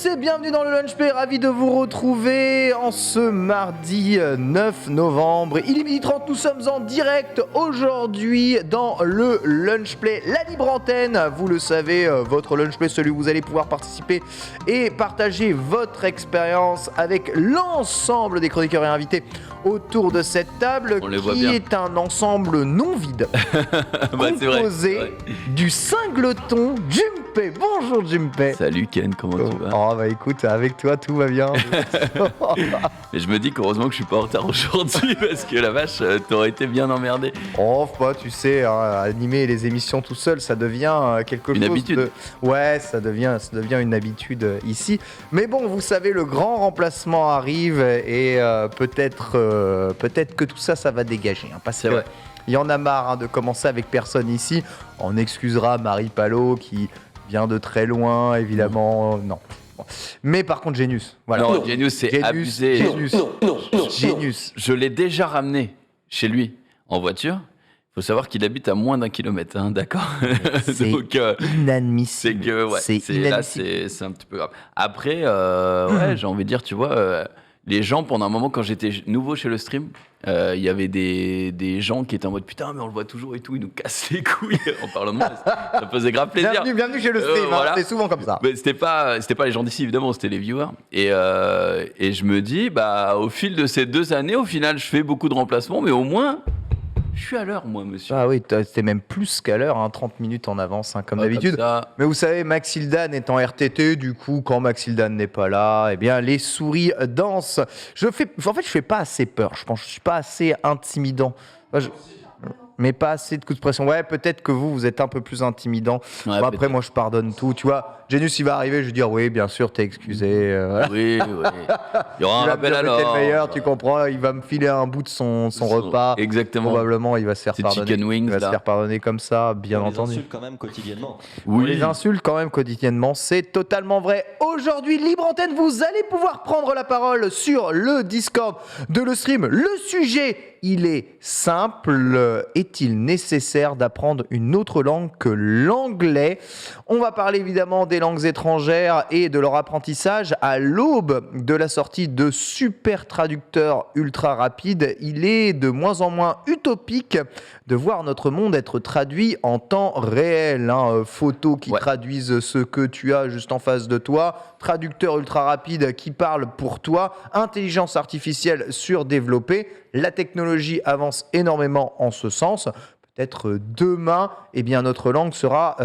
tous et bienvenue dans le Lunch Play, ravi de vous retrouver en ce mardi 9 novembre. Il est 12h30, nous sommes en direct aujourd'hui dans le Lunch Play, la libre antenne. Vous le savez, votre Lunch Play, celui où vous allez pouvoir participer et partager votre expérience avec l'ensemble des chroniqueurs et invités autour de cette table qui est un ensemble non vide composé du singleton Jumpé. Bonjour Jumpé. Salut Ken, comment tu vas? Oh bah écoute, avec toi tout va bien. Et je me dis qu'heureusement que je suis pas en retard aujourd'hui parce que la vache, t'aurais été bien emmerdé. Oh bah tu sais, hein, animer les émissions tout seul, ça devient quelque chose habitude. de... Ouais, ça devient une habitude ici. Mais bon, vous savez, le grand remplacement arrive et peut-être que tout ça, ça va dégager. Hein, parce que il y en a marre de commencer avec personne ici. On excusera Marie Palot qui vient de très loin, évidemment. Non. Bon. Mais par contre, Genius. Voilà. Non, Genius, c'est abusé. Genius. Je l'ai déjà ramené chez lui en voiture. Il faut savoir qu'il habite à moins d'1 kilomètre, hein, d'accord? C'est Donc, inadmissible. C'est que, ouais, c'est inadmissible. Là, c'est un petit peu grave. Après, j'ai envie de dire, tu vois, les gens, pendant un moment, quand j'étais nouveau chez le stream, il y avait des gens qui étaient en mode putain, mais on le voit toujours et tout, il nous casse les couilles en parlant de moi. Ça faisait grave plaisir. Bienvenue chez le stream, voilà. C'est souvent comme ça. Mais c'était pas les gens d'ici, évidemment, c'était les viewers. Et je me dis, bah, au fil de ces 2 années, au final, je fais beaucoup de remplacements, mais au moins, je suis à l'heure, moi, monsieur. Ah oui, c'était même plus qu'à l'heure, hein, 30 minutes en avance, hein, comme d'habitude. Mais vous savez, Maxildan est en RTT, du coup, quand Maxildan n'est pas là, eh bien, les souris dansent. En fait, je fais pas assez peur. Je pense que je suis pas assez intimidant. Mais pas assez de coups de pression. Ouais, peut-être que vous êtes un peu plus intimidant. Ouais, bon, après, moi, je pardonne tout. Tu vois, Genius, il va arriver, je vais dire oui, bien sûr, t'es excusé. Voilà. Oui. Il y aura un rappel alors. T'es le meilleur, tu comprends. Il va me filer un bout de son repas. Exactement. Probablement, il va se faire C'est pardonner. chicken wings, il va se faire pardonner comme ça, bien entendu. On les insulte quand même quotidiennement. On les insulte quand même quotidiennement, c'est totalement vrai. Aujourd'hui, Libre Antenne, vous allez pouvoir prendre la parole sur le Discord de le stream. Le sujet, il est simple. Est-il nécessaire d'apprendre une autre langue que l'anglais? On va parler évidemment des langues étrangères et de leur apprentissage à l'aube de la sortie de super traducteurs ultra rapides. Il est de moins en moins utopique de voir notre monde être traduit en temps réel. Hein. Photos qui traduisent ce que tu as juste en face de toi, traducteurs ultra rapides qui parlent pour toi, intelligence artificielle surdéveloppée. La technologie avance énormément en ce sens. Peut-être demain, eh bien, notre langue sera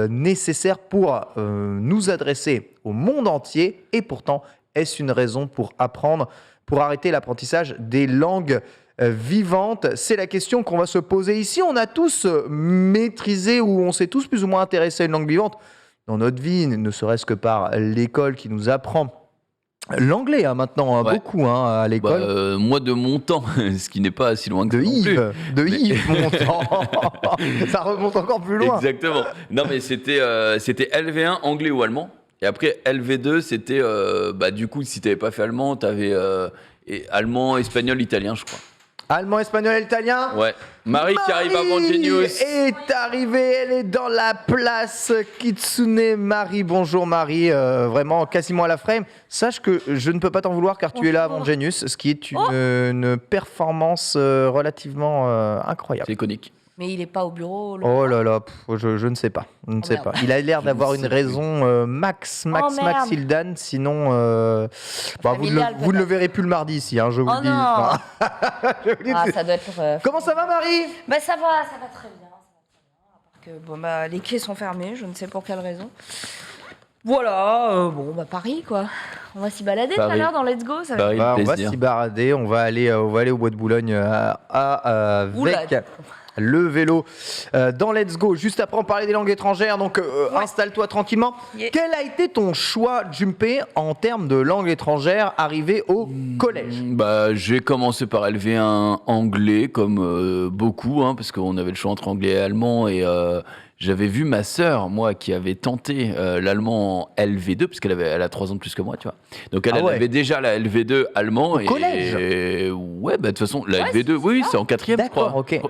nécessaire pour nous adresser au monde entier. Et pourtant, est-ce une raison pour apprendre, pour arrêter l'apprentissage des langues vivantes? C'est la question qu'on va se poser ici. On a tous maîtrisé ou on s'est tous plus ou moins intéressés à une langue vivante dans notre vie, ne serait-ce que par l'école qui nous apprend l'anglais, hein, maintenant, beaucoup à l'école. Moi, de mon temps, ce qui n'est pas si loin que de Yves, mon temps. Ça remonte encore plus loin. Exactement. Non, mais c'était LV1, anglais ou allemand. Et après, LV2, c'était, du coup, si tu n'avais pas fait allemand, tu avais allemand, espagnol, italien, je crois. Allemand, espagnol et italien. Ouais. Marie qui arrive avant Genius. Est arrivée, elle est dans la place. Kitsune Marie, bonjour Marie, vraiment quasiment à la frame. Sache que je ne peux pas t'en vouloir car tu es là avant Genius, ce qui est une performance relativement incroyable. C'est iconique. Mais il est pas au bureau. Oh là là, je ne sais pas. Je ne sais pas. Il a l'air d'avoir une raison Maxildan, sinon vous ne le verrez plus le mardi ici, hein, je vous le dis. Non. Je vous le dis. Ça doit être. Comment ça va Marie? Bah ça va très bien. À part que les quais sont fermés, je ne sais pour quelle raison. Voilà, Paris quoi. On va s'y balader tout à l'heure dans Let's Go. Ça va Paris, on va s'y balader, on va aller au bois de Boulogne avec le vélo dans Let's Go. Juste après, on parlait des langues étrangères, donc installe-toi tranquillement. Yeah. Quel a été ton choix, Jumpé, en termes de langue étrangère arrivé au collège? J'ai commencé par LV1 anglais, comme beaucoup, hein, parce qu'on avait le choix entre anglais et allemand, et j'avais vu ma sœur, moi, qui avait tenté l'allemand en LV2, parce elle a 3 ans de plus que moi, tu vois. Donc elle avait déjà la LV2 allemand. Au collège. Ouais, de toute façon, la LV2, c'est en 4e, je crois. Ok.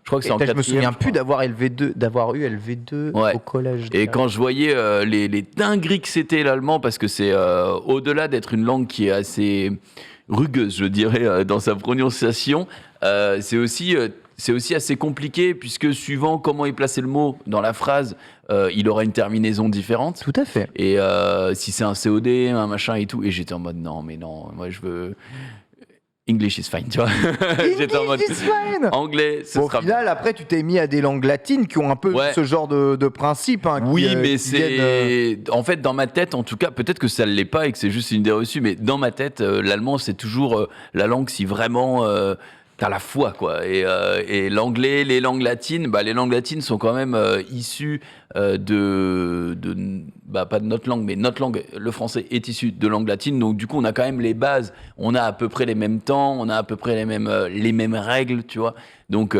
Je crois que c'est en Je me quatrième. souviens je plus crois. d'avoir eu LV2 Ouais. au collège. Et quand je voyais les dingueries que c'était l'allemand, parce que c'est au-delà d'être une langue qui est assez rugueuse, je dirais, dans sa prononciation, c'est aussi assez compliqué, puisque suivant comment il plaçait le mot dans la phrase, il aura une terminaison différente. Tout à fait. Et si c'est un COD, un machin et tout, et j'étais en mode non, moi je veux. English is fine, tu vois. J'étais en mode English is fine. anglais, ce Bon, au sera final, après, tu t'es mis à des langues latines qui ont un peu Ouais. ce genre de principe. Hein, Oui, qui, mais qui viennent, c'est. En fait, dans ma tête, en tout cas, peut-être que ça ne l'est pas et que c'est juste une idée reçue, mais dans ma tête, l'allemand, c'est toujours la langue si vraiment t'as la foi, quoi. Et l'anglais, les langues latines sont quand même issues pas de notre langue, mais notre langue, le français, est issu de langue latine. Donc, du coup, on a quand même les bases. On a à peu près les mêmes temps, on a à peu près les mêmes règles, tu vois. Donc,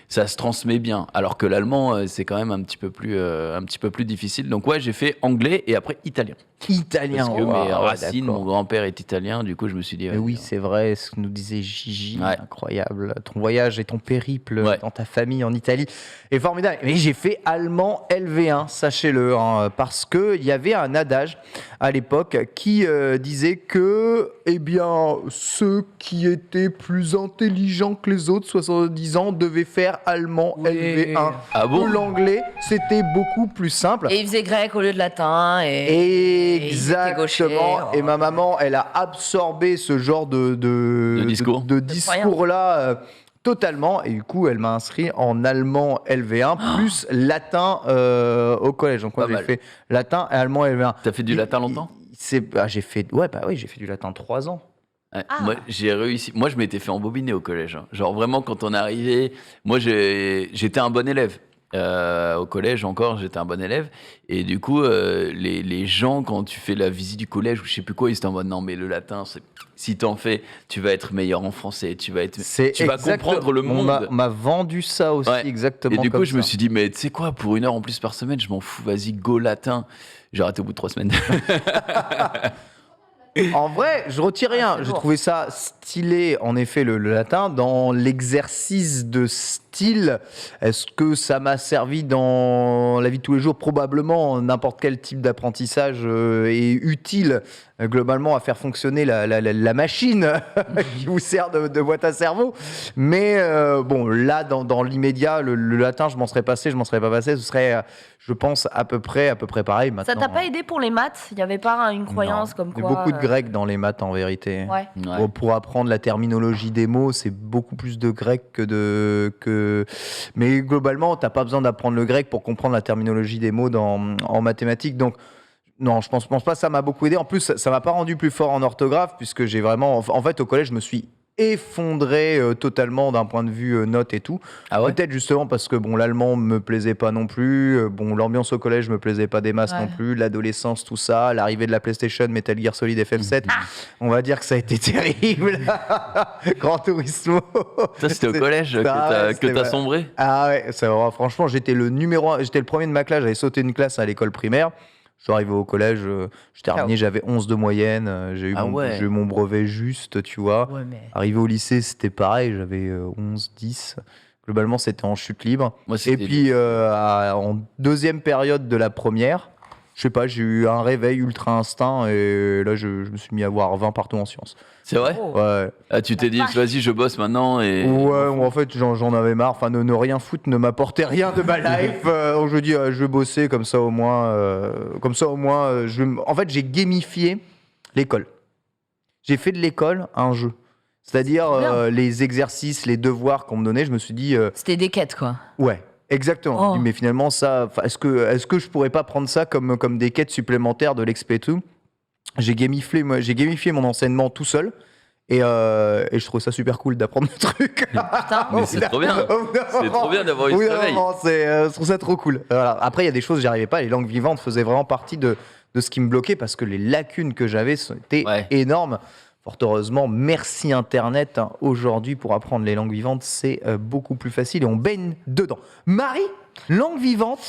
ça se transmet bien. Alors que l'allemand, c'est quand même un petit peu plus difficile. Donc, ouais, j'ai fait anglais et après italien. Italien. Parce que wow, mes racines, d'accord. mon grand-père est italien. Du coup, je me suis dit. Mais oui, c'est vrai, ce que nous disait Gigi, Ouais. incroyable. Ton voyage et ton périple Ouais. dans ta famille en Italie est formidable. Mais j'ai fait allemand LV1, sachez-le, hein, parce qu'il y avait un adage à l'époque qui disait que, eh bien, ceux qui étaient plus intelligents que les autres, 70 ans, devaient faire allemand Oui. LV1. Ah bon? Que l'anglais, c'était beaucoup plus simple. Et il faisait grec au lieu de latin. Et il était Exactement. gaucher, Et ma maman, elle a absorbé ce genre de discours. de discours-là totalement. Et du coup, elle m'a inscrit en allemand LV1 plus latin au collège. Donc, moi, Pas j'ai mal. fait latin et allemand LV1. T'as fait du latin longtemps? J'ai fait du latin 3 ans. Ouais. Ah. Moi, j'ai réussi. Moi, je m'étais fait embobiner au collège. Hein. Genre, vraiment, quand on est arrivé, moi, j'étais un bon élève. Au collège encore, j'étais un bon élève. Et du coup, les gens, quand tu fais la visite du collège ou je sais plus quoi, ils étaient en mode non, mais le latin, si t'en fais, tu vas être meilleur en français. Tu vas comprendre le monde. On m'a vendu ça aussi, Ouais. exactement. Et du coup, comme je me ça. suis dit, mais tu sais quoi, pour 1 heure en plus par semaine, je m'en fous, vas-y, go latin. J'ai arrêté au bout de 3 semaines. En vrai, je retire rien. c'est J'ai lourd. trouvé ça stylé, en effet, le latin. Dans l'exercice de style, est-ce que ça m'a servi dans la vie de tous les jours? Probablement, n'importe quel type d'apprentissage est utile globalement à faire fonctionner la machine qui vous sert de boîte à cerveau. Mais bon, là, dans l'immédiat, le latin, je m'en serais pas passé. Ce serait, je pense, à peu près pareil maintenant. ça t'a pas aidé pour les maths? Il n'y avait pas une croyance Non. comme Il y quoi. a beaucoup de grec dans les maths en vérité. Ouais. Ouais. Bon, pour apprendre la terminologie des mots, c'est beaucoup plus de grec que. Mais globalement, t'as pas besoin d'apprendre le grec pour comprendre la terminologie des mots en mathématiques. Donc, non, je pense pas que ça m'a beaucoup aidé. En plus, ça m'a pas rendu plus fort en orthographe, puisque j'ai vraiment. En fait, au collège, je me suis effondré totalement d'un point de vue notes et tout. Ah ouais? Peut-être justement parce que bon, l'allemand me plaisait pas non plus. Bon, l'ambiance au collège me plaisait pas des masses Ouais. non plus. L'adolescence, tout ça, l'arrivée de la PlayStation, Metal Gear Solid FF7. On va dire que ça a été terrible. Grand Turismo. Ça, c'était au collège que c'était t'as sombré? Ah ouais, franchement, j'étais le numéro 1, j'étais le premier de ma classe. J'avais sauté une classe à l'école primaire. Je suis arrivé au collège, je terminé, j'avais 11 de moyenne. J'ai eu, j'ai eu mon brevet juste, tu vois. Ouais, mais. Arrivé au lycée, c'était pareil, j'avais 11, 10. Globalement, c'était en chute libre. Moi, Et c'était- puis, en deuxième période de la première, je sais pas, j'ai eu un réveil ultra instinct et là, je me suis mis à avoir 20 partout en sciences. C'est vrai? Oh. Ouais, Ah, tu t'es dit, vache. vas-y, je bosse maintenant et. ouais, en fait, j'en avais marre. Enfin, ne rien foutre ne m'apportait rien de ma life. Donc, je me dis, je vais bosser comme ça au moins. En fait, j'ai gamifié l'école. J'ai fait de l'école un jeu. C'est-à-dire C'est bien. les exercices, les devoirs qu'on me donnait, je me suis dit, C'était des quêtes, quoi. ouais, exactement. Oh. Je me dis, mais finalement, ça, est-ce que je pourrais pas prendre ça comme des quêtes supplémentaires de l'XP et tout? J'ai gamifié mon enseignement tout seul. Et je trouve ça super cool d'apprendre le truc. Mais c'est trop bien. C'est trop bien d'avoir eu Oui, ce réveil. vraiment, je trouve ça trop cool. Voilà. Après, il y a des choses, j'y arrivais pas. Les langues vivantes faisaient vraiment partie de ce qui me bloquait parce que les lacunes que j'avais étaient Ouais. énormes. Fort heureusement, merci Internet. Hein. Aujourd'hui, pour apprendre les langues vivantes, c'est beaucoup plus facile et on baigne dedans. Marie, langue vivante.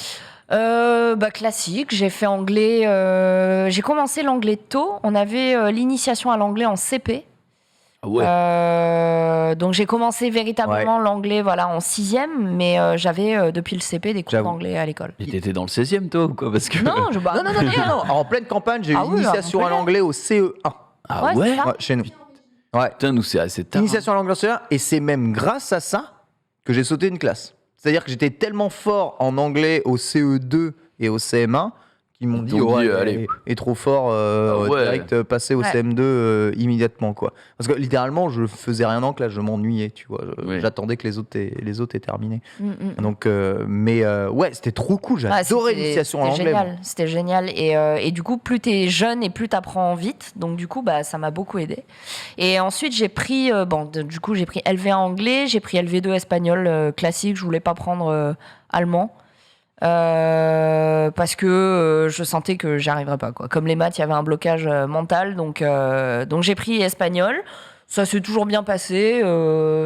Classique, j'ai fait anglais. J'ai commencé l'anglais tôt. On avait l'initiation à l'anglais en CP. Ouais. Donc j'ai commencé véritablement l'anglais en 6e, mais j'avais depuis le CP des cours d'anglais à l'école. Et t'étais dans le 16e toi ou quoi? Parce que... Non, non. En pleine campagne, j'ai eu l'initiation à l'anglais au CE1. Ah ouais, chez nous. Ouais. Putain, nous c'est assez tard. Initiation à l'anglais au CE1, et c'est même grâce à ça que j'ai sauté une classe. C'est-à-dire que j'étais tellement fort en anglais au CE2 et au CM1 qu'ils m'ont dit allez, est trop fort, direct passer au CM2 immédiatement, quoi. Parce que littéralement, je faisais rien en classe, je m'ennuyais, tu vois. J'attendais que les autres aient terminé. Donc, c'était trop cool, j'adorais l'initiation à l'anglais. C'était génial. Et du coup, plus t'es jeune et plus t'apprends vite. Donc du coup, ça m'a beaucoup aidé. Et ensuite, j'ai pris, j'ai pris LV1 anglais, j'ai pris LV2 espagnol classique. Je voulais pas prendre allemand. Parce que je sentais que j'y arriverais pas, quoi. Comme les maths, il y avait un blocage mental, donc j'ai pris espagnol. Ça s'est toujours bien passé,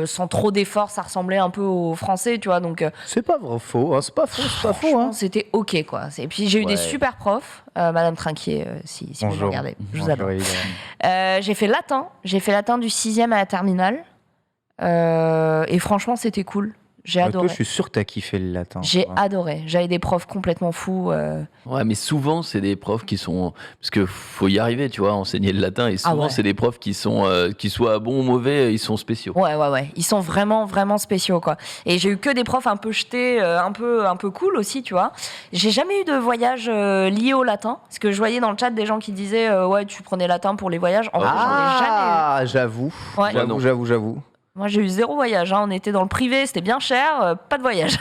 sans trop d'efforts. Ça ressemblait un peu au français, tu vois. Donc c'est pas faux, c'est pas faux. Hein. C'était ok, quoi. Et puis j'ai eu des super profs, Madame Trinquier, si vous me regardez, je vous adore. J'ai fait latin du 6e à la terminale, et franchement c'était cool. J'ai adoré. Toi, je suis sûr que t'as kiffé le latin. J'ai adoré. J'avais des profs complètement fous. Ouais, mais souvent, c'est des profs qui sont... Parce qu'il faut y arriver, tu vois, enseigner le latin. Et souvent, c'est des profs qui sont... qui soient bons ou mauvais, ils sont spéciaux. Ouais. Ils sont vraiment, vraiment spéciaux, quoi. Et j'ai eu que des profs un peu jetés, un peu cool aussi, tu vois. J'ai jamais eu de voyage lié au latin. Parce que je voyais dans le chat des gens qui disaient tu prenais latin pour les voyages. En fait, j'en ai jamais eu. J'avoue. J'avoue. Moi, j'ai eu 0 voyage. On était dans le privé, c'était bien cher, pas de voyage.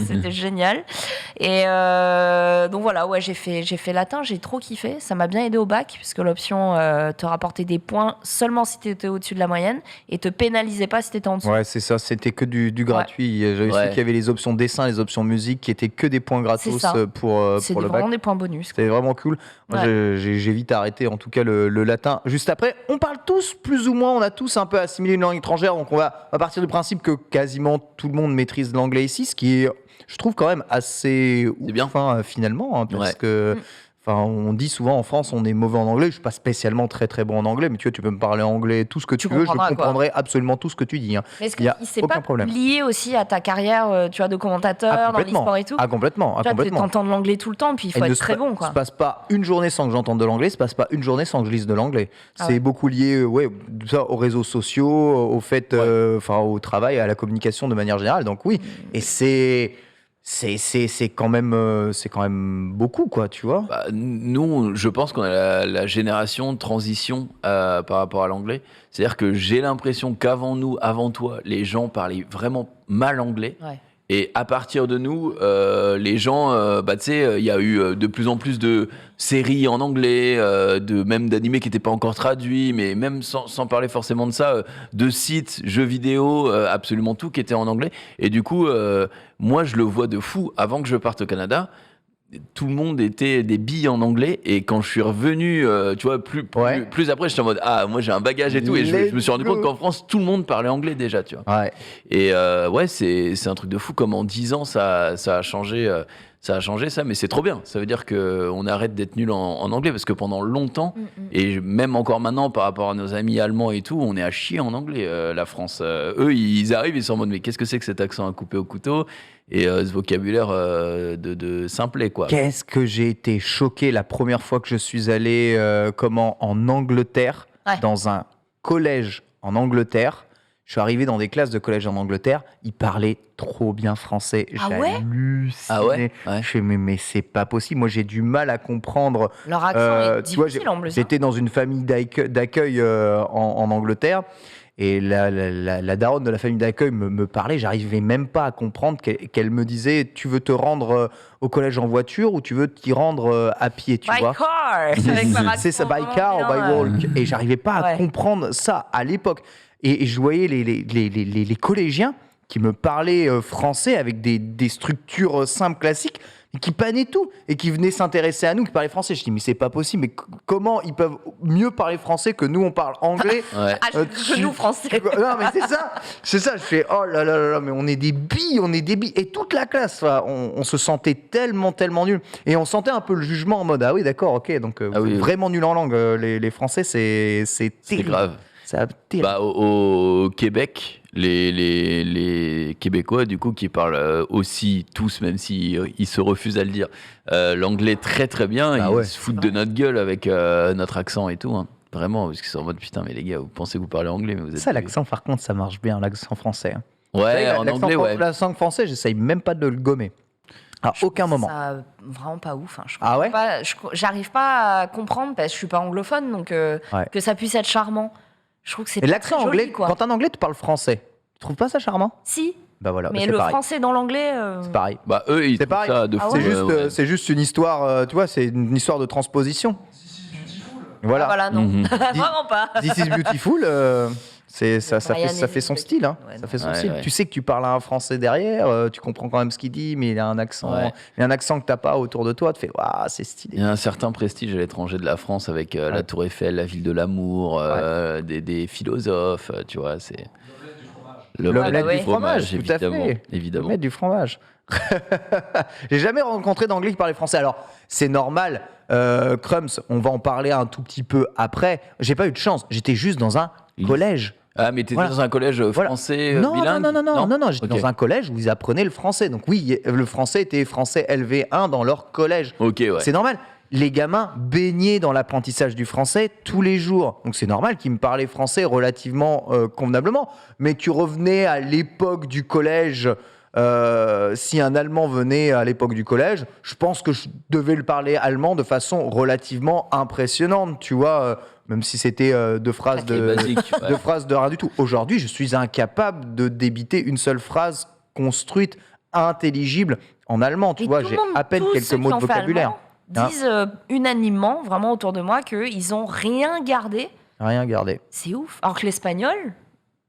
C'était génial. Et donc voilà, j'ai fait latin, j'ai trop kiffé. Ça m'a bien aidé au bac, puisque l'option te rapportait des points seulement si tu étais au-dessus de la moyenne et te pénalisait pas si tu étais en dessous. Ouais, c'est ça, c'était que du gratuit. J'avais su qu'il y avait les options dessin, les options musique qui étaient que des points gratos pour le bac. C'est vraiment des points bonus. C'était vraiment cool. Moi, j'ai vite arrêté, en tout cas, le latin. Juste après, on parle tous, plus ou moins, on a tous un peu assimilé une langue étrangère, donc on va partir du principe que quasiment tout le monde maîtrise l'anglais ici, ce qui est, je trouve, quand même assez bien. Finalement, hein, parce que on dit souvent en France on est mauvais en anglais. Je suis pas spécialement très très bon en anglais, mais tu vois, tu peux me parler anglais tout ce que tu veux, je comprendrai absolument tout ce que tu dis. Hein. Mais est-ce qu'il c'est pas lié aussi à ta carrière, tu vois, de commentateur dans l'e-sport et tout? Complètement. Tu entends de l'anglais tout le temps, puis il faut être très bon, quoi. Ça se passe pas une journée sans que j'entende de l'anglais, ça se passe pas une journée sans que je lise de l'anglais. C'est beaucoup lié, aux réseaux sociaux, au fait, au travail, à la communication de manière générale. Donc oui, et c'est quand même beaucoup, quoi, tu vois. Nous, je pense qu'on a la génération de transition par rapport à l'anglais. C'est-à-dire que j'ai l'impression qu'avant nous, avant toi, les gens parlaient vraiment mal anglais. Ouais. Et à partir de nous, les gens, tu sais, il y a eu de plus en plus de séries en anglais, même d'animés qui n'étaient pas encore traduits, mais même sans parler forcément de ça, de sites, jeux vidéo, absolument tout qui était en anglais. Et du coup, moi, je le vois de fou. Avant que je parte au Canada, tout le monde était des billes en anglais, et quand je suis revenu, tu vois, plus après, j'étais en mode moi j'ai un bagage et tout, et je me suis rendu compte qu'en France tout le monde parlait anglais déjà, tu vois. Ouais. Et c'est un truc de fou comme en 10 ans ça a changé. Ça a changé ça, mais c'est trop bien. Ça veut dire qu'on arrête d'être nul en anglais, parce que pendant longtemps, et même encore maintenant par rapport à nos amis allemands et tout, on est à chier en anglais, la France. Eux, ils arrivent, ils sont en mode mais qu'est-ce que c'est que cet accent à couper au couteau et ce vocabulaire de simplet, quoi. Qu'est-ce que j'ai été choqué la première fois que je suis allé en Angleterre, dans un collège en Angleterre. Je suis arrivé dans des classes de collège en Angleterre, ils parlaient trop bien français. J'ai halluciné. Je fais, mais c'est pas possible. Moi, j'ai du mal à comprendre. Leur accent est difficile en plus. J'étais dans une famille d'accueil en Angleterre. Et la daronne de la famille d'accueil me parlait, j'arrivais même pas à comprendre qu'elle me disait tu veux te rendre au collège en voiture ou tu veux t'y rendre à pied, tu vois. C'est ça, by car ou by walk. Et j'arrivais pas à comprendre ça à l'époque. Et je voyais les collégiens qui me parlaient français avec des structures simples, classiques, qui panaient tout et qui venaient s'intéresser à nous, qui parlaient français. Je dis, mais c'est pas possible, mais comment ils peuvent mieux parler français que nous, on parle anglais nous, français. Non, mais c'est ça. Je fais, oh là là, mais on est des billes. Et toute la classe, on se sentait tellement nuls. Et on sentait un peu le jugement en mode, ah oui, d'accord, ok, donc vous êtes vraiment nuls en langue. Les Français, c'est terrible. C'est grave. C'est terrible. Bah, au Québec, les Québécois, du coup, qui parlent aussi tous, même s'ils ils se refusent à le dire, l'anglais très très bien, Bah ils ouais. se foutent de notre gueule avec notre accent et tout. Hein. Vraiment, parce qu'ils sont en mode putain, mais les gars, vous pensez que vous parlez anglais, mais vous êtes. Ça, l'accent, par contre, ça marche bien, l'accent français. Hein. Ouais, en L'accent anglais, ouais. L'accent français, j'essaye même pas de le gommer. À aucun moment. Ça, vraiment pas ouf. Hein. Ah ouais J'arrive pas à comprendre parce que je suis pas anglophone, donc que ça puisse être charmant. Je trouve que c'est Et pas l'accent très joli, anglais, quoi. quand un anglais te parle français, tu trouves pas ça charmant? Si, Bah voilà, mais c'est le pareil. français dans l'anglais. C'est pareil. Bah, eux, ils C'est trouvent pareil. ça de Ah fou. ouais. C'est juste une histoire, tu vois, c'est une histoire de transposition. Voilà. Voilà, non. Mhm. Vraiment pas. This is beautiful, ça Brian fait son Elizabeth. style. Hein. Ouais, Ça non. fait son Ouais, style. ouais. Tu sais que tu parles à un français derrière, tu comprends quand même ce qu'il dit, mais il a un accent, Ouais. il a un accent que t'as pas autour de toi. Tu fais, waouh, c'est Il stylé. y a un certain prestige à l'étranger de la France avec la Tour Eiffel, la ville de l'amour, des philosophes, tu vois, c'est. L'omelette ouais. du fromage, tout à évidemment. fait. Évidemment. L'omelette du fromage. J'ai jamais rencontré d'anglais qui parlait français. Alors, c'est normal. Crumbs, on va en parler un tout petit peu après. J'ai pas eu de chance. J'étais juste dans un collège. Ah, mais t'étais Voilà. dans un collège Voilà. français Non, bilingue non, j'étais Ok. dans un collège où ils apprenaient le français. Donc oui, le français était français LV1 dans leur collège. Ok, ouais. C'est normal. Les gamins baignaient dans l'apprentissage du français tous les jours. Donc c'est normal qu'ils me parlaient français relativement convenablement. Mais tu revenais à l'époque du collège. Si un Allemand venait à l'époque du collège, je pense que je devais le parler allemand de façon relativement impressionnante, tu vois, même si c'était deux phrases C'est basique, ouais. deux phrases de rien du tout. Aujourd'hui, je suis incapable de débiter une seule phrase construite, intelligible en allemand, tu Mais vois, tout le j'ai monde, à peine tous quelques ceux mots qui de ont fait vocabulaire. allemand disent unanimement, vraiment autour de moi, qu'ils ont rien gardé. Rien gardé. C'est ouf. Alors que l'espagnol,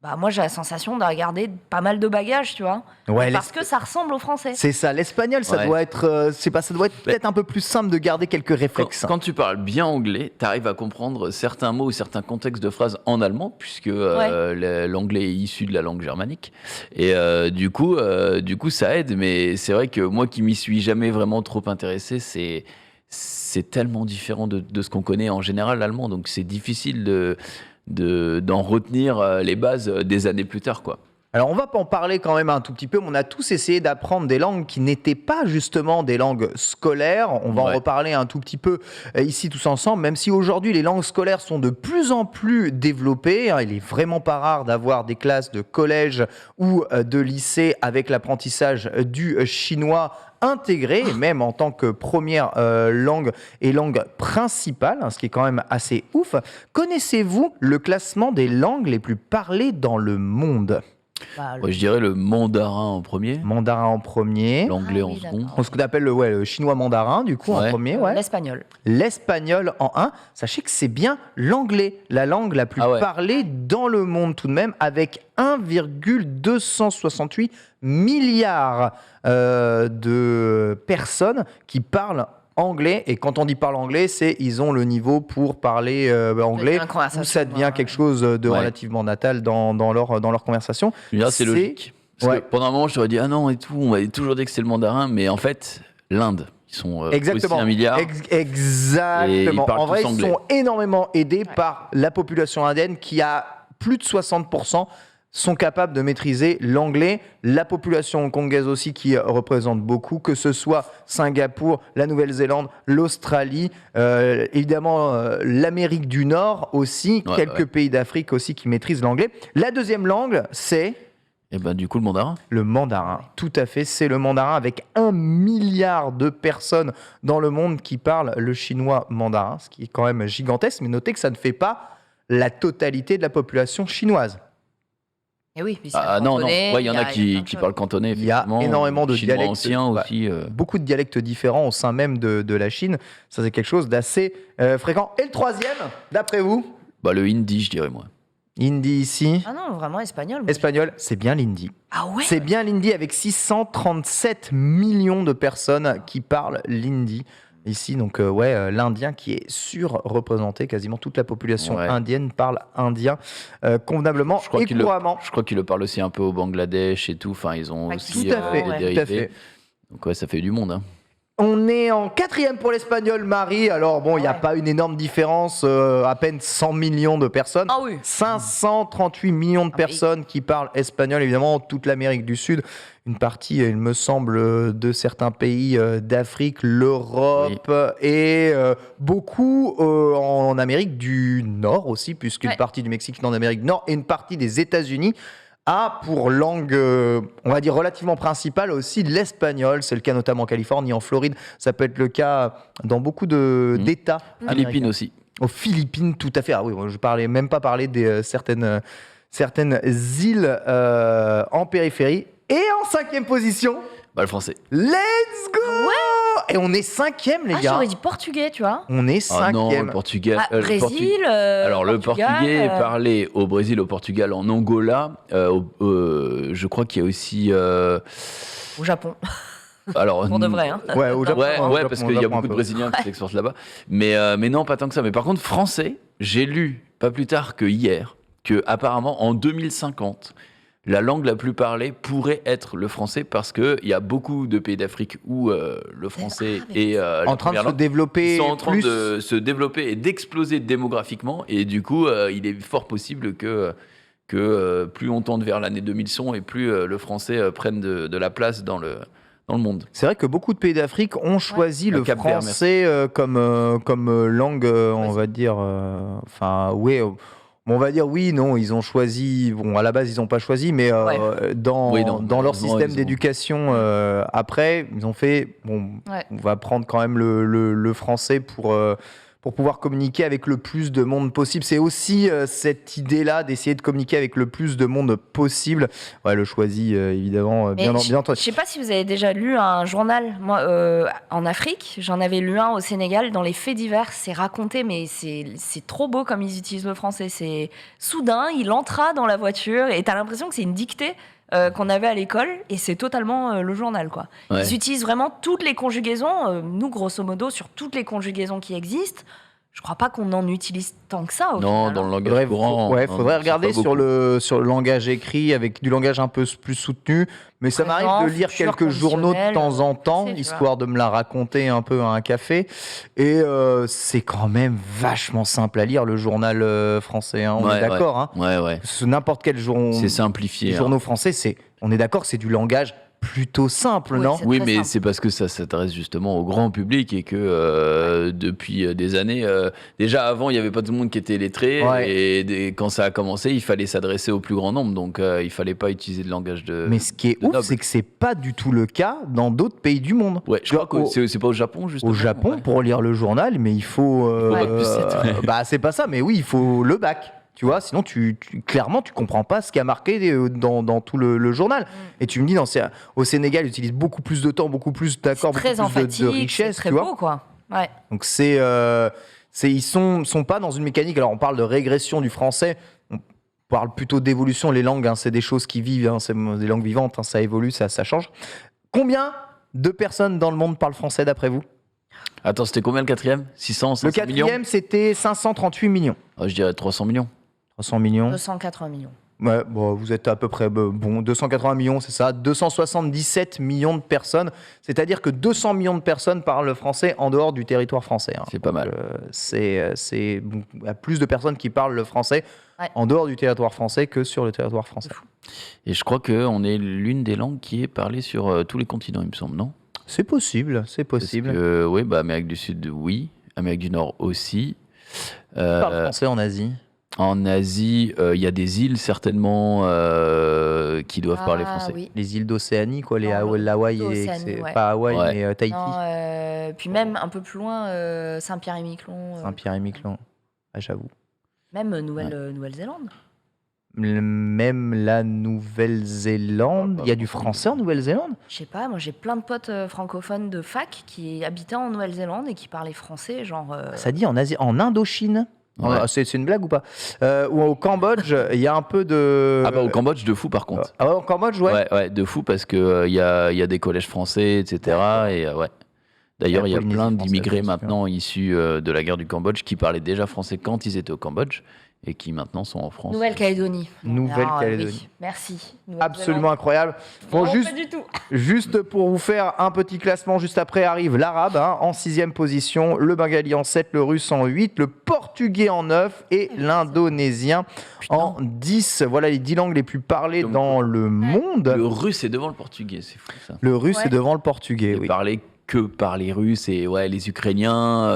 bah moi j'ai la sensation de regarder pas mal de bagages, tu vois. Ouais, Parce que ça ressemble au français. c'est ça, l'espagnol, ça Ouais. doit être, ça doit être peut-être un peu plus simple de garder quelques Quand, réflexes. quand tu parles bien anglais, tu arrives à comprendre certains mots ou certains contextes de phrases en allemand, puisque l'anglais est issu de la langue germanique. Et du coup, ça aide. Mais c'est vrai que moi qui m'y suis jamais vraiment trop intéressé, c'est tellement différent de ce qu'on connaît en général l'allemand. Donc c'est difficile d'en retenir les bases des années plus tard, quoi. Alors on va en parler quand même un tout petit peu, mais on a tous essayé d'apprendre des langues qui n'étaient pas justement des langues scolaires. On va en Ouais. reparler un tout petit peu ici tous ensemble, même si aujourd'hui les langues scolaires sont de plus en plus développées. Il est vraiment pas rare d'avoir des classes de collège ou de lycée avec l'apprentissage du chinois intégré, même en tant que première langue et langue principale, hein, ce qui est quand même assez ouf. Connaissez-vous le classement des langues les plus parlées dans le monde ? Bah, Ouais, je dirais le mandarin en premier, Mandarin en premier. l'anglais Ah en oui, second. d'accord. Ce qu'on appelle le chinois mandarin, du coup, en Ouais. premier. Ouais. L'espagnol. L'espagnol en 1. Sachez que c'est bien l'anglais, la langue la plus Ah ouais. parlée dans le monde tout de même, avec 1,268 milliards de personnes qui parlent anglais. Et quand on dit parle anglais, c'est ils ont le niveau pour parler anglais, une conversation, ou ça devient ouais. quelque chose de Ouais. relativement natal dans leur conversation. Je veux dire, c'est C'est- logique. Parce Ouais. que pendant un moment, je t'aurais dit, ah non, et tout, on m'avait toujours dit que c'est le mandarin, mais en fait, l'Inde, ils sont Exactement. aussi 1 milliard. Exactement. Et ils parlent En vrai, tous ils anglais. sont énormément aidés par la population indienne qui a plus de 60% sont capables de maîtriser l'anglais. La population hongkongaise aussi qui représente beaucoup, que ce soit Singapour, la Nouvelle-Zélande, l'Australie, évidemment l'Amérique du Nord aussi, Ouais, quelques ouais. pays d'Afrique aussi qui maîtrisent l'anglais. La deuxième langue, c'est Et ben du coup, le mandarin. le mandarin. Tout à fait, c'est le mandarin avec 1 milliard de personnes dans le monde qui parlent le chinois mandarin, ce qui est quand même gigantesque, mais notez que ça ne fait pas la totalité de la population chinoise. Et oui, puis c'est Ah non, non. cantonais, Ouais, il y en a plein de qui choses. parlent cantonais. Il y a effectivement. énormément de Chinois dialectes. anciens Ouais. aussi. Beaucoup de dialectes différents au sein même de la Chine. Ça, c'est quelque chose d'assez fréquent. Et le troisième, d'après vous? Bah, le hindi, je dirais, moi. Hindi ici. Ah non, vraiment espagnol. moi. Espagnol, c'est bien l'hindi. Ah ouais. C'est bien l'hindi avec 637 millions de personnes qui parlent l'hindi. Ici, donc, l'indien qui est surreprésenté. Quasiment toute la population Ouais. indienne parle indien convenablement Je crois et qu'il le, couramment. je crois qu'il le parle aussi un peu au Bangladesh et tout. Enfin, ils ont Ah, aussi Tout à fait, des ouais. tout dérivés. à fait. Donc, ouais, ça fait du monde. Hein. On est en 4e pour l'espagnol, Marie. Alors bon, il n'y a pas une énorme différence, à peine 100 millions de personnes. Ah oui. 538 millions de personnes qui parlent espagnol, évidemment, toute l'Amérique du Sud. Une partie, il me semble, de certains pays d'Afrique, l'Europe et beaucoup en Amérique du Nord aussi, puisqu'une partie du Mexique est en Amérique du Nord et une partie des États-Unis a pour langue, on va dire relativement principale aussi l'espagnol. C'est le cas notamment en Californie, en Floride. Ça peut être le cas dans beaucoup d'États. Philippines aussi. Aux Philippines, tout à fait. Ah oui, je parlais même pas parler des certaines îles en périphérie. Et en 5e position, le français. Let's go! Et on est 5e, les gars. J'aurais dit portugais, tu vois. On est 5e. Non, le Portugal. Brésil. Alors, le Portugal, portugais est parlé au Brésil, au Portugal, en Angola. Je crois qu'il y a aussi. Au Japon. Alors, pour de vrai. Hein. Ouais, au Japon. Parce qu'il y a beaucoup de Brésiliens qui s'exportent là-bas. Mais non, pas tant que ça. Mais par contre, français, j'ai lu, pas plus tard que hier, que apparemment en 2050, la langue la plus parlée pourrait être le français parce qu'il y a beaucoup de pays d'Afrique où le français est en train de se développer. Ils sont en train de se développer et d'exploser démographiquement. Et du coup, il est fort possible que plus on tente vers l'année 2100 et plus le français prenne de la place dans le monde. C'est vrai que beaucoup de pays d'Afrique ont choisi le français comme langue, on va dire. On va dire oui, non, ils ont choisi. Bon, à la base, ils n'ont pas choisi, mais dans leur système d'éducation, après, ils ont fait. Bon, on va prendre quand même le français pour pouvoir communiquer avec le plus de monde possible. C'est aussi cette idée-là d'essayer de communiquer avec le plus de monde possible. Ouais, le choisi, évidemment, bien entendu. Je ne sais pas si vous avez déjà lu un journal. Moi, en Afrique, j'en avais lu un au Sénégal. Dans les faits divers, c'est raconté, mais c'est trop beau comme ils utilisent le français. C'est soudain, il entra dans la voiture et tu as l'impression que c'est une dictée qu'on avait à l'école, et c'est totalement le journal, quoi. Ils utilisent vraiment toutes les conjugaisons. Nous, grosso modo, sur toutes les conjugaisons qui existent, je crois pas qu'on en utilise tant que ça. Non, dans le langage courant. Faudrait regarder sur le langage écrit avec du langage un peu plus soutenu. Mais ça m'arrive de lire quelques journaux de temps en temps, histoire de me la raconter un peu à un café. Et c'est quand même vachement simple à lire, le journal français. Hein. On est d'accord. Hein. N'importe quel c'est simplifié. Journaux français, on est d'accord, c'est du langage plutôt simple, non ? Oui, mais c'est parce que ça s'adresse justement au grand public et que depuis des années, déjà avant, il n'y avait pas tout le monde qui était lettré, et quand ça a commencé, il fallait s'adresser au plus grand nombre, donc il ne fallait pas utiliser le langage de. Mais ce qui est ouf, c'est que ce n'est pas du tout le cas dans d'autres pays du monde. Ouais, je crois que c'est pas au Japon, justement. Au Japon, pour lire le journal, mais il faut. C'est pas ça, mais oui, il faut le bac. Tu vois, sinon, clairement, tu comprends pas ce qui a marqué dans tout le journal. Et tu me dis, au Sénégal, ils utilisent beaucoup plus de temps, beaucoup plus d'accords, beaucoup plus de richesse. C'est très beau, quoi. Ouais. Donc, ils sont pas dans une mécanique. Alors, on parle de régression du français. On parle plutôt d'évolution. Les langues, c'est des choses qui vivent. C'est des langues vivantes. Ça évolue, ça change. Combien de personnes dans le monde parlent français, d'après vous ? Attends, c'était combien le 4e ? 600, 500 millions ? Le 4e, c'était 538 millions. Je dirais 300 millions. 300 millions. 280 millions. Ouais, vous êtes à peu près 280 millions, c'est ça. 277 millions de personnes. C'est-à-dire que 200 millions de personnes parlent le français en dehors du territoire français. Hein. C'est pas mal. Il y a plus de personnes qui parlent le français en dehors du territoire français que sur le territoire français. Et je crois qu'on est l'une des langues qui est parlée sur tous les continents, il me semble, non ? C'est possible. Oui, Amérique du Sud, oui. Amérique du Nord aussi. Qui parle français en Asie ? En Asie, il y a des îles certainement qui doivent parler français. Oui. Les îles d'Océanie, quoi, l'Hawaï, pas Hawaï, mais Tahiti. Non, puis même un peu plus loin, Saint-Pierre-et-Miquelon. Saint-Pierre-et-Miquelon, j'avoue. Même Nouvelle-Zélande. Même la Nouvelle-Zélande, il y a du français en Nouvelle-Zélande ? Je sais pas, moi j'ai plein de potes francophones de fac qui habitaient en Nouvelle-Zélande et qui parlaient français, genre. Ça dit en Asie, en Indochine. Ouais. C'est une blague ou pas ? Ou au Cambodge, il y a un peu de. Au Cambodge, de fou par contre. Au Cambodge, ouais, de fou parce que il y a des collèges français, etc. Et D'ailleurs, il y a plein d'immigrés maintenant issus de la guerre du Cambodge qui parlaient déjà français quand ils étaient au Cambodge. et qui maintenant sont en France. Nouvelle-Calédonie. Nouvelle-Calédonie. Oui, merci. Absolument incroyable. Bon, Non, juste, pas du tout. juste pour vous faire un petit classement, juste après arrive l'arabe en 6e position, le bengali en 7, le russe en 8, le portugais en 9 et l'indonésien en 10. Voilà les 10 langues les plus parlées Donc, dans le monde. Le russe est devant le portugais, c'est fou ça. Le russe Ouais. est devant le portugais, Et oui. parler que par les Russes et les Ukrainiens,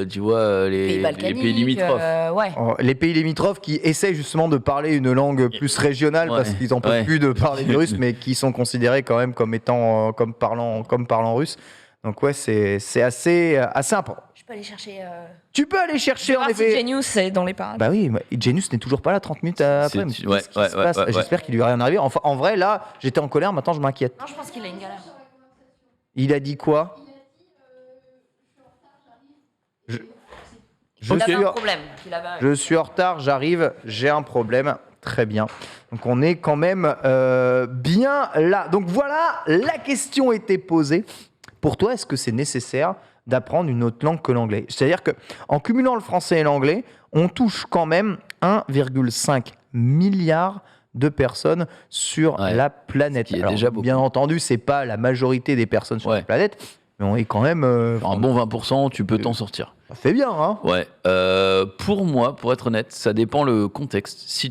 tu vois, les pays limitrophes. Ouais. Les pays limitrophes qui essayent justement de parler une langue plus régionale Ouais. parce qu'ils n'en peuvent Ouais. plus de parler du russe, mais qui sont considérés quand même comme étant comme parlant russe. Donc ouais, c'est assez important. Je peux aller chercher. Tu peux aller chercher en voir si effet. Genius est dans les parages. Bah oui, Genius n'est toujours pas là 30 minutes après. Mais C'est- qu'est-ce qui ouais, se passe ouais. J'espère qu'il lui est rien arrivé. Enfin, en vrai, là, j'étais en colère, maintenant je m'inquiète. Non, je pense qu'il a une galère. Il a dit quoi Je Il avait suis un en- problème. je suis en retard, j'arrive, j'ai un problème. Très bien. Donc on est quand même bien là. Donc voilà, la question était posée. Pour toi, est-ce que c'est nécessaire d'apprendre une autre langue que l'anglais? C'est-à-dire que en cumulant le français et l'anglais, on touche quand même 1,5 milliard de personnes sur Ouais. la planète. Ce qui est Alors, déjà beaucoup. bien entendu, c'est pas la majorité des personnes sur Ouais. la planète, mais on est quand même. Un bon 20%, tu peux t'en sortir. Ça fait bien, hein? Ouais. Pour moi, pour être honnête, ça dépend le contexte. Si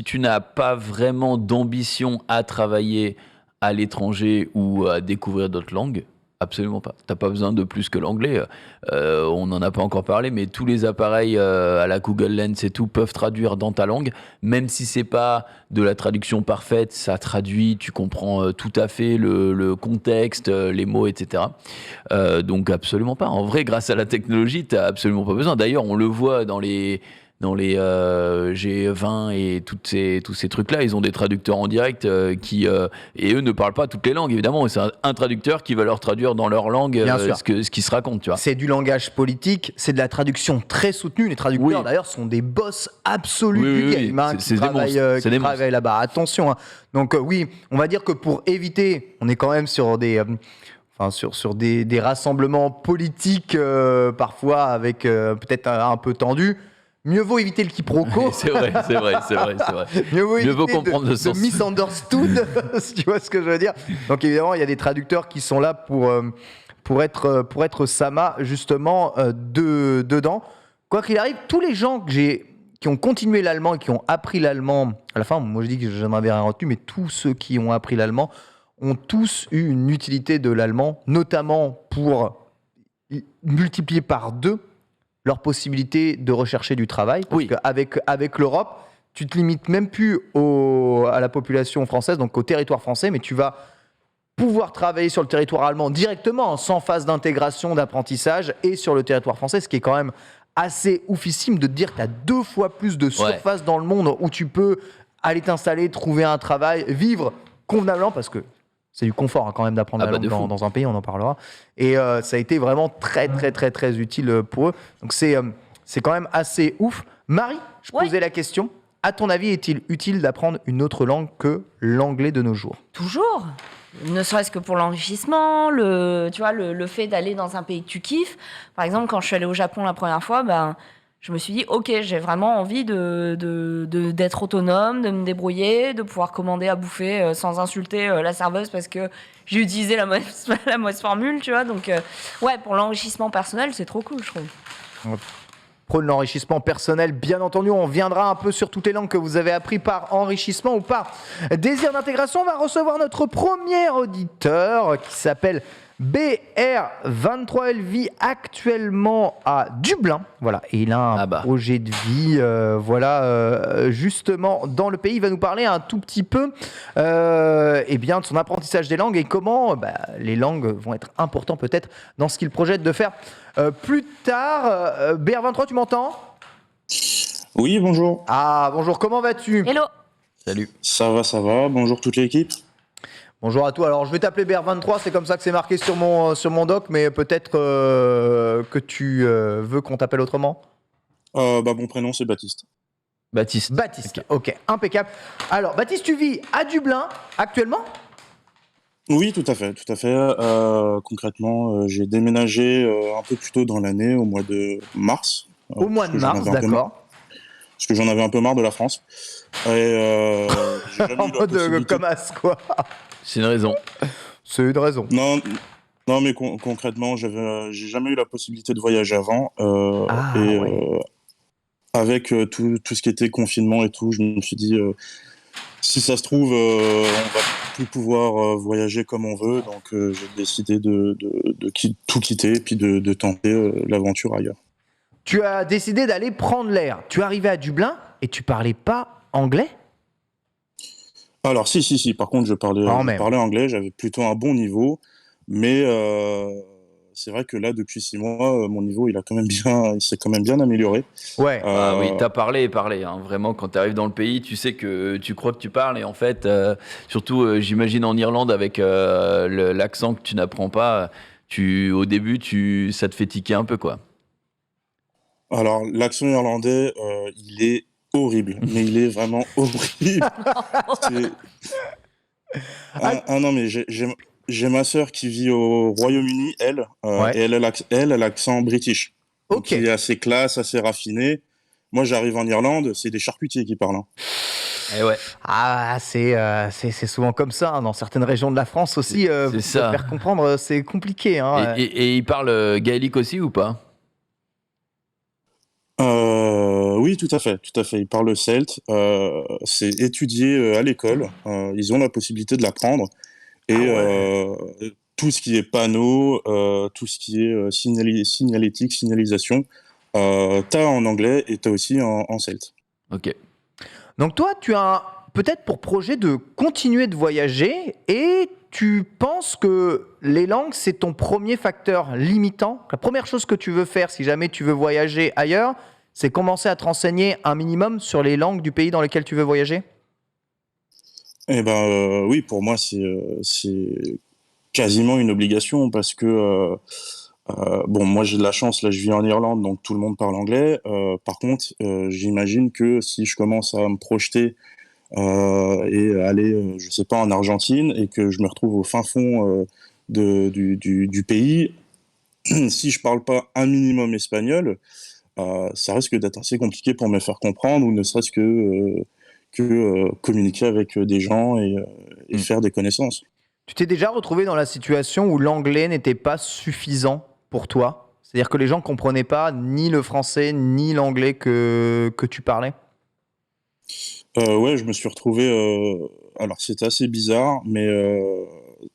tu n'as pas vraiment d'ambition à travailler à l'étranger ou à découvrir d'autres langues, absolument pas. T'as pas besoin de plus que l'anglais. On n'en a pas encore parlé, mais tous les appareils à la Google Lens et tout peuvent traduire dans ta langue, même si c'est pas de la traduction parfaite, ça traduit, tu comprends tout à fait le contexte, les mots, etc. Donc absolument pas. En vrai, grâce à la technologie, t'as absolument pas besoin. D'ailleurs, on le voit dans les G20 et tous ces trucs-là, ils ont des traducteurs en direct et eux ne parlent pas toutes les langues, évidemment. Et c'est un traducteur qui va leur traduire dans leur langue Bien sûr. ce qui se raconte, tu vois. C'est du langage politique, c'est de la traduction très soutenue. Les traducteurs, Oui. d'ailleurs, sont des boss absolus Oui, du oui, game, oui. hein, C'est qui des travaillent, monstres. C'est des travaillent là-bas. Attention. Hein. Donc oui, on va dire que pour éviter, on est quand même sur des... sur des rassemblements politiques parfois avec peut-être un peu tendus. Mieux vaut éviter le quiproquo. C'est vrai. Mieux vaut Mieux vaut éviter comprendre le sens. de misunderstood, si tu vois ce que je veux dire. Donc évidemment, il y a des traducteurs qui sont là pour être Sama, justement, dedans. Quoi qu'il arrive, tous les gens qui ont continué l'allemand et qui ont appris l'allemand, à la fin, moi je dis que je n'en avais rien retenu, mais tous ceux qui ont appris l'allemand ont tous eu une utilité de l'allemand, notamment pour multiplier par 2 leur possibilité de rechercher du travail. Parce Oui. qu'avec l'Europe, tu te limites même plus à la population française, donc au territoire français, mais tu vas pouvoir travailler sur le territoire allemand directement, sans phase d'intégration, d'apprentissage, et sur le territoire français, ce qui est quand même assez oufissime de te dire que tu as 2 fois plus de surface dans le monde où tu peux aller t'installer, trouver un travail, vivre convenablement, parce que c'est du confort hein, quand même d'apprendre la de langue fou. dans un pays, on en parlera. Et ça a été vraiment très, très, très, très utile pour eux. Donc c'est quand même assez ouf. Marie, je Ouais. posais la question. À ton avis, est-il utile d'apprendre une autre langue que l'anglais de nos jours? Toujours. Ne serait-ce que pour l'enrichissement, tu vois, le fait d'aller dans un pays que tu kiffes. Par exemple, quand je suis allée au Japon la première fois, je me suis dit, ok, j'ai vraiment envie d'être autonome, de me débrouiller, de pouvoir commander à bouffer sans insulter la serveuse parce que j'ai utilisé la mauvaise formule, tu vois. Donc, ouais, pour l'enrichissement personnel, c'est trop cool, je trouve. Prône l'enrichissement personnel, bien entendu. On viendra un peu sur toutes les langues que vous avez appris par enrichissement ou par désir d'intégration. On va recevoir notre premier auditeur qui s'appelle BR23. Elle vit actuellement à Dublin. Voilà, et il a un projet de vie, justement dans le pays. Il va nous parler un tout petit peu de son apprentissage des langues et comment les langues vont être importantes peut-être dans ce qu'il projette de faire plus tard. BR23, tu m'entends? Oui, bonjour. Ah, bonjour, comment vas-tu? Hello. Salut. Ça va, bonjour toute l'équipe. Bonjour à toi. Alors, je vais t'appeler BR23, c'est comme ça que c'est marqué sur mon doc, mais peut-être que tu veux qu'on t'appelle autrement? Mon prénom, c'est Baptiste. Baptiste, ok, impeccable. Alors, Baptiste, tu vis à Dublin actuellement? Oui, tout à fait. Concrètement, j'ai déménagé un peu plus tôt dans l'année, au mois de mars. Au mois de parce que j'en mars, avais un peu marre. d'accord. parce que j'en avais un peu marre de la France. Et j'ai jamais En eu la mode possibilité. comme as, quoi. C'est une raison. C'est une raison. Non, non, mais concrètement, j'ai jamais eu la possibilité de voyager avant. Ah, Et ouais. avec tout ce qui était confinement et tout, je me suis dit, si ça se trouve, on va plus pouvoir voyager comme on veut. Donc, j'ai décidé de tout quitter et puis de tenter l'aventure ailleurs. Tu as décidé d'aller prendre l'air. Tu es arrivé à Dublin et tu parlais pas anglais? Alors, si. Par contre, je Quand même. parlais anglais, j'avais plutôt un bon niveau. Mais c'est vrai que là, depuis 6 mois, mon niveau, il s'est quand même bien amélioré. Ouais. Ah oui, Euh, t'as parlé et parlé, hein. Vraiment, quand tu arrives dans le pays, tu sais que tu crois que tu parles et en fait, surtout, j'imagine en Irlande avec l'accent que tu n'apprends pas, au début, ça te fait tiquer un peu, quoi. alors, l'accent irlandais, il est horrible. Mais il est vraiment horrible. C'est- non, mais j'ai ma sœur qui vit au Royaume-Uni, elle, Ouais. et elle a l'accent british. Donc, Ok. il est assez classe, assez raffiné. Moi, j'arrive en Irlande, c'est des charcutiers qui parlent, hein. Et ouais, Ah, c'est souvent comme ça, hein. Dans certaines régions de la France aussi, c'est pour se ça. faire comprendre, c'est compliqué, hein. Et ils parlent gaélique aussi ou pas? Oui, tout à fait, tout à fait. Ils parlent celte. C'est étudié à l'école. Ils ont la possibilité de l'apprendre. Et Ah ouais. tout ce qui est panneau, tout ce qui est signalétique, signalisation, t'as en anglais et t'as aussi en celte. Ok. Donc toi, tu as peut-être pour projet de continuer de voyager et tu penses que les langues, c'est ton premier facteur limitant. La première chose que tu veux faire si jamais tu veux voyager ailleurs, c'est commencer à te renseigner un minimum sur les langues du pays dans lequel tu veux voyager? Eh ben oui, pour moi c'est quasiment une obligation parce que bon, moi j'ai de la chance, là je vis en Irlande, donc tout le monde parle anglais. Par contre, j'imagine que si je commence à me projeter et aller, je sais pas, en Argentine et que je me retrouve au fin fond du pays, si je parle pas un minimum espagnol, ça risque d'être assez compliqué pour me faire comprendre ou ne serait-ce que communiquer avec des gens et Mm. faire des connaissances. Tu t'es déjà retrouvé dans la situation où l'anglais n'était pas suffisant pour toi? C'est-à-dire que les gens ne comprenaient pas ni le français ni l'anglais que tu parlais? Ouais, je me suis retrouvé. Alors, c'était assez bizarre, mais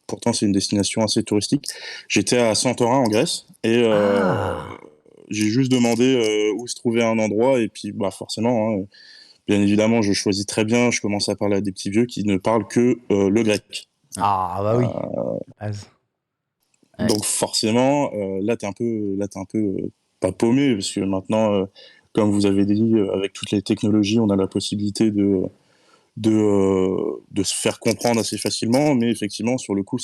pourtant, c'est une destination assez touristique. J'étais à Santorin, en Grèce, et Ah! j'ai juste demandé où se trouvait un endroit, et puis, bah, forcément, hein, bien évidemment, je choisis très bien. Je commence à parler à des petits vieux qui ne parlent que le grec. Ah, bah oui. Base. Ouais. Donc, forcément, là, t'es un peu pas paumé, parce que maintenant, comme vous avez dit, avec toutes les technologies, on a la possibilité de se faire comprendre assez facilement, mais effectivement, sur le coup,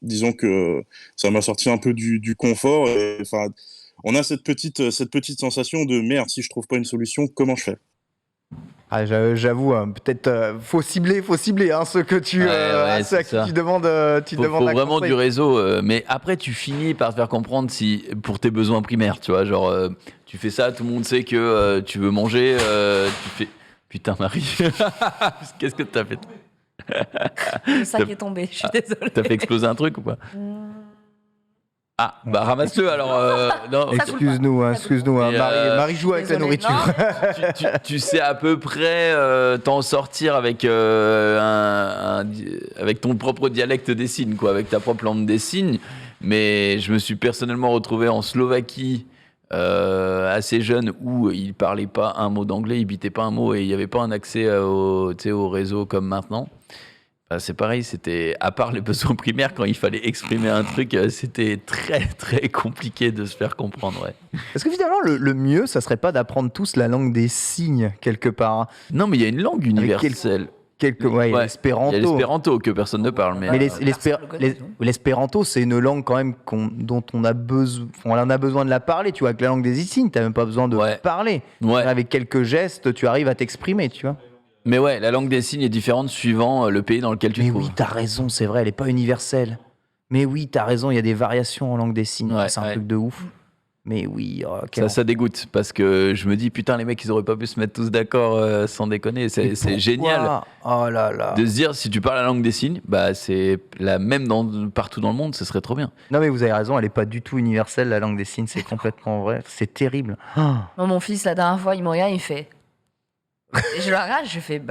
disons que ça m'a sorti un peu du confort. Enfin, on a cette petite sensation de merde, si je trouve pas une solution, comment je fais? Ah, j'avoue, peut-être faut cibler hein, ceux que tu, Ouais, ceux à c'est qui ça. tu demandes, Faut un vraiment conseil. du réseau, mais après tu finis par te faire comprendre si pour tes besoins primaires, tu vois, genre tu fais ça, tout le monde sait que tu veux manger, tu fais putain Marie, qu'est-ce que t'as fait? Le sac est tombé, je suis désolée. T'as fait exploser un truc ou pas? Ah bah ramasse-le alors. Non, Ça coule Excuse-nous, pas. excuse-nous. Mais, Marie joue avec la Désolée. nourriture. Non, tu sais à peu près t'en sortir avec avec ton propre dialecte des signes, quoi, avec ta propre langue des signes. Mais je me suis personnellement retrouvé en Slovaquie assez jeune où il parlait pas un mot d'anglais, il bitait pas un mot et il n'y avait pas un accès tu sais, au réseau comme maintenant. C'est pareil, c'était à part les besoins primaires quand il fallait exprimer un truc, c'était très très compliqué de se faire comprendre. Ouais. Est-ce que finalement, le mieux, ça serait pas d'apprendre tous la langue des signes quelque part, hein? Non, mais il y a une langue universelle. Ouais, il y a Ouais, il y a l'espéranto. l'espéranto que personne ne parle, mais Mais Personne le connaît, non. l'espéranto, c'est une langue quand même dont on a besoin, on en a besoin de la parler. Tu vois, avec la langue des signes, t'as même pas besoin de Ouais. parler. ouais. Avec quelques gestes, tu arrives à t'exprimer, tu vois. Mais ouais, la langue des signes est différente suivant le pays dans lequel tu te Mais trouves. oui, t'as raison, c'est vrai, elle est pas universelle. Mais oui, t'as raison, il y a des variations en langue des signes. Ouais, C'est un ouais. truc de ouf. Mais oui, quel Ça dégoûte parce que je me dis putain les mecs ils auraient pas pu se mettre tous d'accord sans déconner. C'est génial Oh là là. de se dire si tu parles la langue des signes, bah c'est la même partout dans le monde, ce serait trop bien. Non mais vous avez raison, elle est pas du tout universelle la langue des signes, c'est complètement vrai, c'est terrible. Ah. Moi, mon fils, la dernière fois, il me regarde, il fait. Et je le regarde, je fais,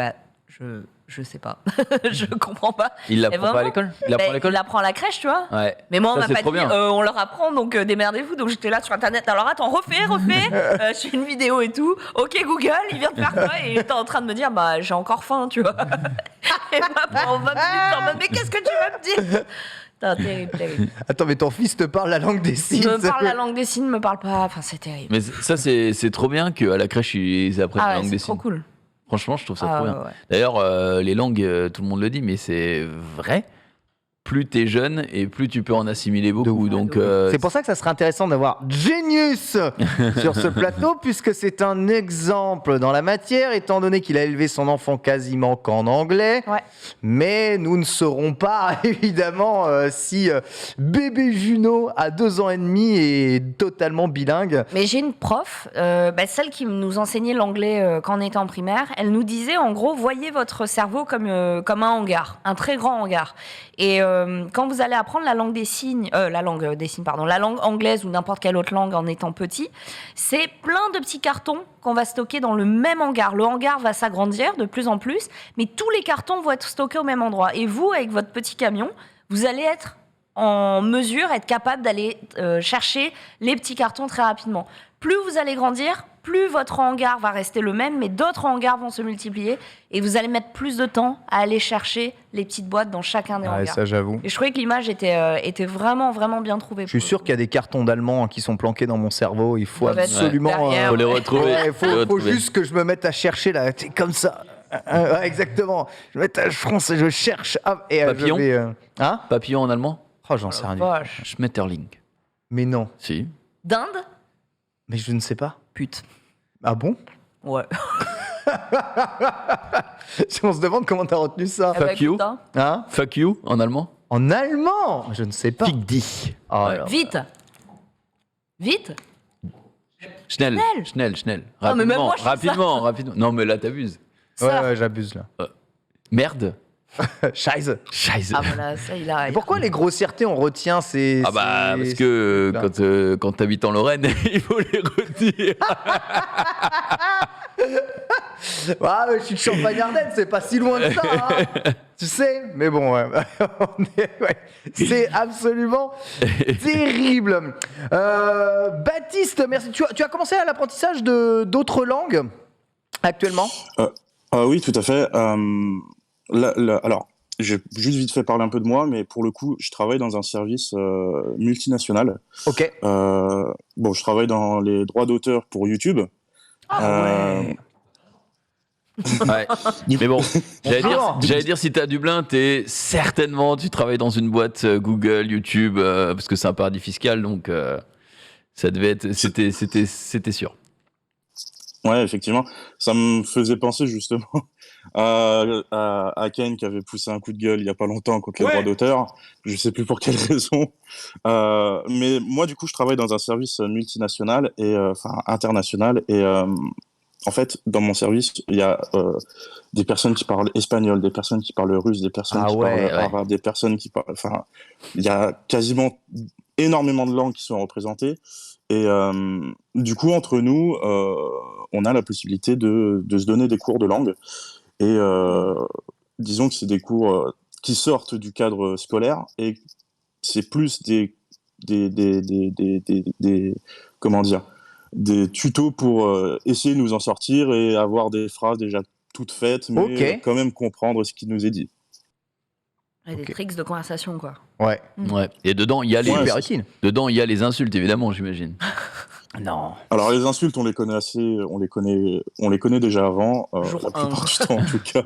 je sais pas. Je comprends pas. Il l'apprend pas à vraiment l'école. Il l'apprend à l'école. Il apprend à la crèche, tu vois. Ouais. Mais moi, on Ça, m'a c'est pas trop dit, bien. on leur apprend, donc démerdez-vous. Donc j'étais là sur Internet. Alors attends, refais. Je fais une vidéo et tout. Ok, Google, il vient de faire quoi? Et il était en train de me dire, bah, j'ai encore faim, tu vois. Et moi, pendant 20 minutes, en mode, mais qu'est-ce que tu vas me dire? Putain, terrible. Attends, mais ton fils te parle la langue des signes. Me parle la langue des signes, me parle pas. Enfin, c'est terrible. Mais ça c'est trop bien qu'à la crèche ils apprennent la Ah ouais, langue c'est des trop signes. cool. Franchement je trouve ça Ah trop bien. ouais. D'ailleurs les langues tout le monde le dit mais c'est vrai. Plus t'es jeune et plus tu peux en assimiler beaucoup. ouf. Donc C'est pour ça que ça serait intéressant d'avoir Genius sur ce plateau, puisque c'est un exemple dans la matière, étant donné qu'il a élevé son enfant quasiment qu'en anglais. Ouais. Mais nous ne saurons pas, évidemment, si bébé Juno, à 2 ans et demi, est totalement bilingue. Mais j'ai une prof, celle qui nous enseignait l'anglais quand on était en primaire, elle nous disait en gros, voyez votre cerveau comme un hangar, un très grand hangar. Et quand vous allez apprendre la langue la langue anglaise ou n'importe quelle autre langue en étant petit, c'est plein de petits cartons qu'on va stocker dans le même hangar. Le hangar va s'agrandir de plus en plus, mais tous les cartons vont être stockés au même endroit. Et vous, avec votre petit camion, vous allez être en mesure, être capable d'aller chercher les petits cartons très rapidement. Plus vous allez grandir, plus votre hangar va rester le même, mais d'autres hangars vont se multiplier et vous allez mettre plus de temps à aller chercher les petites boîtes dans chacun des Ouais, hangars. ça j'avoue. Et je trouvais que l'image était vraiment, vraiment bien trouvée. Je suis sûr qu'il y a des cartons d'allemand qui sont planqués dans mon cerveau. Il faut Ils doivent être absolument. derrière. faut les retrouver. Ouais, Faut les faut retrouver. juste que je me mette à chercher là, c'est comme ça. Ouais, exactement. Je me mets à France et je cherche. Ah, et Papillon je vais, hein? Papillon en allemand. Oh, j'en sais rien. Vache. Schmetterling. Mais non. Si. Dinde? Mais je ne sais pas. Pute. Ah bon? Ouais. On se demande comment t'as retenu ça. Eh ben, Fuck you. écoute, hein. Hein? Fuck you en allemand. En allemand? Je ne sais pas. Fick dich. Oh, alors. Vite. Schnell. Ah, mais même moi, je fais ça. Rapidement. Non mais là t'abuses. Ça. Ouais, j'abuse là. Merde. Scheiße. Scheiße. Ah voilà, ça il a. Et pourquoi les grossièretés on retient ces. Ah bah ces- parce que Là. quand t'habites en Lorraine, il faut les retenir. Ah, mais je suis de Champagne-Ardenne, c'est pas si loin de ça. Hein. Tu sais, mais bon, ouais. C'est absolument terrible. Baptiste, merci. Tu as commencé à l'apprentissage d'autres langues actuellement? Oui, tout à fait. Alors, j'ai juste vite fait parler un peu de moi, mais pour le coup, je travaille dans un service multinational. Ok. Je travaille dans les droits d'auteur pour YouTube. ouais. Ouais. Mais bon, Bonjour. j'allais dire si t'as Dublin, tu travailles dans une boîte Google, YouTube, parce que c'est un paradis fiscal, donc ça devait être, c'était sûr. Ouais, effectivement. Ça me faisait penser justement à Ken qui avait poussé un coup de gueule il y a pas longtemps contre les droits d'auteur. Je sais plus pour quelle raison. Mais moi, du coup, je travaille dans un service multinational et international et en fait, dans mon service, il y a des personnes qui parlent espagnol, des personnes qui parlent russe, des personnes qui parlent arabe, des personnes qui parlent... Enfin, il y a quasiment énormément de langues qui sont représentées. Et du coup, entre nous, on a la possibilité de se donner des cours de langue. Et disons que c'est des cours qui sortent du cadre scolaire et c'est plus comment dire, des tutos pour essayer de nous en sortir et avoir des phrases déjà toutes faites, mais quand même comprendre ce qui nous est dit. Des tricks de conversation, quoi. Ouais. Ouais. Et dedans, il y a les insultes, évidemment, j'imagine. Non. Alors les insultes, on les connaît déjà avant, la plupart du temps en tout cas.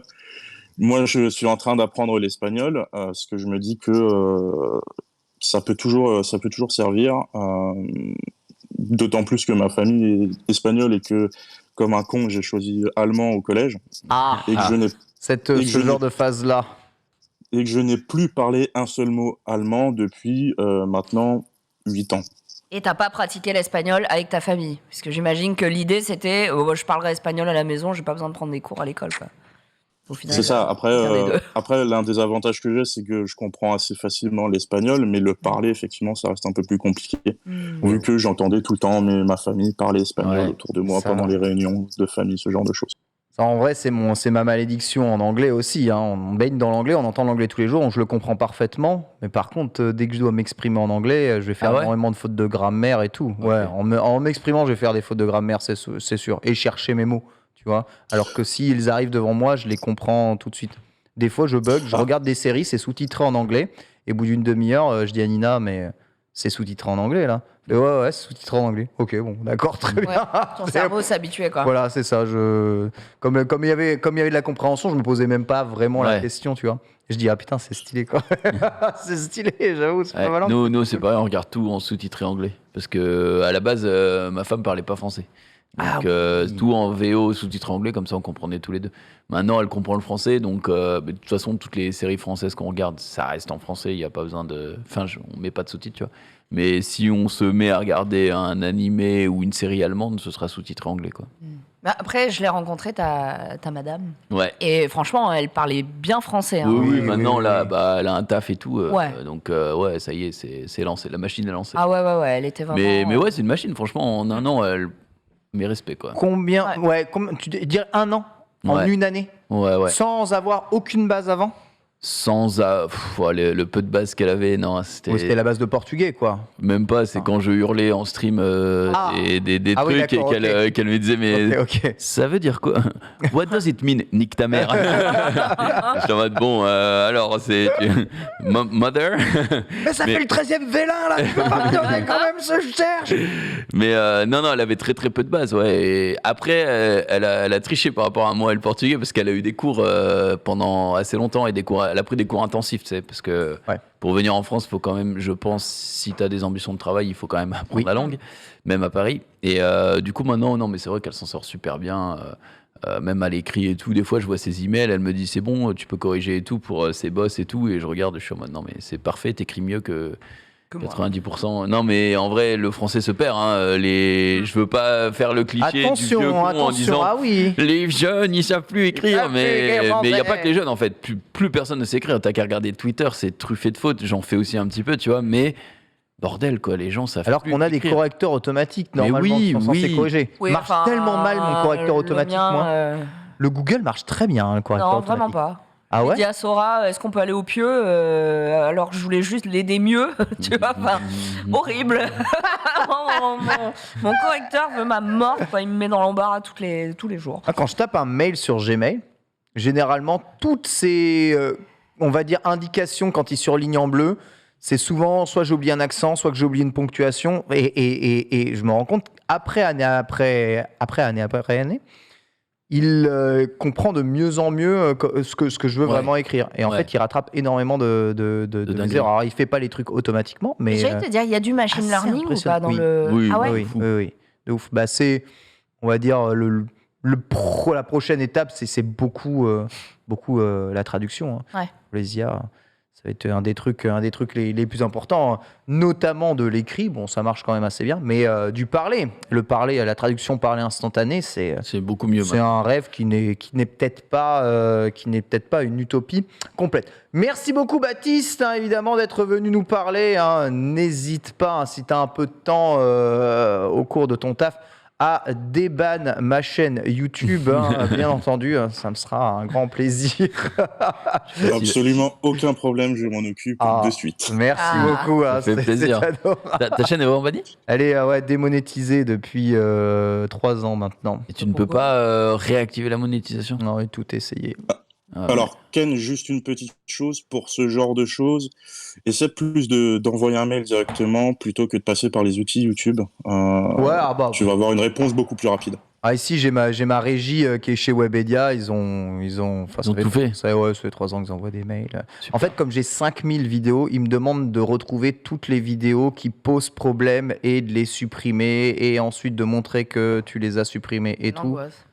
Moi, je suis en train d'apprendre l'espagnol, parce que je me dis que ça peut toujours servir. D'autant plus que ma famille est espagnole et que, comme un con, j'ai choisi allemand au collège. Et que je n'ai ce genre de phase-là. Et que je n'ai plus parlé un seul mot allemand depuis maintenant 8 ans. Et t'as pas pratiqué l'espagnol avec ta famille? Parce que j'imagine que l'idée c'était je parlerai espagnol à la maison, j'ai pas besoin de prendre des cours à l'école, quoi. Au final, C'est ça. faire les deux. Après, l'un des avantages que j'ai, c'est que je comprends assez facilement l'espagnol, mais le parler, effectivement, ça reste un peu plus compliqué. Vu que j'entendais tout le temps ma famille parler espagnol Ouais, autour de moi ça- pendant les réunions de famille, ce genre de choses. Ça, en vrai, c'est ma malédiction en anglais aussi. Hein. On baigne dans l'anglais, on entend l'anglais tous les jours, je le comprends parfaitement. Mais par contre, dès que je dois m'exprimer en anglais, je vais faire Ah ouais énormément de fautes de grammaire et tout. Ok. Ouais, en m'exprimant, je vais faire des fautes de grammaire, c'est sûr. Et chercher mes mots, tu vois. Alors que s'ils arrivent devant moi, je les comprends tout de suite. Des fois, je bug, je regarde des séries, c'est sous-titré en anglais. Et au bout d'une demi-heure, je dis à Nina, mais c'est sous-titré en anglais là. Et ouais, c'est sous-titré en anglais. Ok, bon, d'accord, très Ouais, bien. ton cerveau s'habituait, quoi. Voilà, c'est ça. Comme il y avait de la compréhension, je me posais même pas vraiment la Ouais. question, tu vois. Je dis, ah putain, c'est stylé, quoi. C'est stylé, j'avoue, c'est Ouais, pas mal. nous c'est pareil, on regarde tout en sous-titré anglais. Parce que à la base, ma femme parlait pas français. Donc oui. tout en VO sous-titré anglais, comme ça on comprenait tous les deux. Maintenant elle comprend le français, donc de toute façon toutes les séries françaises qu'on regarde, ça reste en français, il n'y a pas besoin de... Enfin, on met pas de sous-titres, tu vois. Mais si on se met à regarder un animé ou une série allemande, ce sera sous-titré anglais, quoi. Bah, après, je l'ai rencontrée, ta madame. Ouais. Et franchement, elle parlait bien français. Hein. Oui, oui, maintenant oui, là, oui. bah, elle a un taf et tout. Ouais. Donc ouais, ça y est, c'est lancé. La machine est lancée. Ah ouais, elle était vraiment... mais ouais, c'est une machine, franchement, en un an, elle... Mes respects, quoi. Combien, tu dire un an en Ouais. une année, Ouais. sans avoir aucune base avant. Sans le peu de base qu'elle avait, non, C'était la base de portugais, quoi. même pas. C'est Ah. quand je hurlais en stream des Ah oui, trucs et d'accord, qu'elle me disait, mais Ok. ça veut dire quoi? What does it mean? Nique ta mère. Je suis en mode, bon, alors c'est mother. Mais ça Mais- fait le 13e vélin, là. Tu peux pas me donner quand même ce que je cherche. Mais non, elle avait très peu de base, ouais. Et après, elle a triché par rapport à moi et le portugais parce qu'elle a eu des cours pendant assez longtemps et elle a pris des cours intensifs, tu sais, parce que Ouais. pour venir en France, il faut quand même, je pense, si tu as des ambitions de travail, il faut quand même apprendre Oui. la langue, même à Paris. Et du coup, maintenant, non, mais c'est vrai qu'elle s'en sort super bien. Même à l'écrit et tout, des fois je vois ses emails, elle me dit c'est bon, tu peux corriger et tout pour ses boss et tout, et je regarde, je suis en mode non mais c'est parfait, t'écris mieux que 90%. Non mais en vrai le français se perd, hein. Je veux pas faire le cliché du vieux Attention, con en attention. disant Ah oui. les jeunes ils savent plus écrire, savent plus écrire mais il y a français. pas que les jeunes en fait, plus personne ne sait écrire, t'as qu'à regarder Twitter, c'est truffé de fautes, j'en fais aussi un petit peu, tu vois, mais bordel quoi, les gens savent Alors plus qu'on a des écrire. correcteurs automatiques Mais normalement oui, qui sont censés oui. corriger. Oui, Marche enfin, tellement mal mon correcteur le automatique, mien, moi. Le Google marche très bien, hein, le correcteur Non, automatique. vraiment pas. Ah J'ai ouais. dit à Sora, est-ce qu'on peut aller au pieu alors que je voulais juste l'aider mieux, tu vois, enfin, horrible. mon correcteur veut ma mort, quoi. Il me met dans l'embarras tous les jours. Ah, quand je tape un mail sur Gmail, généralement toutes ces, on va dire, indications quand il surligne en bleu, c'est souvent soit j'ai oublié un accent, soit que j'ai oublié une ponctuation, et je me rends compte année après année, il comprend de mieux en mieux ce que je veux Ouais. vraiment écrire. Et en Ouais. fait, il rattrape énormément de mes dingueries. erreurs. Alors, il fait pas les trucs automatiquement, mais J'allais te dire, il y a du machine assez learning ou impressionnant. pas dans Oui. le... Oui, Ah ouais oui, fou. oui. De ouf. Bah, c'est, on va dire, la prochaine étape, c'est beaucoup la traduction. Hein. Ouais. Pour les IA, ça va être un des trucs les plus importants, notamment de l'écrit. Bon, ça marche quand même assez bien, mais du parler. Le parler, la traduction parler instantanée, c'est beaucoup mieux. c'est un rêve qui n'est peut-être pas une utopie complète. Merci beaucoup Baptiste, hein, évidemment d'être venu nous parler. Hein. N'hésite pas, hein, si tu as un peu de temps au cours de ton taf, à déban ma chaîne YouTube, hein, bien entendu, ça me sera un grand plaisir. Absolument aucun problème, je m'en occupe Ah. de suite. Merci Ah. beaucoup. Ça hein, fait c'est plaisir. adorable. Ta chaîne est vraiment bannie? Elle est démonétisée depuis 3 ans maintenant. Et tu ne peux pas réactiver la monétisation? On aurait tout essayé. Ah, Alors, Ken, juste une petite chose pour ce genre de choses. Essaie plus d'envoyer un mail directement plutôt que de passer par les outils YouTube. Tu vas avoir une réponse beaucoup plus rapide. Ah, ici, j'ai ma régie qui est chez Webedia. Ils ont tout fait. Ça fait 3 ans qu'ils envoient des mails. super. En fait, comme j'ai 5000 vidéos, ils me demandent de retrouver toutes les vidéos qui posent problème et de les supprimer et ensuite de montrer que tu les as supprimées et tout. L'angoisse.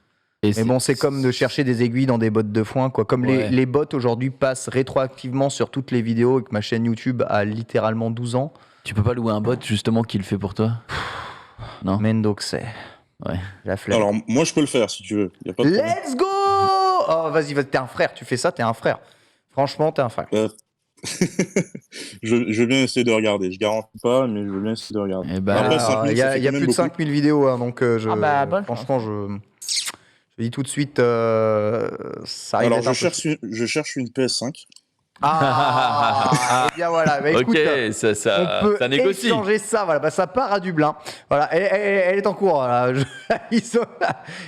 Et Mais bon, c'est comme de chercher des aiguilles dans des bottes de foin, quoi. Comme Ouais. les bots aujourd'hui passent rétroactivement sur toutes les vidéos et que ma chaîne YouTube a littéralement 12 ans. Tu peux pas louer un bot justement qui le fait pour toi? Non. Mendoxe. Ouais. La flemme. Alors, moi, je peux le faire si tu veux. Y a pas de problème. Let's go! Oh, vas-y, t'es un frère. Tu fais ça, t'es un frère. Franchement, t'es un frère. Je veux bien essayer de regarder. Je garantis pas, mais je veux bien essayer de regarder. Eh ben, Après, 5 Il 000, y ça a, fait y a quand plus même de beaucoup. 5000 vidéos, hein, donc Bonne franchement, je dis tout de suite, ça arrive Alors, d'être un peu- je cherche une PS5. Ah, et bien voilà. Bah, écoute, ok, on peut ça négocie. échanger ça. Voilà, bah, ça part à Dublin. Voilà, elle est en cours. Voilà.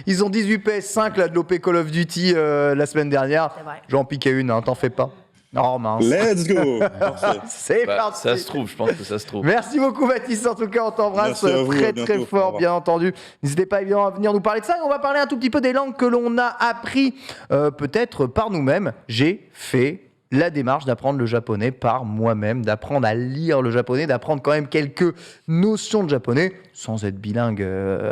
Ils ont 18 PS5 là, de l'OP Call of Duty la semaine dernière. C'est vrai. J'en piquais une, hein, t'en fais pas. Oh mince. Let's go. Parfait. C'est Bah, parti. ça se trouve, je pense que ça se trouve. Merci beaucoup Baptiste, en tout cas on t'embrasse Merci à vous, très à bientôt. très Au fort revoir. bien entendu. N'hésitez pas évidemment à venir nous parler de ça et on va parler un tout petit peu des langues que l'on a appris peut-être par nous-mêmes. J'ai fait la démarche d'apprendre le japonais par moi-même, d'apprendre à lire le japonais, d'apprendre quand même quelques notions de japonais sans être bilingue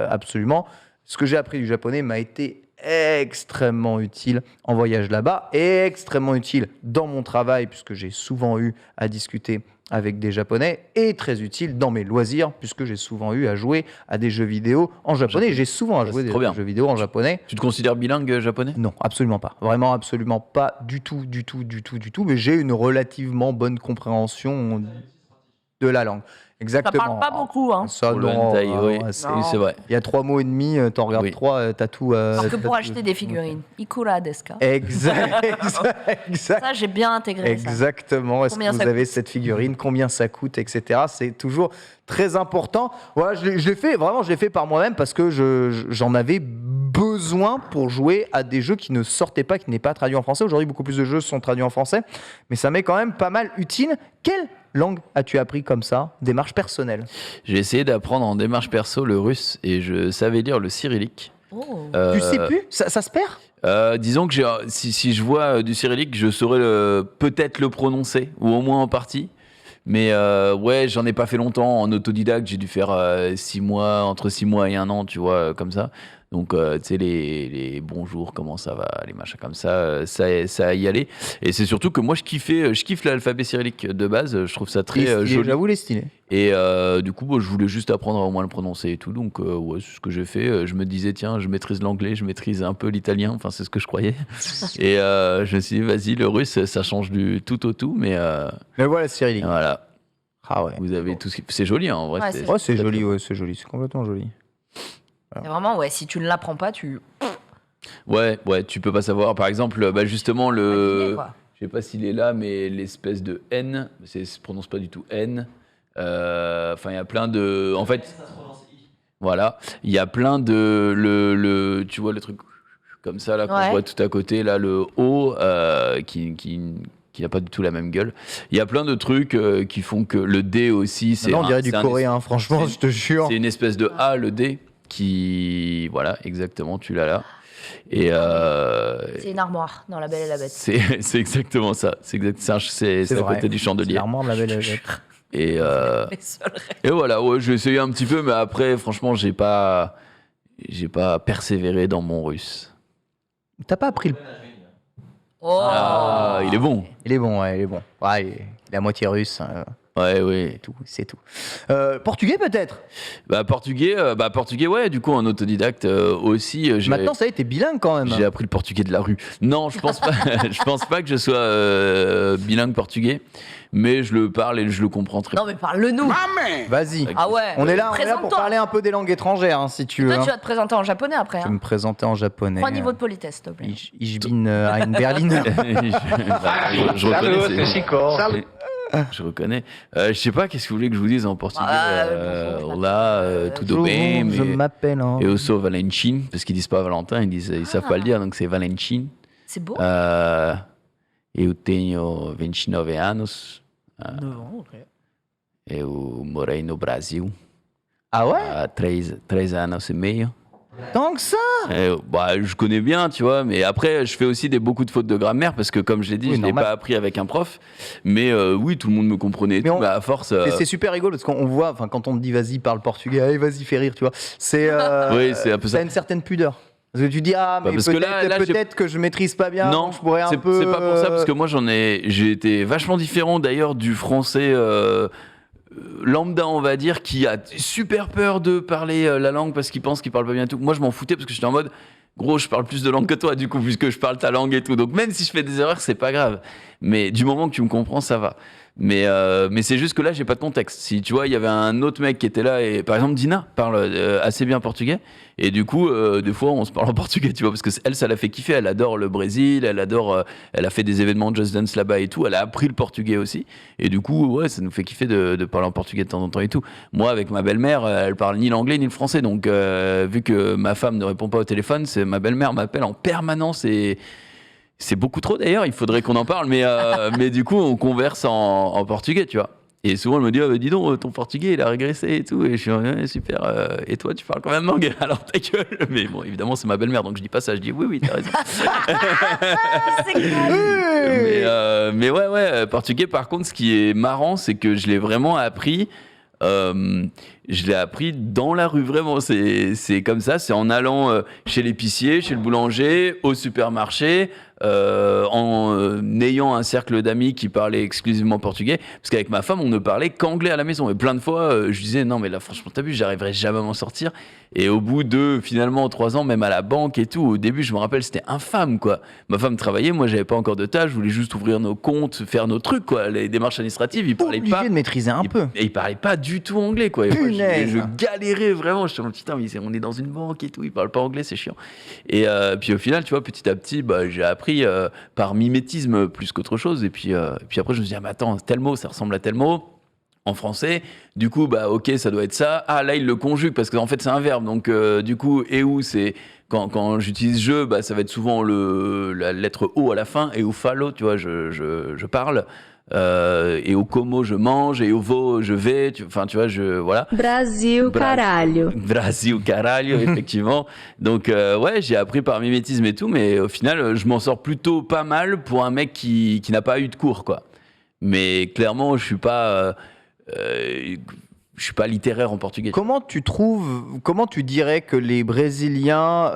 absolument. Ce que j'ai appris du japonais m'a été extrêmement utile en voyage là-bas et extrêmement utile dans mon travail puisque j'ai souvent eu à discuter avec des japonais et très utile dans mes loisirs puisque j'ai souvent eu à jouer à des jeux vidéo en japonais. J'ai souvent à Ça, jouer c'est des trop bien. jeux vidéo en japonais. Tu te considères bilingue japonais? Non, absolument pas. Vraiment absolument pas du tout. Mais j'ai une relativement bonne compréhension de la langue. Ça Exactement. parle pas beaucoup, hein. Ça, Pour le non, hentai, oui. ouais, Oui, Non. c'est vrai. il y a 3 mots et demi, t'en regardes Oui. 3, t'as tout. Alors que t'as pour tout. acheter des figurines. Ikura desu ka? Exact. Ça, j'ai bien intégré ça. Exactement. Est-ce Combien que ça vous avez cette figurine? Combien ça coûte, etc. C'est toujours très important. Voilà, je l'ai fait, vraiment, je l'ai fait par moi-même parce que j'en avais besoin pour jouer à des jeux qui ne sortaient pas, qui n'est pas traduit en français. Aujourd'hui, beaucoup plus de jeux sont traduits en français, mais ça m'est quand même pas mal utile. Quelle langue as-tu appris comme ça? Démarche personnelle. J'ai essayé d'apprendre en démarche perso le russe et je savais lire le cyrillique. Oh. Tu sais plus? Ça se perd? Disons que si je vois du cyrillique, je saurais peut-être le prononcer, ou au moins en partie. Mais ouais, j'en ai pas fait longtemps en autodidacte. J'ai dû faire 6 mois, entre 6 mois et 1 an, tu vois, comme ça. Donc, tu sais, les bonjours, comment ça va, les machins comme ça, ça y allait. Et c'est surtout que moi, je kiffe l'alphabet cyrillique de base. Je trouve ça très joli. J'avoue, les stylés. Et du coup, je voulais juste apprendre à au moins le prononcer et tout. Donc, ouais, c'est ce que j'ai fait. Je me disais, tiens, je maîtrise l'anglais, je maîtrise un peu l'italien. Enfin, c'est ce que je croyais. Et je me suis dit, vas-y, le russe, ça change du tout au tout. Mais voilà, cyrillique. voilà, Ah ouais. vous avez tout ce qui... C'est joli, hein, en vrai. Ouais, c'est Ouais, c'est joli, ouais, c'est joli, c'est complètement joli. C'est vraiment, ouais, si tu ne l'apprends pas, tu. Ouais, tu peux pas savoir. Par exemple, justement, Deviner, quoi. je sais pas s'il est là, mais l'espèce de N, ça se prononce pas du tout N. Enfin, il y a plein de. En fait, voilà, il y a plein de. Tu vois le truc comme ça, là, qu'on Ouais. voit tout à côté, là, le O, qui n'a pas du tout la même gueule. Il y a plein de trucs qui font que le D aussi, c'est. Maintenant, on dirait du c'est un- coréen, franchement, c'est- je te jure. C'est une espèce de A, le D, qui. Voilà, exactement, tu l'as là. Et C'est une armoire dans La Belle et la Bête. c'est exactement ça. C'est à vrai. côté du C'est chandelier. l'armoire de la belle et la bête. Et, Les seuls rêves. et voilà, ouais, j'ai essayé un petit peu, mais après, franchement, j'ai pas persévéré dans mon russe. T'as pas appris le... Oh. Ah, il est bon. Il est bon, ouais, il est bon. Ouais, il est à moitié russe, Ouais, oui. c'est tout. Portugais peut-être? Portugais, ouais, du coup, en autodidacte aussi. Maintenant, ça y est, t'es bilingue quand même. J'ai appris le portugais de la rue. Non, je pense pas. Je pense pas que je sois bilingue portugais, mais je le parle et je le comprends très bien. Non, mais parle-nous. Vas-y. Ah ouais. On est là pour Présente-toi. parler un peu des langues étrangères, hein, si tu veux. Toi, hein. tu vas te présenter en japonais après. Je vais Hein. me présenter en japonais. 3 niveaux de politesse, s'il te plaît. Ich bin ein Berliner. je reconnais. Je reconnais. Je sais pas, qu'est-ce que vous voulez que je vous dise en portugais? Bonjour, Olá, tudo Bonjour, bem? je mais- m'appelle. hein. Et aussi Valentin, parce qu'ils disent pas Valentin, ils savent pas le dire, donc c'est Valentin. C'est beau. Eu tenho 29 anos. 9 ans, ok. Eu morei no Brasil Ah ouais? há 3 anos e meio. Tant que ça? Je connais bien, tu vois, mais après, je fais aussi beaucoup de fautes de grammaire parce que, comme je l'ai dit, Oui, je l'ai normal. pas appris avec un prof. Mais oui, tout le monde me comprenait. et Mais tout, on- mais à force. C'est super rigolo parce qu'on voit, enfin, quand on te dit vas-y, parle portugais, allez, vas-y, fais rire, tu vois. C'est Oui, c'est un peu ça. T'as une certaine pudeur. Parce que tu dis, ah, mais parce que là, j'ai- peut-être que je maîtrise pas bien, Non, donc je pourrais un c'est peu. c'est pas pour ça, parce que moi j'ai été vachement différent d'ailleurs du français lambda, on va dire, qui a super peur de parler la langue parce qu'il pense qu'il parle pas bien et tout. Moi, je m'en foutais parce que j'étais en mode, gros, je parle plus de langue que toi, du coup, puisque je parle ta langue et tout. Donc, même si je fais des erreurs, c'est pas grave. Mais du moment que tu me comprends, ça va. Mais c'est juste que là, j'ai pas de contexte. Si tu vois, il y avait un autre mec qui était là, et par exemple, Dina parle assez bien portugais. Et du coup, des fois, on se parle en portugais, tu vois, parce que elle, ça l'a fait kiffer. Elle adore le Brésil, elle a fait des événements de Just Dance là-bas et tout. Elle a appris le portugais aussi. Et du coup, ouais, ça nous fait kiffer de parler en portugais de temps en temps et tout. Moi, avec ma belle-mère, elle parle ni l'anglais ni le français. Donc, vu que ma femme ne répond pas au téléphone, ma belle-mère m'appelle en permanence et c'est beaucoup trop d'ailleurs. Il faudrait qu'on en parle, mais du coup, on converse en portugais, tu vois. Et souvent, elle me dit, ah, bah, dis donc, ton portugais, il a régressé et tout. Et je suis, ouais, super. Et toi, tu parles quand même langue. Alors, ta gueule. Mais bon, évidemment, c'est ma belle-mère, donc je dis pas ça. Je dis, oui, t'as raison. C'est clair. Mais ouais, portugais, par contre, ce qui est marrant, c'est que je l'ai vraiment appris. Je l'ai appris dans la rue, vraiment. C'est comme ça. C'est en allant chez l'épicier, chez le boulanger, au supermarché. En ayant un cercle d'amis qui parlaient exclusivement portugais, parce qu'avec ma femme on ne parlait qu'anglais à la maison, et plein de fois je disais non mais là franchement t'as vu, j'arriverai jamais à m'en sortir, et au bout de finalement 3 ans, même à la banque et tout, au début je me rappelle c'était infâme quoi. Ma femme travaillait, moi j'avais pas encore de tâche, je voulais juste ouvrir nos comptes, faire nos trucs quoi, les démarches administratives, il parlait Obligé pas de maîtriser un peu. et il parlait pas du tout anglais quoi. Et moi, Punaise. je galérais vraiment, je me disais putain mais on est dans une banque et tout, il parle pas anglais, c'est chiant. Et puis au final tu vois, petit à petit j'ai appris par mimétisme plus qu'autre chose. Et puis après, je me suis dit, ah, mais attends, tel mot, ça ressemble à tel mot en français. Du coup, ok, ça doit être ça. Ah, là, il le conjugue parce qu'en fait, c'est un verbe. Donc, du coup, et où c'est. Quand j'utilise je, ça va être souvent la lettre O à la fin. Et au falo, tu vois, je parle. Et au como, je mange. Et au vo, je vais. Enfin, tu vois, voilà. Brasil, caralho. Brasil, caralho, effectivement. Donc, ouais, j'ai appris par mimétisme et tout, mais au final, je m'en sors plutôt pas mal pour un mec qui n'a pas eu de cours, quoi. Mais clairement, je suis pas littéraire en portugais. Comment tu dirais que les Brésiliens,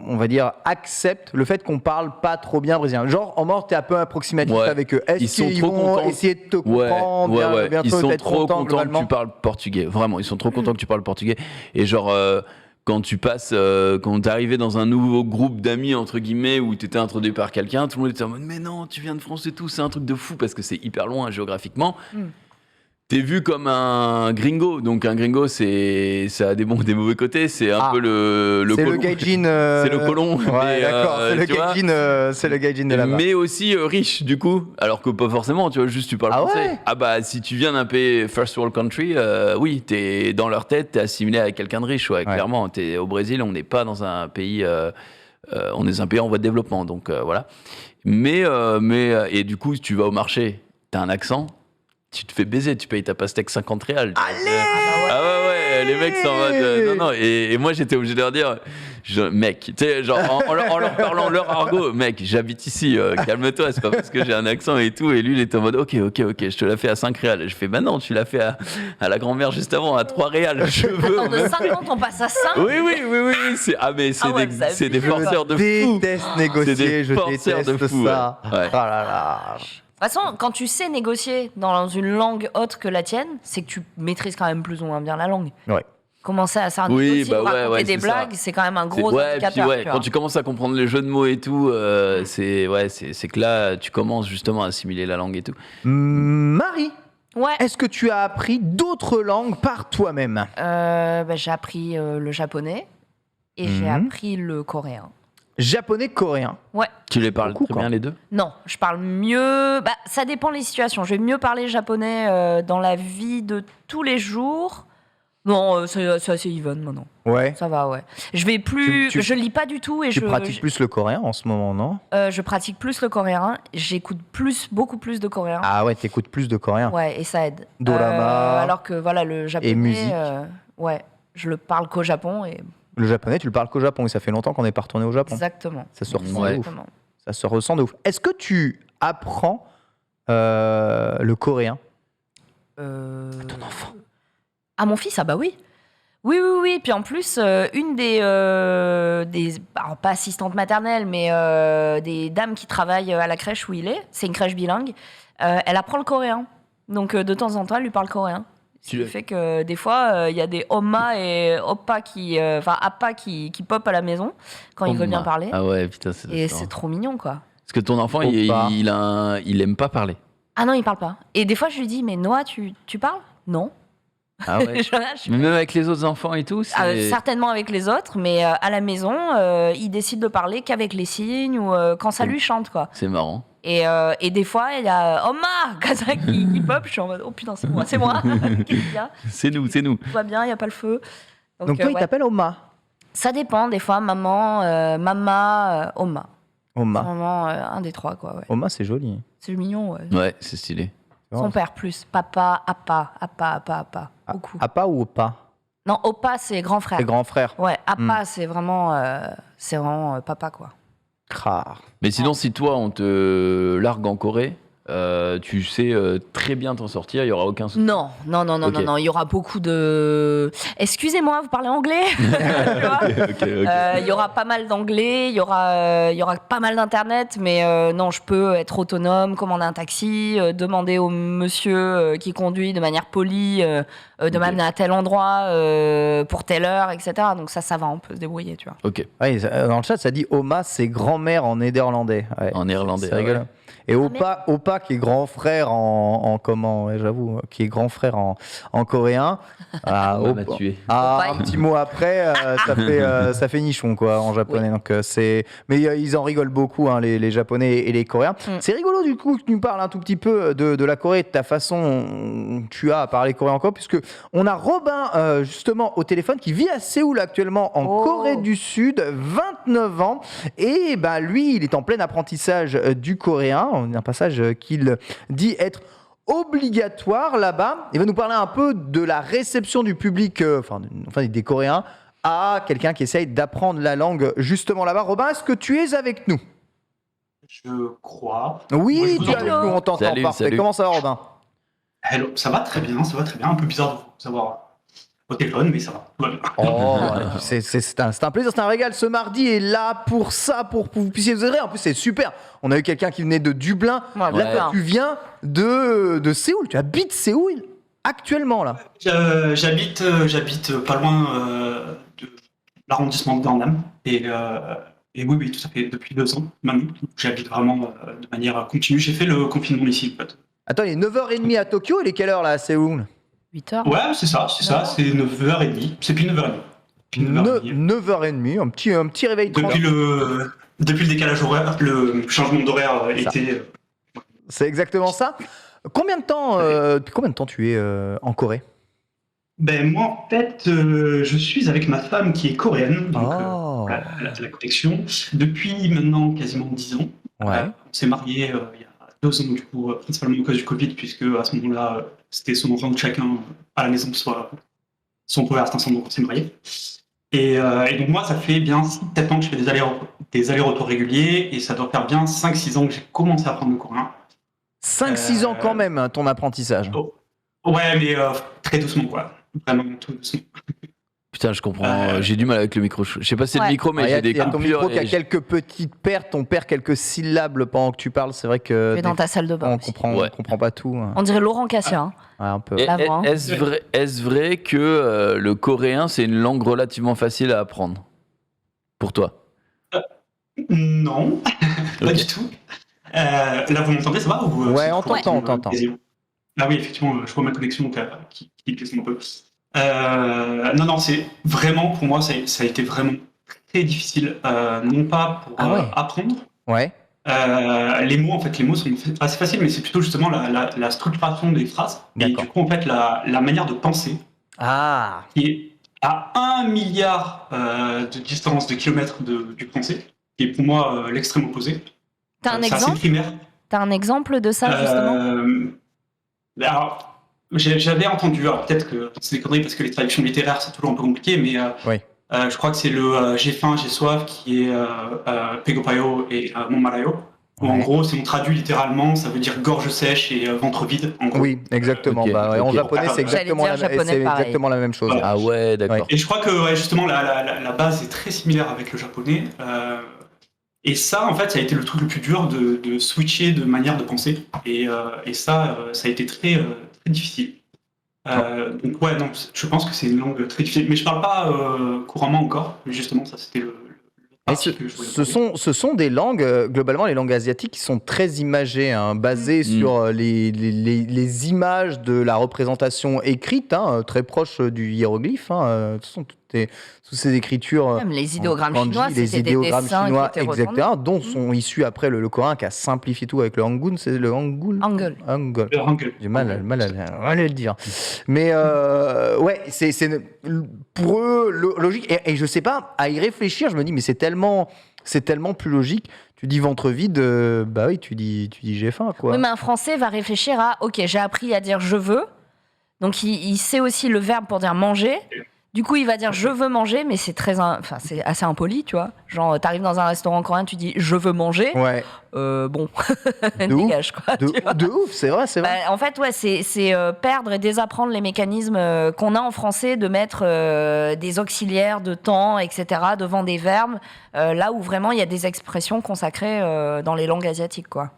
on va dire, acceptent le fait qu'on parle pas trop bien brésilien? Genre, en mort, t'es un peu approximatif Ouais. avec eux. Ils Est-ce sont qu'ils trop vont contents. essayer de te comprendre? Ouais. Bientôt Ils sont être trop contents que globalement tu parles portugais. Vraiment, ils sont trop contents que tu parles portugais. Et genre, quand t'es arrivé dans un nouveau groupe d'amis, entre guillemets, où t'étais introduit par quelqu'un, tout le monde était en mode, mais non, tu viens de France et tout, c'est un truc de fou parce que c'est hyper loin géographiquement. T'es vu comme un gringo, donc un gringo, ça a des bons et des mauvais côtés, c'est un peu le c'est colon. le gaijin. C'est le colon. Ouais, mais, d'accord, c'est le tu vois, gaijin de là-bas. mais aussi riche, du coup, alors que pas forcément, tu vois, juste tu parles Ah français. ouais. Ah bah, si tu viens d'un pays first world country, oui, t'es dans leur tête, t'es assimilé à quelqu'un de riche, ouais. Clairement. Au Brésil, on n'est pas dans un pays, on est un pays en voie de développement, donc voilà. Mais et du coup, si tu vas au marché, t'as un accent, tu te fais baiser, tu payes ta pastèque 50 réals. Ah ouais, les mecs sont en mode non, et moi j'étais obligé de leur dire, mec, tu sais, genre en leur parlant leur argot, mec, j'habite ici, calme-toi, c'est pas parce que j'ai un accent et tout. Et lui, il était en mode, ok, je te la fais à 5 réals. Je fais, bah non, tu l'as fait à la grand-mère juste avant, à 3 réals. Je veux. Attends, de 50, on passe à 5. Oui, c'est des forceurs de fou. Je déteste négocier, C'est des je forceurs de déteste fou, ça. ouais. Oh là là. De toute façon, quand tu sais négocier dans une langue autre que la tienne, c'est que tu maîtrises quand même plus ou moins bien la langue. Ouais. Commencer à faire Oui, négocier, raconter des c'est blagues, ça. c'est quand même un gros Ouais, indicateur. puis ouais, tu vois. quand tu commences à comprendre les jeux de mots et tout, c'est que là, tu commences justement à assimiler la langue et tout. Marie, Ouais. est-ce que tu as appris d'autres langues par toi-même? J'ai appris le japonais et j'ai appris le coréen. Japonais, coréen. Ouais. Tu les parles Beaucoup, très quoi. bien les deux? Non, je parle mieux. Ça dépend des situations. Je vais mieux parler japonais dans la vie de tous les jours. Non, c'est assez even maintenant. Ouais. Ça va, ouais. Je vais plus. Je lis pas du tout et Tu pratiques plus le coréen en ce moment, non? je pratique plus le coréen. J'écoute beaucoup plus de coréen. Ah ouais, t'écoutes plus de coréen. Ouais, et ça aide. Dorama. Alors que voilà, le japonais. Et musique. Ouais, je le parle qu'au Japon et Le japonais, tu le parles qu'au Japon et ça fait longtemps qu'on n'est pas retourné au Japon. exactement. Ça se ressent Ouais. de ouf. Exactement. Ça se ressent de ouf. Est-ce que tu apprends le coréen À ton enfant? À mon fils, ah bah oui. Oui. Puis en plus, une des alors pas assistantes maternelles, mais des dames qui travaillent à la crèche où il est, c'est une crèche bilingue, elle apprend le coréen. Donc de temps en temps, elle lui parle coréen. Ce Tu qui le- fait que des fois, il y a des Oma et Oppa Appa qui pop à la maison quand il veut bien parler. Ah ouais, putain, c'est Et ça. c'est trop mignon, quoi. Parce que ton enfant, il Oppa. aime pas parler. Ah non, il parle pas. Et des fois, je lui dis, mais Noah, tu parles? Non. Ah ouais. Je suis- Mais même avec les autres enfants et tout, c'est... certainement avec les autres, mais à la maison, il décide de parler qu'avec les signes ou quand ça lui chante, quoi. c'est marrant. Et des fois, il y a Oma comme ça qui pop. Je suis en mode, oh putain, c'est moi. Qu'est-ce qu'il y a? C'est nous. Tout va bien, il n'y a pas le feu. Donc toi, il ouais. t'appelle Oma. Ça dépend, des fois, maman, mama, Oma. C'est Oma. vraiment un des trois, quoi. Ouais. Oma, c'est joli. C'est mignon, ouais. Ouais, c'est stylé. Son père plus. Papa, appa. Beaucoup. Appa ou Oppa? Non, Oppa, c'est grand frère. C'est grand frère. Ouais, appa, c'est vraiment papa, quoi. Crare. Mais sinon, si toi, on te largue en Corée, tu sais très bien t'en sortir, il y aura aucun souci. Non. Ok. Il y aura beaucoup de. Excusez-moi, vous parlez anglais? Tu vois. Ok. Il y aura pas mal d'anglais, il y aura pas mal d'internet, mais non, je peux être autonome, commander un taxi, demander au monsieur qui conduit de manière polie de m'amener à tel endroit pour telle heure, etc. Donc ça va, on peut se débrouiller, tu vois. Ok. Ouais, dans le chat, ça dit Oma, c'est grand-mère en néerlandais. Ouais. En néerlandais. C'est ah ouais. rigolo. Et Oppa, qui est grand frère en comment, ouais, j'avoue, qui est grand frère en coréen. Ah, On m'a Oppa. tué. Ah, Oppa. un petit mot après, ça fait nichon quoi en japonais. Oui. Donc mais ils en rigolent beaucoup hein, les japonais et les coréens. C'est rigolo du coup que tu nous parles un tout petit peu de la Corée, de ta façon tu as à parler coréen encore, puisque on a Robin justement au téléphone qui vit à Séoul actuellement en Corée du Sud, 29 ans, et bah lui il est en plein apprentissage du coréen. On a un passage qu'il dit être obligatoire là-bas. Il va nous parler un peu de la réception du public, enfin des Coréens, à quelqu'un qui essaye d'apprendre la langue justement là-bas. Robin, est-ce que tu es avec nous? Je crois. Oui, Moi, je vous tu es avec nous, entends. on t'entend. Salut, Parfait. salut. Comment ça va, Robin? Hello, ça va très bien. Un peu bizarre de vous savoir au téléphone, mais ça va. Tout va bien. Oh, c'est un plaisir, c'est un régal. Ce mardi est là pour ça, pour que vous puissiez vous aider. En plus, c'est super. On a eu quelqu'un qui venait de Dublin. Ouais, Là, ouais. tu viens de Séoul. Tu habites Séoul actuellement là. J'habite pas loin de l'arrondissement de Gangnam. Et oui, tout à fait, depuis 2 ans maintenant. J'habite vraiment de manière continue. J'ai fait le confinement ici, en fait. Attends, il est 9h30 à Tokyo. Il est quelle heure là à Séoul? 8 heures. Ouais, c'est ça, c'est 9h30. C'est plus 9h30. Puis 9h30. 9h30, un petit réveil tranquille. Depuis le décalage horaire, le changement d'horaire était. C'est exactement ça. Depuis combien de temps tu es en Corée? Ben moi en fait, je suis avec ma femme qui est coréenne, donc Oh. voilà, la connexion, depuis maintenant quasiment 10 ans. Ouais. On s'est mariés il y a 2 ans du coup, principalement à cause du Covid, puisque à ce moment-là, c'était son enfant de chacun à la maison, soit son couvert ensemble, donc on s'est mariés. Et donc moi, ça fait bien 7 ans que je fais des allers-retours réguliers, et ça doit faire bien 5-6 ans que j'ai commencé à apprendre le coréen. 5-6 ans quand même, hein, ton apprentissage. Oh. Ouais, mais très doucement, quoi. Vraiment tout doucement. Putain, je comprends. J'ai du mal avec le micro. Je sais pas si c'est Ouais. le micro, mais Il y a, j'ai des il y a ton coupures. micro qui a et quelques petites pertes, on perd quelques syllabes pendant que tu parles. C'est vrai que Mais dans ta salle de bain. on aussi. comprend pas tout. Hein. On dirait Laurent Cassia. Hein. Ouais, un peu. Et- La voix, hein. Est-ce vrai que le coréen, c'est une langue relativement facile à apprendre pour toi? Non, pas Ok. du tout. Là, vous m'entendez, ça va ou, Ouais, c'est on trop t'entend, on t'entend. quasiment Ah oui, effectivement, je vois ma connexion qui quasiment un peu. Non, c'est vraiment, pour moi, ça a été vraiment très difficile. Non pas pour Ah ouais. apprendre. Ouais. Les mots sont assez faciles, mais c'est plutôt justement la structuration des phrases. Et D'accord. du coup, en fait, la manière de penser, Ah. qui est à 1 milliard de distance de kilomètres du français, qui est pour moi l'extrême opposé. T'as un C'est assez exemple? primaire. T'as un exemple de ça, justement? Alors, j'avais entendu, alors peut-être que c'est des conneries parce que les traductions littéraires c'est toujours un peu compliqué, mais Oui. je crois que c'est le j'ai faim, j'ai soif qui est Pegopayo et Monmarayo. Où en Ouais. gros, si on traduit littéralement, ça veut dire gorge sèche et ventre vide. En gros. Oui, exactement. Ok, Bah, ouais, en ok. japonais, c'est exactement, J'allais dire japonais, c'est pareil. exactement la même chose. Voilà. Ah ouais, d'accord. Et je crois que ouais, justement la base est très similaire avec le japonais. Et ça, en fait, ça a été le truc le plus dur de switcher de manière de penser. Et ça, ça a été très, très difficile. Donc ouais, non, je pense que c'est une langue très difficile. Mais je parle pas couramment encore. Mais justement, ça, c'était le Mais parti que je voulais ce sont des langues, globalement, les langues asiatiques, qui sont très imagées, hein, basées sur les images de la représentation écrite, hein, très proche du hiéroglyphe. Hein, de toute façon, toutes ces écritures. Même les en idéogrammes kanji, chinois, les c'était des idéogrammes dessins chinois, qui étaient retournés. etc., dont sont issus après le Coran qui a simplifié tout avec le Hangul. C'est le Hangul Hangul. Hangul. Le Hangul. J'ai mal à le dire. Mais ouais, c'est pour eux logique. Et je sais pas, à y réfléchir, je me dis, mais c'est tellement plus logique. Tu dis ventre vide, bah oui, tu dis j'ai faim, quoi. Oui, mais un Français va réfléchir à ok, j'ai appris à dire je veux. Donc il sait aussi le verbe pour dire manger. Du coup, il va dire je veux manger, mais c'est c'est assez impoli, tu vois. Genre, t'arrives dans un restaurant coréen, tu dis je veux manger. Ouais. Bon, De ouf. dégage quoi. tu vois. De ouf, c'est vrai. Bah, en fait, ouais, c'est perdre et désapprendre les mécanismes qu'on a en français de mettre des auxiliaires de temps, etc. devant des verbes, là où vraiment il y a des expressions consacrées dans les langues asiatiques, quoi.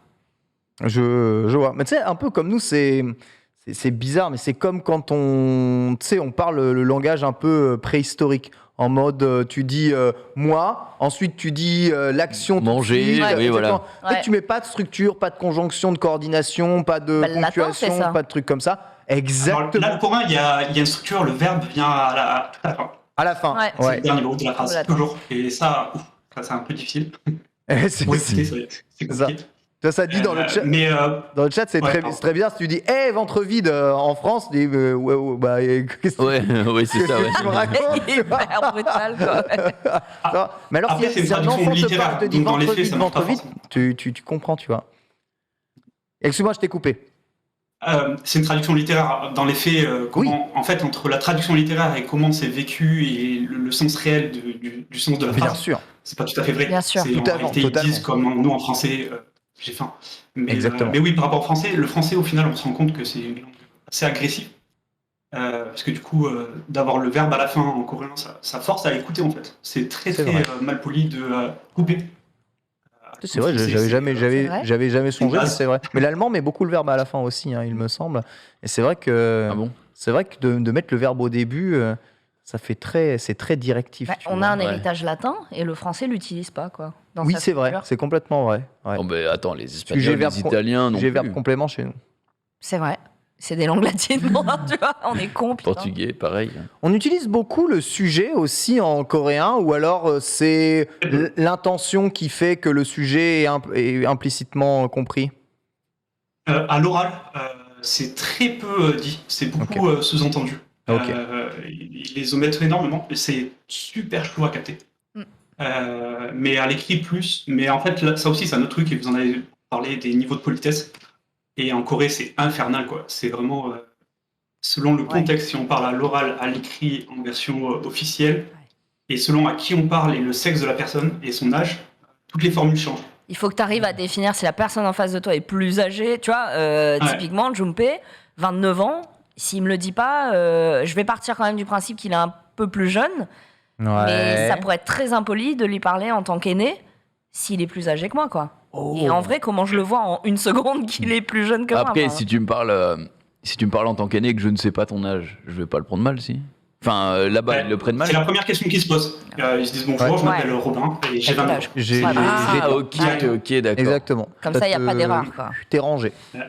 Je vois. Mais tu sais, un peu comme nous, c'est bizarre, mais c'est comme quand on parle le langage un peu préhistorique. En mode, tu dis moi, ensuite tu dis l'action tout de Manger, suite, oui, exactement. voilà. En fait, Ouais. tu mets pas de structure, pas de conjonction, de coordination, pas de Bah, le latin, ponctuation, c'est ça. pas de trucs comme ça. Alors, Exactement. là, le courant, il y a une structure, le verbe vient tout à la fin. À la fin. Ouais. C'est Ouais. le dernier mot de la phrase, Voilà. toujours. Et ça, c'est un peu difficile. C'est Pour écouter, c'est ça. compliqué. Ça dit dans le chat. Mais Dans le chat, c'est Ouais, très, pardon. c'est très bizarre. Si tu dis hey, ventre vide en France, tu dis bah, qu'est-ce que Ouais, ouais, c'est ça, ouais. tu me racontes, Il est hyper brutal, quoi. tu vois. Mais alors, Après, si, c'est une si un traduction enfant te littéraire, parle, te dit donc dans les ventre faits, vide, ça marche ventre pas vide, forcément. tu comprends, tu vois. Excuse-moi, je t'ai coupé. c'est une traduction littéraire. Dans les faits, en fait, entre la traduction littéraire et comment c'est vécu et le sens réel du sens de la Bien phrase, sûr. c'est pas tout à fait vrai. Bien sûr. C'est, en Totalement, réalité, ils totalement. disent comme nous en français, j'ai faim. Exactement. Mais oui, par rapport au français, le français, au final, on se rend compte que c'est une langue assez agressive. Parce que du coup, d'avoir le verbe à la fin en coréen, ça force à écouter en fait. C'est très C'est très vrai. mal poli de couper. C'est vrai, j'avais vrai. jamais songé, mais base. c'est vrai. Mais l'allemand met beaucoup le verbe à la fin aussi, hein, il me semble. Et c'est vrai que, Ah bon? c'est vrai que de mettre le verbe au début, c'est très directif. Bah, tu on vois. a un Ouais. héritage latin et le français l'utilise pas, quoi. Dans Oui, sa c'est vrai, culture. c'est complètement vrai. Ouais. Oh, ben attends, les Sujet Espagnols, verbe les Italiens non J'ai plus. verbe complément chez nous. C'est vrai. C'est des langues latines, tu vois. On est cons, putain. Portugais, pareil. On utilise beaucoup le sujet aussi en coréen, ou alors c'est l'intention qui fait que le sujet est implicitement compris. À l'oral, c'est très peu dit, c'est beaucoup sous-entendu. Ok. Ils les omettent énormément et c'est super chaud à capter. Mais à l'écrit plus. Mais en fait, là, ça aussi, c'est un autre truc, et vous en avez parlé des niveaux de politesse. Et en Corée, c'est infernal, quoi. C'est vraiment selon le contexte, si on parle à l'oral, à l'écrit, en version officielle, et selon à qui on parle et le sexe de la personne et son âge, toutes les formules changent. Il faut que tu arrives à définir si la personne en face de toi est plus âgée. Tu vois, typiquement, Junpei, 29 ans, s'il me le dit pas, je vais partir quand même du principe qu'il est un peu plus jeune, mais ça pourrait être très impoli de lui parler en tant qu'aîné s'il est plus âgé que moi, quoi. Oh. Et en vrai, comment je le vois en une seconde qu'il est plus jeune que Après, moi si tu me parles en tant qu'aîné et que je ne sais pas ton âge, je vais pas le prendre mal, si. Enfin, là-bas, ils le prennent mal. C'est la première question qu'ils se posent. Ils se disent bonjour, Ouais. je m'appelle Robin et j'ai 20 ans. J'ai- Ah, j'ai- ok, ok, d'accord. Exactement. Comme ça, il n'y a pas d'erreur, quoi. T'es rangé. Ouais.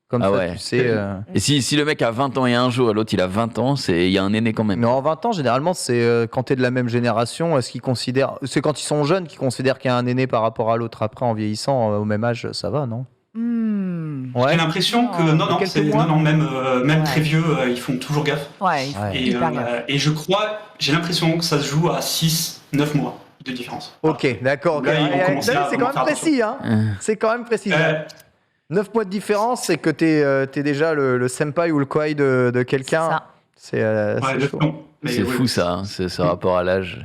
Comme Ah ça, ouais. tu sais. Et si le mec a 20 ans et un jour et l'autre il a 20 ans, il y a un aîné quand même. Mais en 20 ans, généralement, c'est quand t'es de la même génération, est-ce qu'ils considèrent. C'est quand ils sont jeunes qu'ils considèrent qu'il y a un aîné par rapport à l'autre. Après, en vieillissant, au même âge, ça va, non? Ouais. J'ai l'impression que non, Quelques c'est, mois. non, même Ouais. très vieux, ils font toujours gaffe. Ouais, il faut Ouais. Et, hyper gaffe. et je crois, j'ai l'impression que ça se joue à 6-9 mois de différence. Ok, d'accord. ok. Là, ils vont Ouais, commencer à c'est quand même faire précis, hein. C'est quand même précis. 9 mois de différence, c'est que t'es déjà le senpai ou le koi de quelqu'un. C'est Ouais, chaud. non, mais C'est ouais. fou ça, hein, ce rapport à l'âge.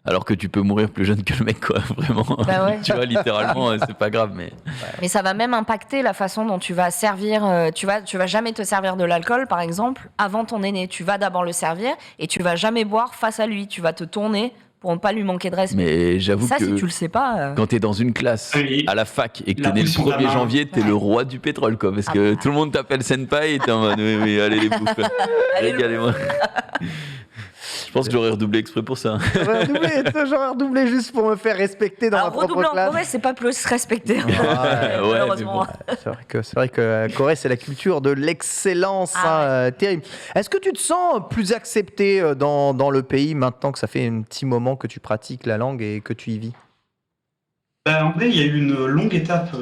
Alors que tu peux mourir plus jeune que le mec, quoi, vraiment. Bah ouais. Tu vois, littéralement, c'est pas grave, mais. Mais ça va même impacter la façon dont tu vas servir. Tu vas jamais te servir de l'alcool, par exemple, avant ton aîné. Tu vas d'abord le servir et tu vas jamais boire face à lui. Tu vas te tourner pour ne pas lui manquer de respect. Mais j'avoue Ça, que si tu le sais pas. quand t'es dans une classe Oui. à la fac et que La t'es né le position de la 1er main. janvier, t'es Ouais. le roi du pétrole, quoi. Parce que tout le monde t'appelle senpai et t'es en mode oui, allez les bouffes. Allez, Régalez-moi. Je pense que j'aurais redoublé exprès pour ça. J'aurais redoublé juste pour me faire respecter dans Alors, ma propre redoubler en classe. Corée, c'est pas plus respecté. Ouais, malheureusement. C'est vrai que la Corée, c'est la culture de l'excellence. Ah Terrible. Est-ce que tu te sens plus accepté dans le pays maintenant que ça fait un petit moment que tu pratiques la langue et que tu y vis? En vrai, il y a eu une longue étape.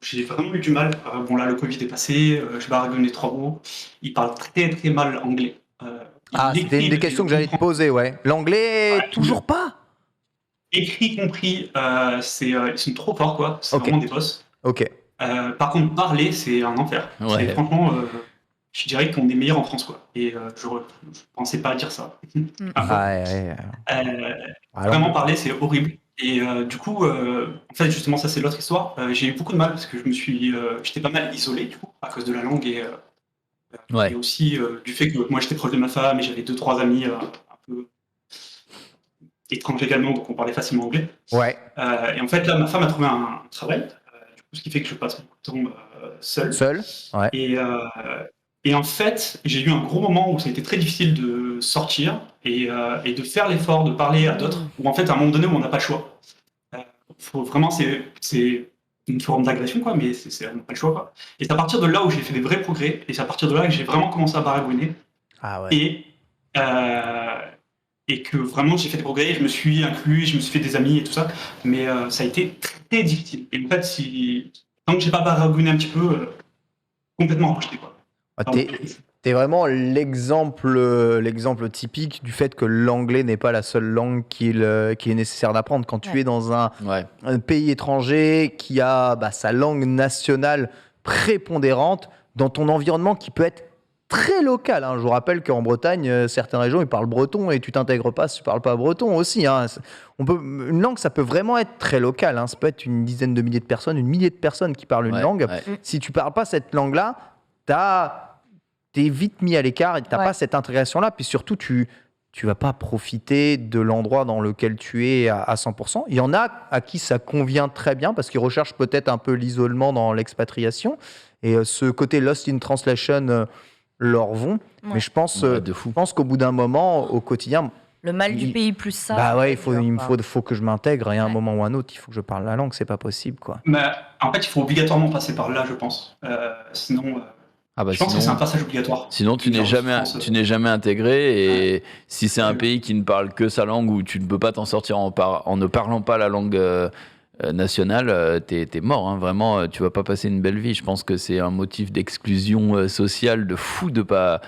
J'ai vraiment eu du mal. Bon, là, le Covid est passé. Je baragouinais 3 mots. Il parle très, très mal anglais. Il C'était une écrit, des questions que j'allais te poser, ouais. L'anglais, Ouais, toujours pas? écrit compris, ils sont trop forts, quoi. C'est Ok. vraiment des boss. Ok. Par contre, parler, c'est un enfer. Ouais. Franchement, je dirais qu'on est meilleur en France, quoi. Et je pensais pas dire ça. Ouais. Vraiment parler, c'est horrible. Et du coup, en fait, justement, ça c'est l'autre histoire. J'ai eu beaucoup de mal parce que j'étais pas mal isolé du coup à cause de la langue et aussi du fait que moi j'étais proche de ma femme et j'avais 2-3 amis un peu étrangers également, donc on parlait facilement anglais. Ouais. Et en fait, là, ma femme a trouvé un travail, du coup, ce qui fait que je passe beaucoup de temps seul. Seul? Ouais. Et en fait, j'ai eu un gros moment où ça a été très difficile de sortir et de faire l'effort de parler à d'autres, où en fait, à un moment donné, où on n'a pas le choix. Vraiment, c'est une forme d'agression, quoi, mais on n'a pas le choix, quoi. Et c'est à partir de là où j'ai fait des vrais progrès, et c'est à partir de là que j'ai vraiment commencé à baragouiner, Ah ouais. et que vraiment j'ai fait des progrès, je me suis inclus, je me suis fait des amis et tout ça, mais ça a été très difficile. Et en fait, tant que j'ai pas baragouiné un petit peu, complètement rejeté, quoi. T'es vraiment l'exemple typique du fait que l'anglais n'est pas la seule langue qu'il est nécessaire d'apprendre. Quand tu es dans un pays étranger qui a sa langue nationale prépondérante, dans ton environnement qui peut être très local. Je vous rappelle qu'en Bretagne, certaines régions, ils parlent breton et tu t'intègres pas si tu parles pas breton aussi. Une langue, ça peut vraiment être très local. Ça peut être une dizaine de milliers de personnes, une millier de personnes qui parlent une langue. Si tu parles pas cette langue-là, t'es vite mis à l'écart et t'as pas cette intégration-là. Puis surtout, tu vas pas profiter de l'endroit dans lequel tu es à 100%. Il y en a à qui ça convient très bien parce qu'ils recherchent peut-être un peu l'isolement dans l'expatriation. Et ce côté lost in translation leur vont. Mais je pense qu'au bout d'un moment, au quotidien... Le mal du pays plus ça. Il faut que je m'intègre et à un moment ou un autre, il faut que je parle la langue. C'est pas possible, quoi. Mais en fait, il faut obligatoirement passer par là, je pense. Sinon... je pense que c'est un passage obligatoire. Sinon, tu n'es jamais intégré. Et si c'est un pays qui ne parle que sa langue où tu ne peux pas t'en sortir en ne parlant pas la langue nationale, t'es mort. Vraiment, tu vas pas passer une belle vie. Je pense que c'est un motif d'exclusion sociale de fou de pas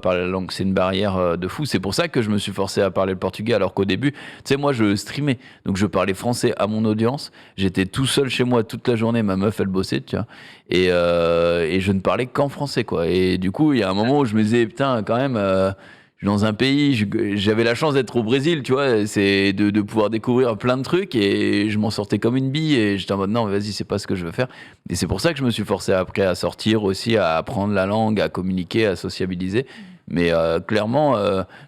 parler la langue. C'est une barrière de fou. C'est pour ça que je me suis forcé à parler le portugais, alors qu'au début, tu sais, moi, je streamais. Donc, je parlais français à mon audience. J'étais tout seul chez moi toute la journée. Ma meuf, elle bossait, tu vois. Et je ne parlais qu'en français, quoi. Et du coup, il y a un moment où je me disais, putain, quand même, je suis dans un pays, j'avais la chance d'être au Brésil, tu vois, c'est de pouvoir découvrir plein de trucs et je m'en sortais comme une bille et j'étais en mode non, vas-y, c'est pas ce que je veux faire. Et c'est pour ça que je me suis forcé après à sortir aussi, à apprendre la langue, à communiquer, à sociabiliser. Mais clairement,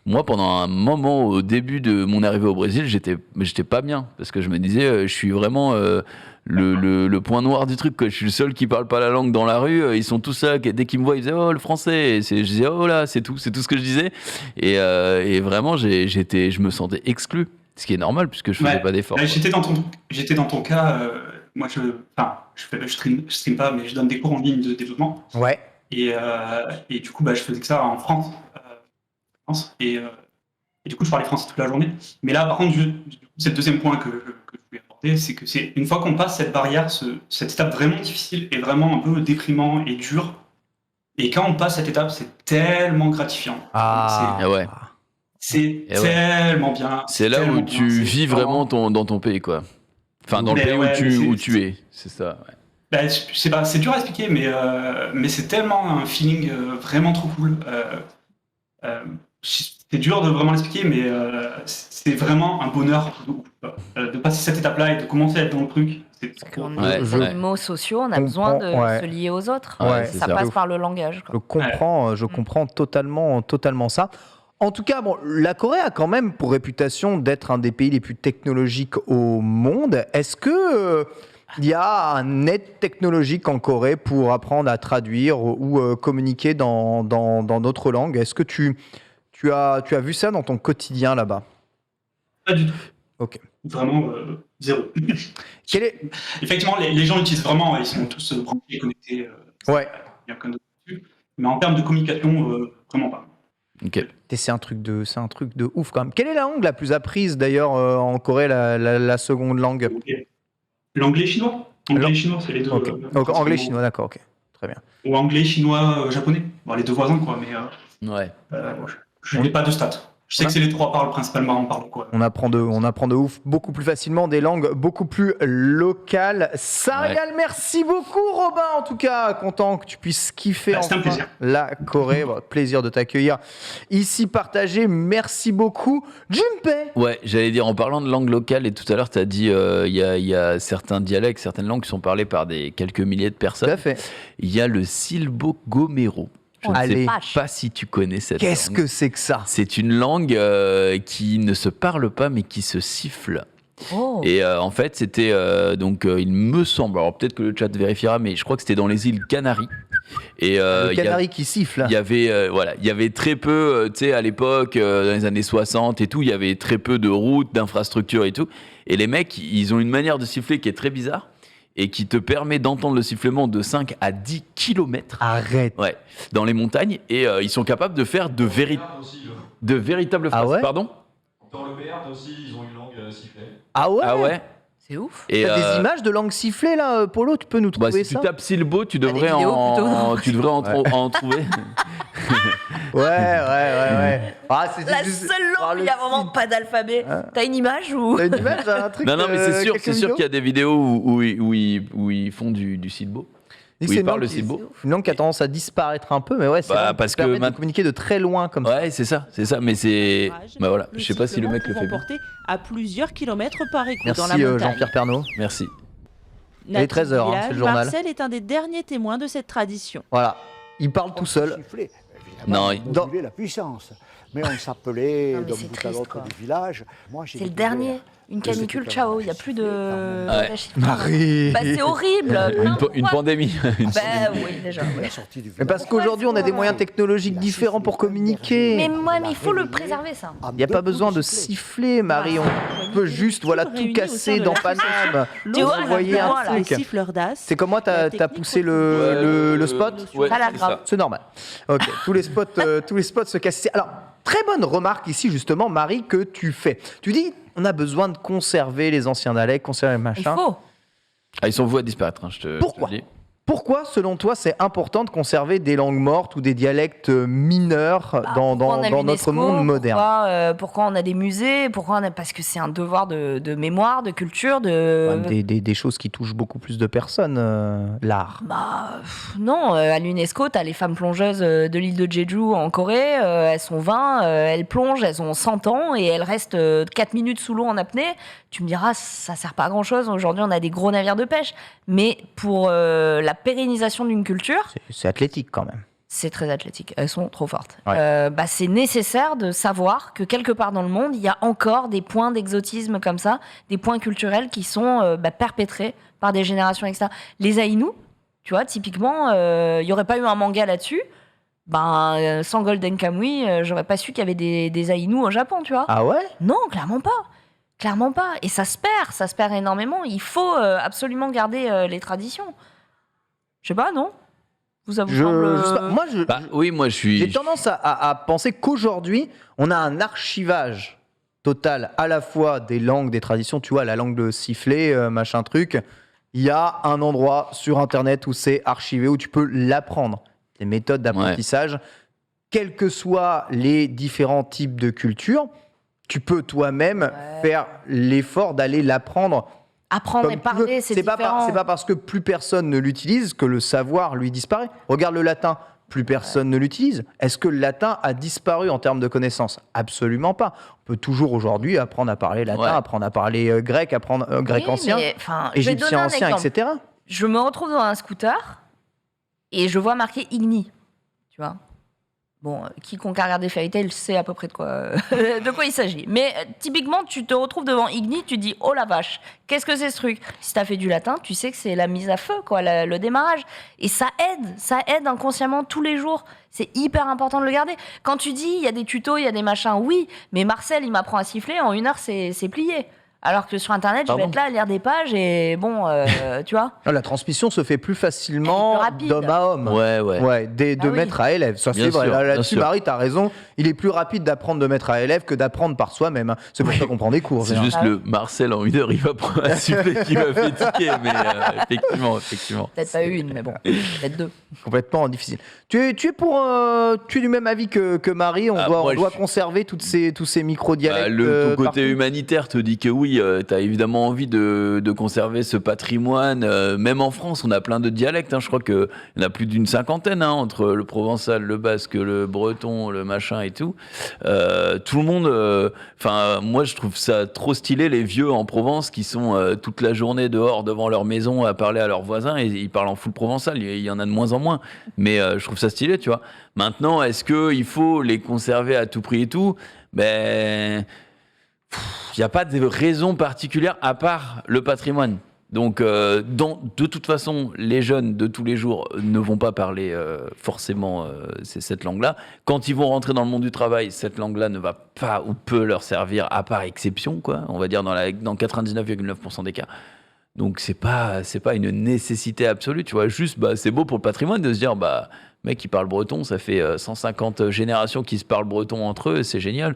moi, pendant un moment, au début de mon arrivée au Brésil, j'étais pas bien parce que je me disais, je suis vraiment le point noir du truc, quoi. Je suis le seul qui parle pas la langue dans la rue. Ils sont tous là, dès qu'ils me voient, ils disaient oh le français. Je disais oh là, c'est tout ce que je disais. Et vraiment, je me sentais exclu, ce qui est normal puisque je faisais pas d'efforts. J'étais dans ton cas. Moi, je stream pas, mais je donne des cours en ligne de développement. Ouais. Et du coup, je faisais que ça en France. Et du coup, je parlais français toute la journée. Mais là, par contre, c'est le deuxième point que je voulais aborder, c'est que c'est une fois qu'on passe cette barrière, cette étape vraiment difficile et vraiment un peu déprimant et dur. Et quand on passe cette étape, c'est tellement gratifiant. C'est tellement bien. C'est là où tu vis vraiment dans ton pays, quoi. Enfin, dans le pays où tu es. C'est ça, c'est dur à expliquer, mais c'est tellement un feeling vraiment trop cool. C'est dur de vraiment l'expliquer, mais c'est vraiment un bonheur de passer cette étape-là et de commencer à être dans le truc. Parce qu'on est des animaux sociaux, on a besoin de se lier aux autres. Ça passe par le langage, quoi. Je comprends totalement ça. En tout cas, bon, la Corée a quand même pour réputation d'être un des pays les plus technologiques au monde. Est-ce que il y a un aide technologique en Corée pour apprendre à traduire ou communiquer dans d'autres langues? Est-ce que tu as vu ça dans ton quotidien là-bas? Pas du tout. Ok. Vraiment, zéro. Quel est... Effectivement, les gens utilisent vraiment, ils sont tous branchés et connectés. Ouais. Il y a aucun doute dessus. Mais en termes de communication, vraiment pas. Ok. C'est un truc de ouf quand même. Quelle est la langue la plus apprise d'ailleurs en Corée, la seconde langue? L'anglais et chinois. Anglais et chinois, c'est les deux. Ok. Donc, anglais, chinois, d'accord, ok. Très bien. Ou anglais, chinois, japonais. Bon, les deux voisins, quoi, mais Ouais. je n'ai pas de stats. Je sais que c'est les trois parlent principalement en parle, quoi. On apprend de ouf beaucoup plus facilement des langues beaucoup plus locales. Ça Ouais. régale, merci beaucoup Robin en tout cas, content que tu puisses kiffer C'était un enfin plaisir. la Corée. Bon, plaisir de t'accueillir ici partagé, merci beaucoup. Junpei. Ouais, j'allais dire, en parlant de langue locale, et tout à l'heure, tu as dit il y a certains dialectes, certaines langues qui sont parlées par quelques milliers de Tout personnes. à fait. Il y a le silbo-gomero. Je ne Allez. sais pas si tu connais cette Qu'est-ce langue. que c'est que ça? C'est une langue qui ne se parle pas, mais qui se siffle. Oh. Et en fait, c'était il me semble, alors peut-être que le chat vérifiera, mais je crois que c'était dans les îles Canaries. Et Le il y a- canari qui siffle. il y avait il y avait très peu, tu sais, à l'époque, dans les années 60 et tout, il y avait très peu de routes, d'infrastructures et tout. Et les mecs, ils ont une manière de siffler qui est très bizarre et qui te permet d'entendre le sifflement de 5 à 10 kilomètres. Arrête. Ouais, dans les montagnes. Et ils sont capables de faire de véritables Ah phrases. ouais Pardon? Dans le Béarn aussi, ils ont une langue sifflée. Ah ouais? Ah ouais. C'est ouf. Et T'as des images de langue sifflée là, Polo? Tu peux nous bah, trouver si ça? tu tapes Silbo, tu des devrais vidéos, plutôt, non tu devrais en trouver. Ouais. Ah, c'est La juste- seule Ah, langue où le il y a vraiment site. pas d'alphabet. T'as une image ou T'as une image, un truc? Non, mais c'est sûr quelques qu'il vidéos y a des vidéos où ils font du Silbo. Et Où c'est ils une parlent langue le qui- Silbo. Une langue qui a tendance à disparaître un peu, mais ouais, c'est Bah, vrai que parce ça que permet de maintenant- communiquer de très loin comme ça. Ouais, c'est ça. Mais c'est. Bah voilà, je sais pas si le mec le fait bien. porter à plusieurs kilomètres par écoute dans la Merci montagne. Jean-Pierre Pernaut. Merci. Il est 13h, hein, c'est le journal. Marcel est un des derniers témoins de cette tradition. Voilà, il parle tout seul. Siffler, Non, évidemment, dans- moduler la puissance. Mais on s'appelait Non, mais d'un c'est bout à triste, l'autre quoi. du village. Moi, j'ai c'est le découvert- dernier. Une canicule, ciao. Il y a plus de. Ouais. Marie. Bah, c'est horrible. Une pandémie. Bah oui, déjà. La sortie du Mais village. parce qu'aujourd'hui, on a des moyens technologiques différents pour communiquer. Mais moi, mais il faut le préserver ça. Il n'y a pas besoin de siffler, Marie. On peut juste tout casser dans Paname. Tu vois, envoyer un voilà. truc. Les siffleurs d'as. C'est comme moi, t'as poussé le spot. Ouais, Ça a l'air c'est grave. C'est normal. Ok, tous les spots se cassent. Alors, très bonne remarque ici, justement, Marie, que tu fais. Tu dis, on a besoin de conserver les anciens dialectes, conserver le Il machin. faut. Ah, ils sont voués à disparaître, hein, je te Pourquoi je te le dis. Pourquoi, selon toi, c'est important de conserver des langues mortes ou des dialectes mineurs dans Pourquoi on a notre l'UNESCO, monde moderne? pourquoi on a des musées, parce que c'est un devoir de mémoire, de culture, Quand même des choses qui touchent beaucoup plus de personnes, l'art. Non, à l'UNESCO, t'as les femmes plongeuses de l'île de Jeju en Corée, elles sont 20, elles plongent, elles ont 100 ans et elles restent 4 minutes sous l'eau en apnée. Tu me diras, ça sert pas à grand chose. Aujourd'hui, on a des gros navires de pêche. Mais pour la pérennisation d'une culture, C'est athlétique quand même. c'est très athlétique. Elles sont trop fortes. Ouais. C'est nécessaire de savoir que quelque part dans le monde, il y a encore des points d'exotisme comme ça, des points culturels qui sont perpétrés par des générations, etc. Les Aïnous, tu vois, typiquement, il n'y aurait pas eu un manga là-dessus. Sans Golden Kamuy, j'aurais pas su qu'il y avait des Aïnous au Japon, tu vois. Ah ouais? Non, clairement pas. Clairement pas. Et ça se perd énormément. Il faut absolument garder les traditions. Je sais pas, non? Vous ça vous semble... Je sais pas. Moi, Bah, oui, moi je suis. j'ai tendance à penser qu'aujourd'hui, on a un archivage total à la fois des langues, des traditions. Tu vois, la langue de sifflet, machin truc. Il y a un endroit sur Internet où c'est archivé, où tu peux l'apprendre. Les méthodes d'apprentissage, quels que soient les différents types de cultures, tu peux toi-même faire l'effort d'aller l'apprendre. Apprendre Comme et tu veux. parler, c'est différent. C'est pas parce que plus personne ne l'utilise que le savoir lui disparaît. Regarde le latin, plus personne ne l'utilise. Est-ce que le latin a disparu en termes de connaissances? Absolument pas. On peut toujours aujourd'hui apprendre à parler latin, Ouais. apprendre à parler grec, apprendre grec Oui, ancien, mais, je vais te donner égyptien un ancien, exemple. etc. Je me retrouve dans un scooter et je vois marqué Igni. Tu vois? Bon, quiconque a regardé Fairy Tail sait à peu près de quoi il s'agit. Mais typiquement, tu te retrouves devant Igni, tu dis oh la vache, qu'est-ce que c'est ce truc? Si t'as fait du latin, tu sais que c'est la mise à feu, quoi, le démarrage. Et ça aide inconsciemment tous les jours. C'est hyper important de le garder. Quand tu dis il y a des tutos, il y a des machins, oui, mais Marcel, il m'apprend à siffler, en 1 heure, c'est plié. Alors que sur Internet, je vais être là à lire des pages et bon, tu vois. La transmission se fait plus facilement Elle est plus rapide. d'homme à homme. Ouais. De maître à élève. Ça, c'est Bien vrai. sûr, bien Là-dessus, sûr. Marie, t'as raison. Il est plus rapide d'apprendre de maître à élève que d'apprendre par soi-même. Hein. C'est pour ça qu'on prend des cours. C'est généralement. juste le Marcel en 1 heure, il va prendre un sifflet qui va fait tiquer, mais effectivement. Peut-être pas une, mais bon, peut-être 2. Complètement difficile. Tu es du même avis que Marie. On doit conserver tous ces micro-dialectes. Ton côté partout. humanitaire te dit que oui, tu as évidemment envie de conserver ce patrimoine. Même en France, on a plein de dialectes. Hein. Je crois qu'il y en a plus d'une 50aine, entre le provençal, le basque, le breton, le machin et tout. Tout le monde... moi, je trouve ça trop stylé, les vieux en Provence qui sont toute la journée dehors devant leur maison à parler à leurs voisins et ils parlent en full provençal. Il y en a de moins en moins. Mais je trouve ça stylé, tu vois. Maintenant, est-ce qu'il faut les conserver à tout prix et tout? Il n'y a pas de raison particulière à part le patrimoine. Donc, de toute façon, les jeunes de tous les jours ne vont pas parler forcément cette langue-là. Quand ils vont rentrer dans le monde du travail, cette langue-là ne va pas ou peut leur servir, à part exception, quoi. On va dire dans 99,9% des cas. Donc, c'est pas une nécessité absolue, tu vois. Juste, c'est beau pour le patrimoine de se dire, mec, il parle breton, ça fait 150 générations qui se parlent breton entre eux, c'est génial.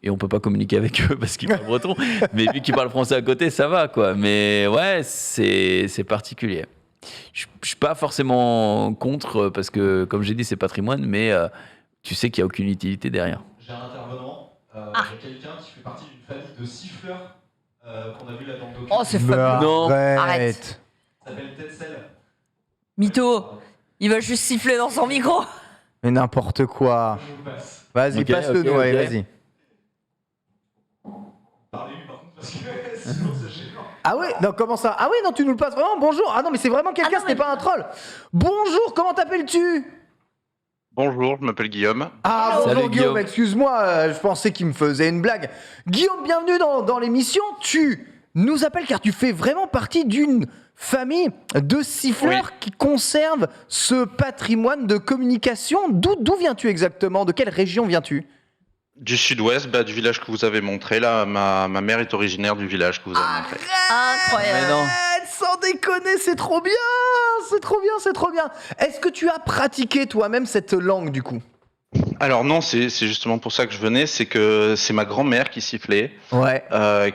Et on peut pas communiquer avec eux parce qu'ils parlent breton. Mais vu qu'ils parlent français à côté, ça va, quoi. Mais ouais, c'est particulier. Je suis pas forcément contre parce que, comme j'ai dit, c'est patrimoine, mais tu sais qu'il y a aucune utilité derrière. J'ai un intervenant, quelqu'un qui fait partie d'une famille de siffleurs qu'on a vu là dans le document. Oh, c'est fabuleux. Non. Arrête. Ça s'appelle Tetzel. Mytho, il va juste siffler dans son micro. Mais n'importe quoi. Je vous passe. Vas-y, Ok, passe-le nous. ok. Allez, vas-y. Parlez-lui par contre parce que sinon c'est gênant. Ah ouais, non, comment ça? Ah ouais, non, tu nous le passes vraiment. Bonjour. Ah non, mais c'est vraiment quelqu'un, Ah non, c'était mais- pas un troll. Bonjour, comment t'appelles-tu? Bonjour, je m'appelle Guillaume. Ah, Salut, bonjour Guillaume, Guillaume. excuse-moi, je pensais qu'il me faisait une blague. Guillaume, bienvenue dans l'émission. Tu nous appelles car tu fais vraiment partie d'une famille de siffleurs qui conservent ce patrimoine de communication. D'où viens-tu exactement? De quelle région viens-tu? Du sud-ouest, du village que vous avez montré. Là, ma mère est originaire du village que vous avez montré. Incroyable. Mais non. Sans déconner, c'est trop bien. C'est trop bien, c'est trop bien. Est-ce que tu as pratiqué toi-même cette langue du coup? Alors non, c'est justement pour ça que je venais. C'est que c'est ma grand-mère qui sifflait, Ouais.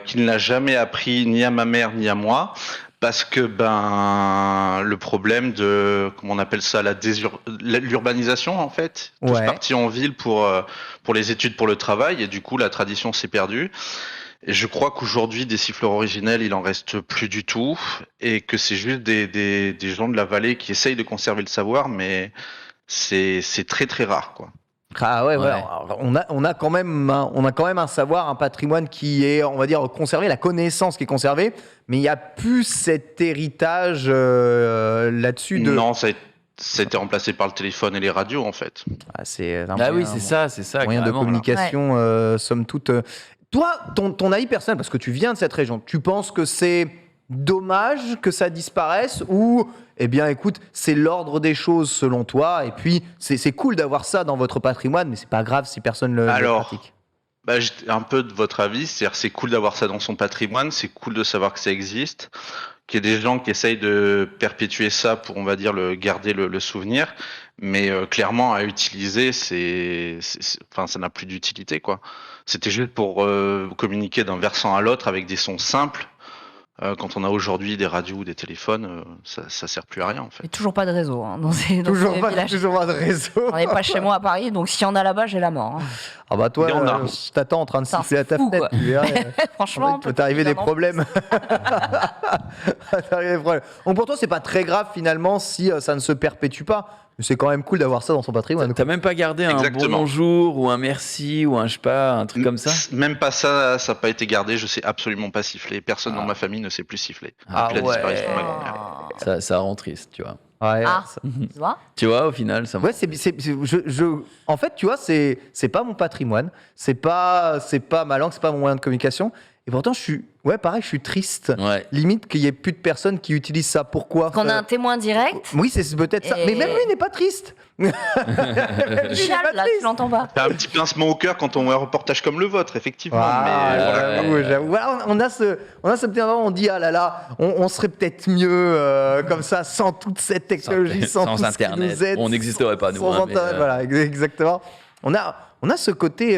qui ne l'a jamais appris ni à ma mère ni à moi. Parce que le problème de, comment on appelle ça, l'urbanisation en fait, tous Ouais. partis en ville pour les études, pour le travail, et du coup la tradition s'est perdue. Et je crois qu'aujourd'hui des siffleurs originels il en reste plus du tout, et que c'est juste des gens de la vallée qui essayent de conserver le savoir, mais c'est très très rare quoi. Ah ouais, Ouais. alors, on a quand même un savoir, un patrimoine qui est, on va dire, conservé, la connaissance qui est conservée, mais il n'y a plus cet héritage là-dessus de... Non, ça a été remplacé par le téléphone et les radios en fait. Ah, c'est un Ah moyen- oui, c'est ça. moyen de carrément. communication, somme toute. Toi, ton avis personnel, parce que tu viens de cette région, tu penses que c'est dommage que ça disparaisse ou, eh bien, écoute, c'est l'ordre des choses selon toi, et puis c'est cool d'avoir ça dans votre patrimoine, mais c'est pas grave si personne le pratique. J'étais un peu de votre avis, c'est-à-dire c'est cool d'avoir ça dans son patrimoine, c'est cool de savoir que ça existe, qu'il y ait des gens qui essayent de perpétuer ça pour, on va dire, garder le souvenir, mais clairement à utiliser, ça n'a plus d'utilité quoi. C'était juste pour communiquer d'un versant à l'autre avec des sons simples. Quand on a aujourd'hui des radios ou des téléphones, ça sert plus à rien en fait. Et toujours pas de réseau dans ces Toujours pas villages. de réseau. On n'est pas chez moi à Paris, donc s'il y en a là-bas, j'ai la mort. hein. Ah bah toi, Et on a- je t'attends en train de Putain, siffler à ta c'est fou, fenêtre. quoi. Tu verras, Franchement, peut t'arriver des évidemment. problèmes. T'arriver des problèmes. Donc pour toi, c'est pas très grave finalement si ça ne se perpétue pas. Mais c'est quand même cool d'avoir ça dans son patrimoine. T'as même pas gardé un Exactement. bonjour ou un merci ou un je sais pas, un truc comme ça? Même pas ça n'a pas été gardé. Je sais absolument pas siffler. Personne dans ma famille ne sait plus siffler Ah depuis la ouais. disparition de ma grand-mère. Ça rend triste, tu vois. Ouais, Ah, ça- tu vois. Tu vois, au final, ça Ouais, en fait, tu vois, c'est pas mon patrimoine, c'est pas ma langue, c'est pas mon moyen de communication. Et pourtant, je suis triste. Ouais. Limite qu'il y ait plus de personnes qui utilisent ça. Pourquoi Qu'on a un témoin direct. Oui, c'est peut-être ça. Et- Mais même lui n'est pas triste. Même lui n'est Final, pas là, triste. tu l'entends pas. T'as un petit pincement au cœur quand on voit un reportage comme le vôtre, effectivement. Ah, mais voilà. j'avoue. Voilà, on a ce petit moment, on dit ah là là, on serait peut-être mieux comme ça, sans toute cette technologie, sans tout ce qui Internet. nous aide, On n'existerait pas, nous. sans hein, mais, Internet, voilà, exactement. On a ce côté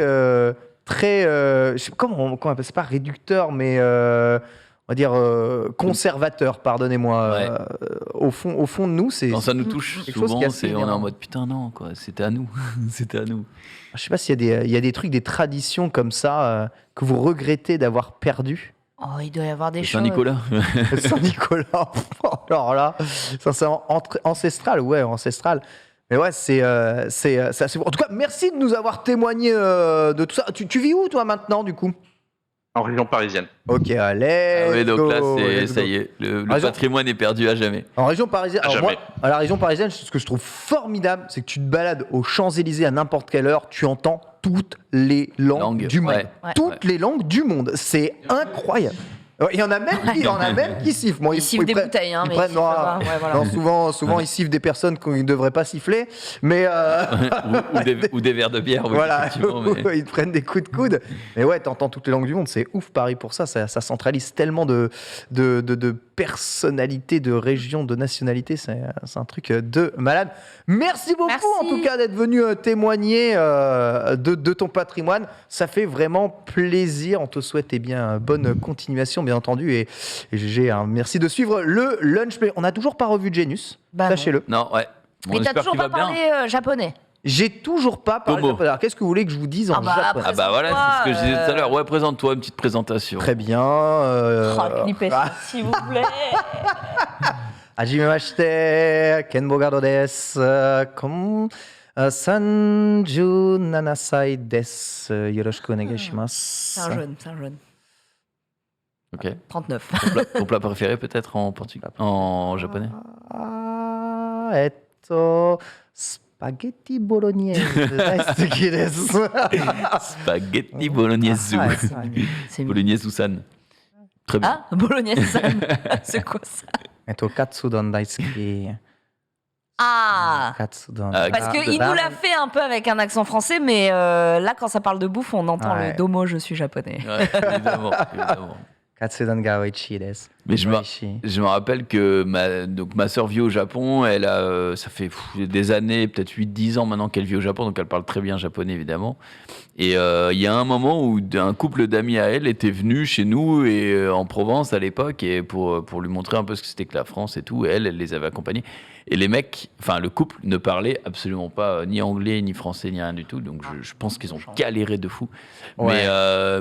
très, je sais pas comment on appelle ça, c'est pas réducteur, mais on va dire conservateur, pardonnez-moi. Ouais. Au fond de nous, c'est Quand ça nous touche, quelque chose souvent, qui est assez on est énervant. en mode putain, non, quoi. C'était à nous. C'était à nous. Je sais pas s'il y a des trucs, des traditions comme ça que vous regrettez d'avoir perdu. Oh, il doit y avoir des choses. Saint-Nicolas. Saint-Nicolas, alors là, ça c'est ancestral, ouais, ancestral. Mais ouais, c'est assez beau. En tout cas, merci de nous avoir témoigné de tout ça. Tu vis où, toi, maintenant, du coup? En région parisienne. Ok, allez. Ah ouais, donc là, let's ça go. y est, le Raison. patrimoine est perdu à jamais. En région parisienne, À alors moi, jamais. à la région parisienne, ce que je trouve formidable, c'est que tu te balades aux Champs-Élysées à n'importe quelle heure, tu entends toutes les langues du monde. ouais. Toutes les langues du monde. C'est incroyable. Il y en a même qui sifflent. Bon, Ils sifflent des bouteilles, hein, ils mais prennent, ils sifflent pas. Ouais, voilà. non, souvent ils sifflent des personnes qu'ils ne devraient pas siffler, mais ou des verres de bière. Oui, voilà, effectivement, mais- ils te prennent des coups de coude. Mais ouais, t'entends toutes les langues du monde, c'est ouf Paris pour ça. Ça centralise tellement de personnalités, de régions, de nationalités. C'est un truc de malade. Merci beaucoup Merci. en tout cas d'être venu témoigner de ton patrimoine. Ça fait vraiment plaisir. On te souhaite bonne continuation, bien entendu. Et GG, merci de suivre le lunch. Mais on n'a toujours pas revu Genius, Bah non. sachez-le. Non, ouais. Bon, Mais t'as j'espère toujours qu'il pas va bien. parlé japonais. J'ai toujours pas parlé Tomo. japonais. Alors qu'est-ce que vous voulez que je vous dise en Ah bah, japonais? Ah bah voilà, c'est ce que je disais tout à l'heure. Euh, Ouais, présente-toi, une petite présentation. Très bien. Oh, clipez ça, s'il vous plaît. Hajimemashite, Kenbo Gado desu. 37 歳です。よろしくお願いします。 C'est un jeune, c'est un jeune. Ok. 39. Ton plat préféré peut-être en portugais, en japonais. スパゲティボロニエーズ大好きです。 Spaghetti bolognaise. Ouais, C'est Bolognaise-san. Très bien. Ah, bolognaise-san. C'est quoi ça? カツ丼大好き。 Ah, カツ丼。 Ah, parce qu'il nous l'a fait un peu avec un accent français, mais là, quand ça parle de bouffe, on entend Ouais. le domo, je suis japonais. Ouais, évidemment, évidemment. カツ丼が美味しいです。 Mais je 美 me, 味しい。 je me rappelle que ma sœur vit au Japon, elle a, ça fait des années, peut-être 8-10 ans maintenant qu'elle vit au Japon, donc elle parle très bien japonais évidemment. Et il y a un moment où un couple d'amis à elle était venu chez nous et en Provence à l'époque et pour lui montrer un peu ce que c'était que la France et tout, et elle les avait accompagnés. Et les mecs, enfin le couple ne parlait absolument pas ni anglais, ni français, ni rien du tout, donc je pense qu'ils ont galéré de fou. Ouais.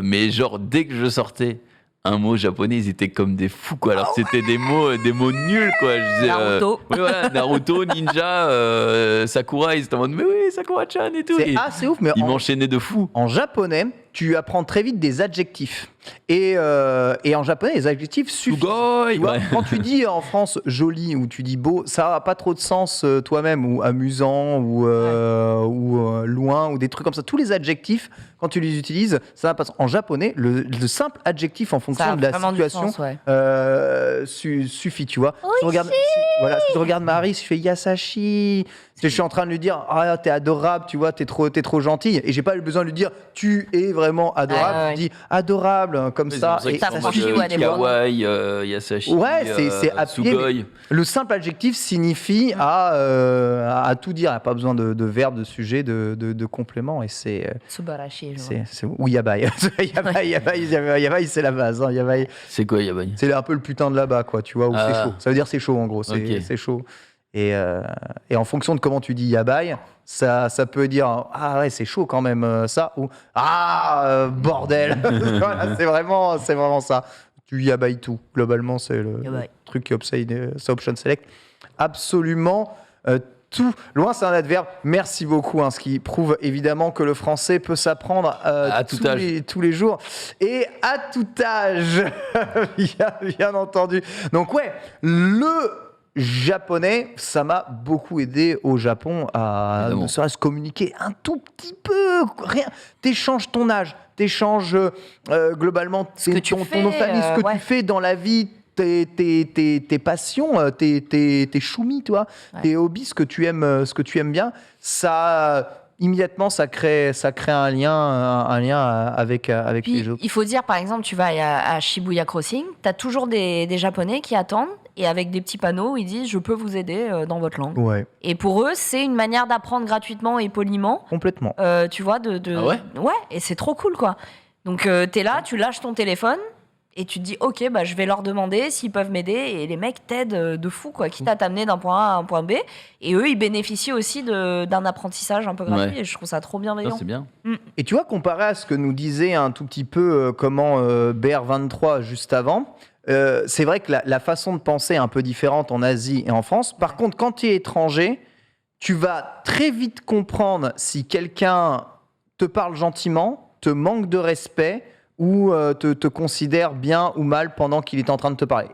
Mais genre dès que je sortais un mot japonais, ils étaient comme des fous, quoi. Alors que c'était des mots nuls, quoi. Je disais, Naruto. oui, voilà, Naruto, Ninja, Sakura, ils étaient en mode, mais oui, Sakura-chan et tout. C'est Et assez ouf, mais ils m'enchaînaient de fou. en japonais, tu apprends très vite des adjectifs. Et en japonais, les adjectifs suffisent. Sugoi, Tu vois, ouais. quand tu dis en France joli ou tu dis beau, ça n'a pas trop de sens toi-même, ou amusant, ou loin, ou des trucs comme ça. Tous les adjectifs, quand tu les utilises, ça n'a pas de sens. En japonais, le simple adjectif en Ça fonction a de la vraiment du situation sens, ouais. suffit, tu vois. Si tu regardes Marie, si je fais Yasashi, je suis en train de lui dire ah t'es adorable, tu vois, t'es trop gentille, et j'ai pas eu besoin de lui dire tu es vraiment adorable. Ouais, ouais. Je dis adorable comme ça. C'est Et pour ça ça franchit, qu'ils sont en ouais, mode des mots. kawaii, Yasashi, Ouais, c'est appuyé, Sugoi. le simple adjectif signifie à tout dire. Il n'y a pas besoin de verbe, de sujet, de complément. Et c'est. Tsubarashi, je vois. Ou yabai. Yabai, c'est la base. Hein. Yabai, C'est quoi, Yabai? c'est un peu le putain de là-bas, quoi. Tu vois, où c'est Ah. chaud. Ça veut dire c'est chaud, en gros. C'est Ok. c'est chaud. Et en fonction de comment tu dis yabai, ça peut dire ah ouais, c'est chaud quand même, ça. Ou ah, bordel. Voilà, c'est vraiment ça. Tu yabai tout. Globalement, c'est le Yabai. truc qui c'est option select. Absolument tout. Loin, c'est un adverbe. Merci beaucoup, hein, ce qui prouve évidemment que le français peut s'apprendre À tout âge. tous les jours et à tout âge, bien entendu. Donc ouais, le japonais, ça m'a beaucoup aidé au Japon à Évidemment. ne serait-ce communiquer un tout petit peu, rien. T'échanges ton âge, t'échanges globalement Ce que tu ton fais, nom de famille, ce que ouais. tu fais dans la vie, tes passions, tes choumis, toi, Ouais. tes hobbies, ce que tu aimes bien, ça immédiatement ça crée un lien avec les Puis, jeux. il faut dire, par exemple, tu vas à Shibuya Crossing, tu as toujours des Japonais qui attendent et avec des petits panneaux, ils disent « Je peux vous aider dans votre langue Ouais, ». Et pour eux, c'est une manière d'apprendre gratuitement et poliment, complètement. tu vois, Ah ouais Ouais, et c'est trop cool, quoi. Donc, t'es là, tu lâches ton téléphone et tu te dis « Ok, bah, je vais leur demander s'ils peuvent m'aider ». Et les mecs t'aident de fou, quoi, quitte à t'amener d'un point A à un point B. Et eux, ils bénéficient aussi d'un apprentissage un peu gratuit Ouais. et je trouve ça trop Ça, bienveillant. c'est bien. Et tu vois, comparé à ce que nous disait un tout petit peu BR23 juste avant, c'est vrai que la façon de penser est un peu différente en Asie et en France. Par contre, quand tu es étranger, tu vas très vite comprendre si quelqu'un te parle gentiment, te manque de respect ou te considère bien ou mal pendant qu'il est en train de te parler.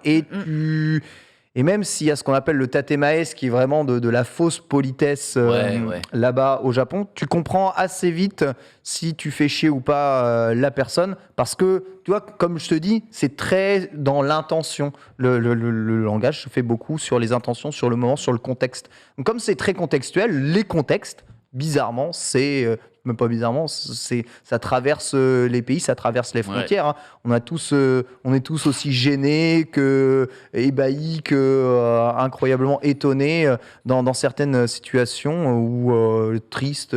Et même s'il y a ce qu'on appelle le tatemae, qui est vraiment de la fausse politesse Ouais. là-bas au Japon, tu comprends assez vite si tu fais chier ou pas la personne, parce que, tu vois, comme je te dis, c'est très dans l'intention. Le langage se fait beaucoup sur les intentions, sur le moment, sur le contexte. Donc comme c'est très contextuel, les contextes, bizarrement, c'est... même pas bizarrement, ça traverse les pays, ça traverse les frontières. Hein. On est tous aussi gênés, ébahis, incroyablement étonnés dans certaines situations ou tristes,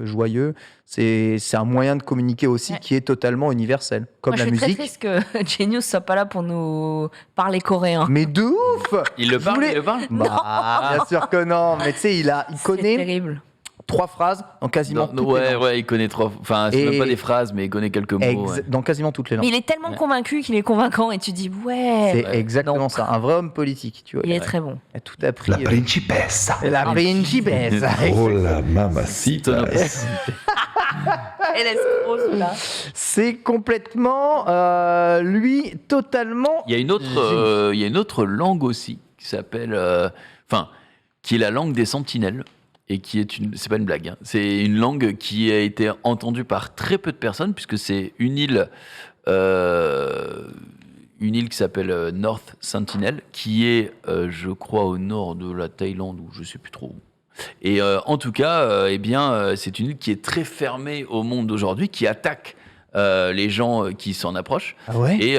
joyeux. C'est un moyen de communiquer aussi Ouais. qui est totalement universel, comme Moi, la je suis musique. très triste que Genius soit pas là pour nous parler coréen. Mais de ouf. Il le Je parle, voulais- il le parle Bah, bien sûr que non, mais tu sais, il C'est connaît terrible. 3 phrases dans quasiment toutes les langues. Ouais, il connaît 3. Enfin, c'est Et- même pas des phrases, mais il connaît quelques mots. ouais. Dans quasiment toutes les langues. Mais il est tellement Ouais. convaincu qu'il est convaincant et tu dis ouais. C'est Ouais. exactement Non. ça, un vrai homme politique, tu vois. Il est très bon. Il a tout appris. La principessa. La Ah, principessa. Oh la mamacita. Et l'escroc, celui-là. C'est complètement, lui, totalement. Il y a une autre langue aussi qui s'appelle, qui est la langue des sentinelles et qui est c'est pas une blague, hein. C'est une langue qui a été entendue par très peu de personnes puisque c'est une île qui s'appelle North Sentinel, qui est, je crois, au nord de la Thaïlande ou je sais plus trop où. Et en tout cas, c'est une île qui est très fermée au monde d'aujourd'hui, qui attaque les gens qui s'en approchent. Ah ouais. Et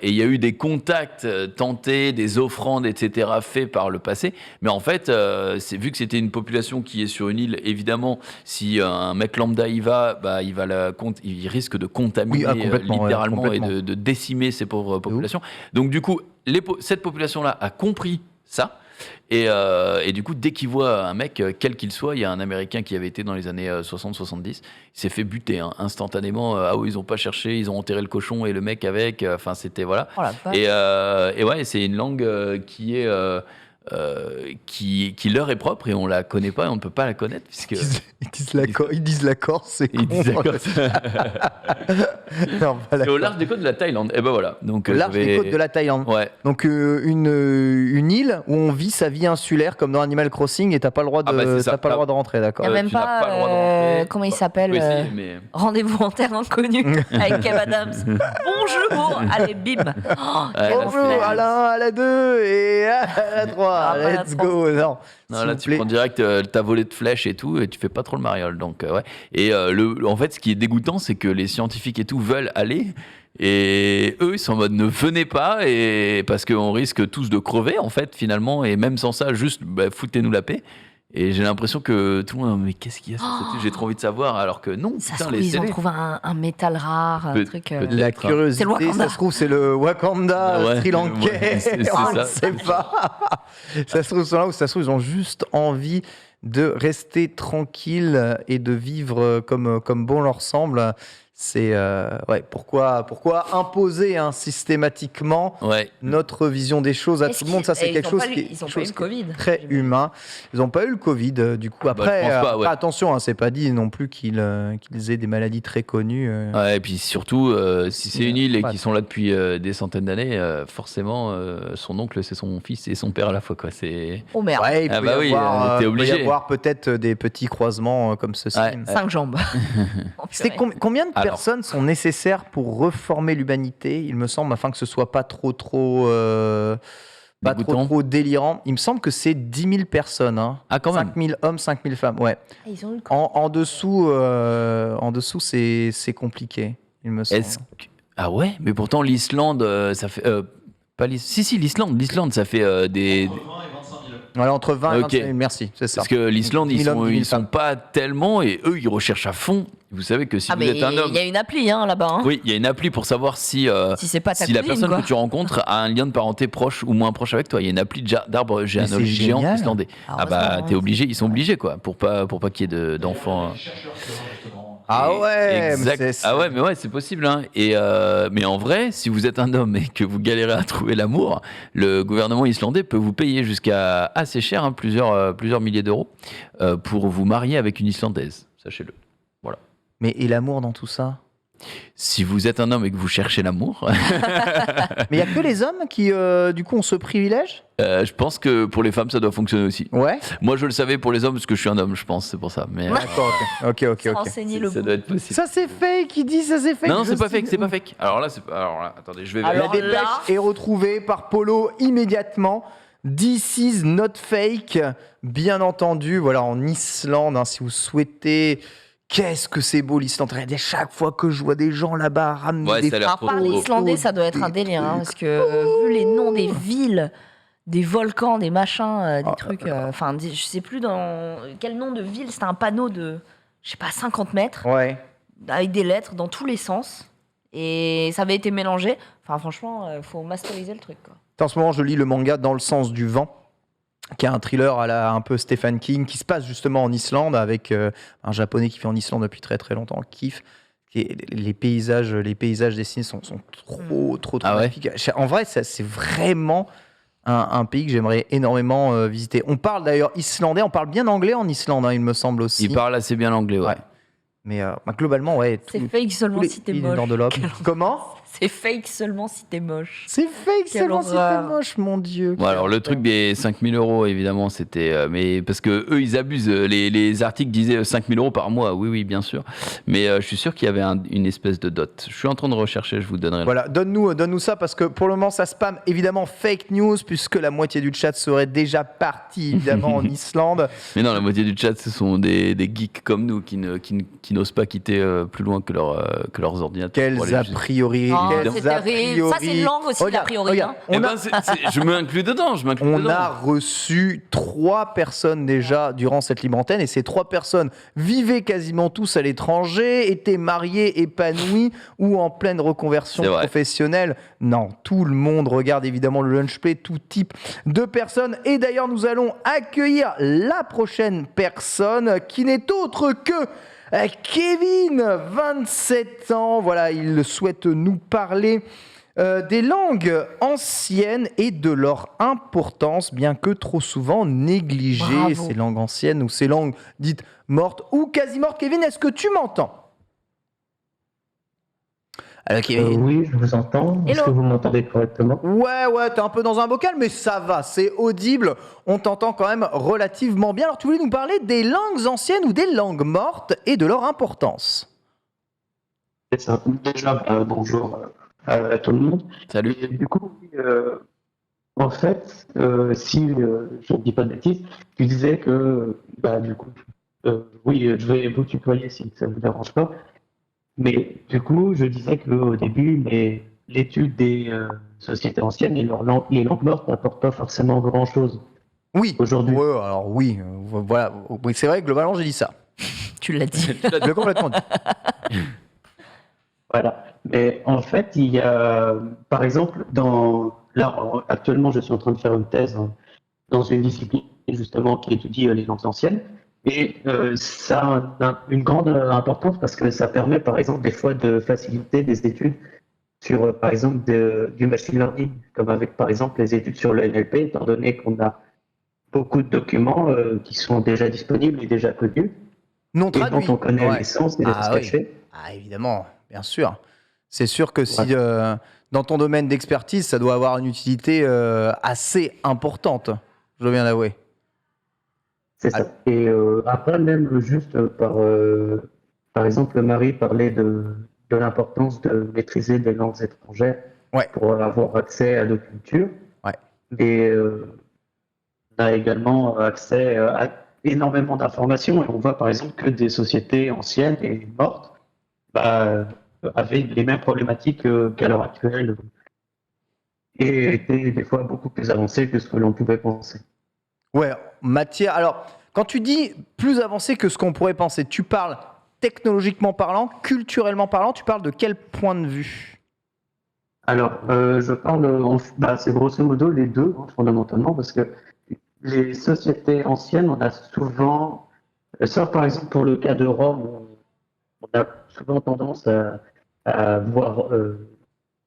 il y a eu des contacts tentés, des offrandes, etc., faits par le passé. Mais en fait, vu que c'était une population qui est sur une île, évidemment, si un mec lambda y va, bah, il risque de contaminer complètement, littéralement ouais, complètement. et de décimer ces pauvres populations. Donc du coup, cette population-là a compris ça. Et du coup, dès qu'il voit un mec, quel qu'il soit, il y a un Américain qui avait été dans les années 60-70, il s'est fait buter instantanément. Ils n'ont pas cherché, ils ont enterré le cochon et le mec avec. Enfin, c'était voilà. Oh la vache. Et ouais, c'est une langue qui est qui leur est propre et on la connaît pas et on ne peut pas la connaître puisque Ils disent la Corse, c'est ils con. disent la Corse. Non, pas la C'est au Corse. large des côtes de la Thaïlande. Et ben voilà. Donc Au large des côtes de la Thaïlande. Ouais. Donc une île où on vit sa vie insulaire comme dans Animal Crossing et t'as pas le droit de, Ah bah, c'est ça. t'as pas le droit de rentrer, Il d'accord. n'y a même tu n'as pas, pas le droit de rentrer. comment il s'appelle Oui, si, mais Rendez-vous en terre inconnue avec Kev Adams. Bonjour. Allez, bim. Oh, quel Bonjour, enfer. à la 1, à la 2 et à la 3. Ah, pas la Let's 3. go. Non, non, s'il là, vous tu plaît. prends direct ta volée de flèches et tout, et tu fais pas trop le mariole. Donc, ouais. Et en fait, ce qui est dégoûtant, c'est que les scientifiques et tout veulent aller, et eux, ils sont en mode ne venez pas, et parce qu'on risque tous de crever, en fait, finalement, et même sans ça, juste foutez-nous la paix. Et j'ai l'impression que tout le monde, mais qu'est-ce qu'il y a sur cette île ? J'ai trop envie de savoir, alors que non, Ça se putain, trouve, ils ont laissez-les. trouvé un métal rare, un Peut- truc. peut-être. La C'est le curiosité, Wakanda. ça se trouve, c'est le Wakanda Ouais, sri-lankais. ouais, c'est On ne ça. sait pas. Ça se trouve, ils sont là où ça se trouve, ils ont juste envie de rester tranquilles et de vivre comme bon leur semble. C'est pourquoi imposer systématiquement notre vision des choses à tout le monde. Ça, c'est quelque chose qui est ils ont pas eu le Covid. Très humain. Ils n'ont pas eu le Covid. Du coup, après, attention, c'est pas dit non plus qu'ils aient des maladies très connues. Ouais, et puis surtout, si c'est une île et qu'ils sont là depuis des centaines d'années, forcément, son oncle, c'est son fils et son père à la fois, quoi. C'est... Oh merde. Ouais, il peut t'es obligé. y avoir peut-être des petits croisements comme ceci. 5 jambes. C'est combien de personnes sont nécessaires pour reformer l'humanité, il me semble, afin que ce soit pas trop délirant. Il me semble que c'est 10 000 personnes. Ah, quand même. 5 000 hommes, 5 000 femmes. Ouais. Ils ont eu En dessous, c'est compliqué, il me semble. Ah ouais, mais pourtant l'Islande, ça fait l'Islande, ça fait des. Voilà, entre 20 et 25 Ok. 000, merci, c'est ça. Parce que l'Islande, 10 000 hommes, 10 000 ils sont pas tellement, et eux, ils recherchent à fond. Vous savez que si vous êtes un homme. Il y a une appli là-bas. Oui, il y a une appli pour savoir si c'est pas ta la cousine, personne quoi. que tu rencontres a un lien de parenté proche ou moins proche avec toi. Il y a une appli d'arbre généalogique c'est géant génial. islandais. T'es obligé, ils sont obligés quoi, pour pas qu'il y ait d'enfants. Ah ouais, Exact. mais c'est- Ah ouais, mais ouais, c'est possible. Hein. Mais en vrai, si vous êtes un homme et que vous galérez à trouver l'amour, le gouvernement islandais peut vous payer jusqu'à assez cher, plusieurs milliers d'euros, pour vous marier avec une Islandaise. Sachez-le. Voilà. Mais et l'amour dans tout ça? Si vous êtes un homme et que vous cherchez l'amour, Mais il y a que les hommes qui, du coup, ont ce privilège? je pense que pour les femmes, ça doit fonctionner aussi. Ouais. Moi, je le savais pour les hommes parce que je suis un homme, je pense, c'est pour ça. Mais D'accord, ok. Renseigner le ça bout. doit être possible. Ça c'est fake, il dit ça c'est fake. Non, Je c'est pas sais- fake, c'est pas fake. Alors là, attendez, je vais La Alors dépêche là- est retrouvée par Polo immédiatement. This is not fake, bien entendu. Voilà, en Islande, si vous souhaitez. Qu'est-ce que c'est beau l'Islande. Regardez, chaque fois que je vois des gens là-bas ramener Ouais, des ça a l'air Alors, trop parler beau. islandais, ça doit être un délire, parce que vu les noms des villes, des volcans, des machins, des trucs, je sais plus dans quel nom de ville, c'était un panneau de, je sais pas, 50 mètres, Ouais. avec des lettres dans tous les sens, et ça avait été mélangé. Enfin, franchement, faut masteriser le truc, quoi. En ce moment, je lis le manga Dans le sens du vent, qui est un thriller à la un peu Stephen King, qui se passe justement en Islande avec un japonais qui vit en Islande depuis très très longtemps, kiffe. Et les paysages dessinés sont trop Ah ouais. magnifiques. En vrai, c'est vraiment un pays que j'aimerais énormément visiter. On parle d'ailleurs islandais, on parle bien anglais en Islande, il me semble aussi. Il parle assez bien l'anglais, ouais. Ouais. Mais globalement, ouais. C'est tous- fake seulement tous les si t'es pays du moche. nord de l'Europe. Quelle- Comment? C'est fake seulement si t'es moche. C'est fake, Quelle c'est bon si t'es horreur. moche, mon Dieu. Bon, alors le truc des 5 000 euros, évidemment, c'était... mais parce que eux, ils abusent. Les articles disaient 5 000 euros par mois. Oui, bien sûr. Mais je suis sûr qu'il y avait une espèce de dot. Je suis en train de rechercher, je vous donnerai. Voilà, donne-nous ça parce que pour le moment ça spam évidemment fake news puisque la moitié du chat serait déjà parti évidemment en Islande. Mais non, la moitié du chat, ce sont des geeks comme nous qui n'osent pas quitter plus loin que leurs ordinateurs. Quels pour aller a jusqu'à- priori, Oh, quels c'est a terrible. priori. Ça, c'est une langue aussi, l'a priori, Regarde, hein. on Eh a- ben, je m'inclus dedans. On a reçu 3 personnes déjà durant cette libre antenne et ces 3 personnes vivaient quasiment tous à l'étranger, étaient mariés, épanouis ou en pleine reconversion C'est vrai. professionnelle. Non, tout le monde regarde évidemment le lunch play, tout type de personnes. Et d'ailleurs, nous allons accueillir la prochaine personne qui n'est autre que Kevin, 27 ans. Voilà, il souhaite nous parler des langues anciennes et de leur importance, bien que trop souvent négligées, Bravo. ces langues anciennes ou ces langues dites mortes ou quasi mortes. Kevin, est-ce que tu m'entends? Alors Kevin. Oui, je vous entends. Est-ce Hello. que vous m'entendez correctement? Ouais, t'es un peu dans un bocal, mais ça va, c'est audible. On t'entend quand même relativement bien. Alors tu voulais nous parler des langues anciennes ou des langues mortes et de leur importance? C'est ça. Déjà, bonjour à tout le monde. Salut. Et du coup, en fait, si je ne dis pas de bêtises, tu disais que, du coup, oui, je vais vous tutoyer si ça ne vous dérange pas. Mais du coup, je disais qu'au début, l'étude des sociétés anciennes et les langues mortes n'apportent pas forcément grand-chose. Oui. Aujourd'hui. Ouais, alors oui, voilà. Oui, c'est vrai, globalement, j'ai dit ça. Tu l'as dit. Je l'ai complètement dit. Voilà. Mais en fait, il y a, par exemple, actuellement, je suis en train de faire une thèse dans une discipline, justement, qui étudie les langues anciennes. Et ça a une grande importance parce que ça permet, par exemple, des fois de faciliter des études sur, par exemple, du machine learning, comme avec, par exemple, les études sur le NLP, étant donné qu'on a beaucoup de documents qui sont déjà disponibles et déjà connus, Non et traduit. dont on connaît Ouais. l'essence et les Ah risques oui. cachés. Ah évidemment, bien sûr. C'est sûr que si Ouais. dans ton domaine d'expertise, ça doit avoir une utilité assez importante, je dois bien l'avouer. C'est ça. Et après, même juste par exemple, Marie parlait de l'importance de maîtriser des langues étrangères Ouais. pour avoir accès à nos cultures. Ouais. Et on a également accès à énormément d'informations. Et on voit par exemple que des sociétés anciennes et mortes avaient les mêmes problématiques qu'à l'heure actuelle et étaient des fois beaucoup plus avancées que ce que l'on pouvait penser. Ouais, matière. Alors, quand tu dis plus avancé que ce qu'on pourrait penser, tu parles technologiquement parlant, culturellement parlant, tu parles de quel point de vue? Alors, je parle, c'est grosso modo les deux, hein, fondamentalement, parce que les sociétés anciennes, on a souvent, sauf par exemple pour le cas de Rome, on a souvent tendance à voir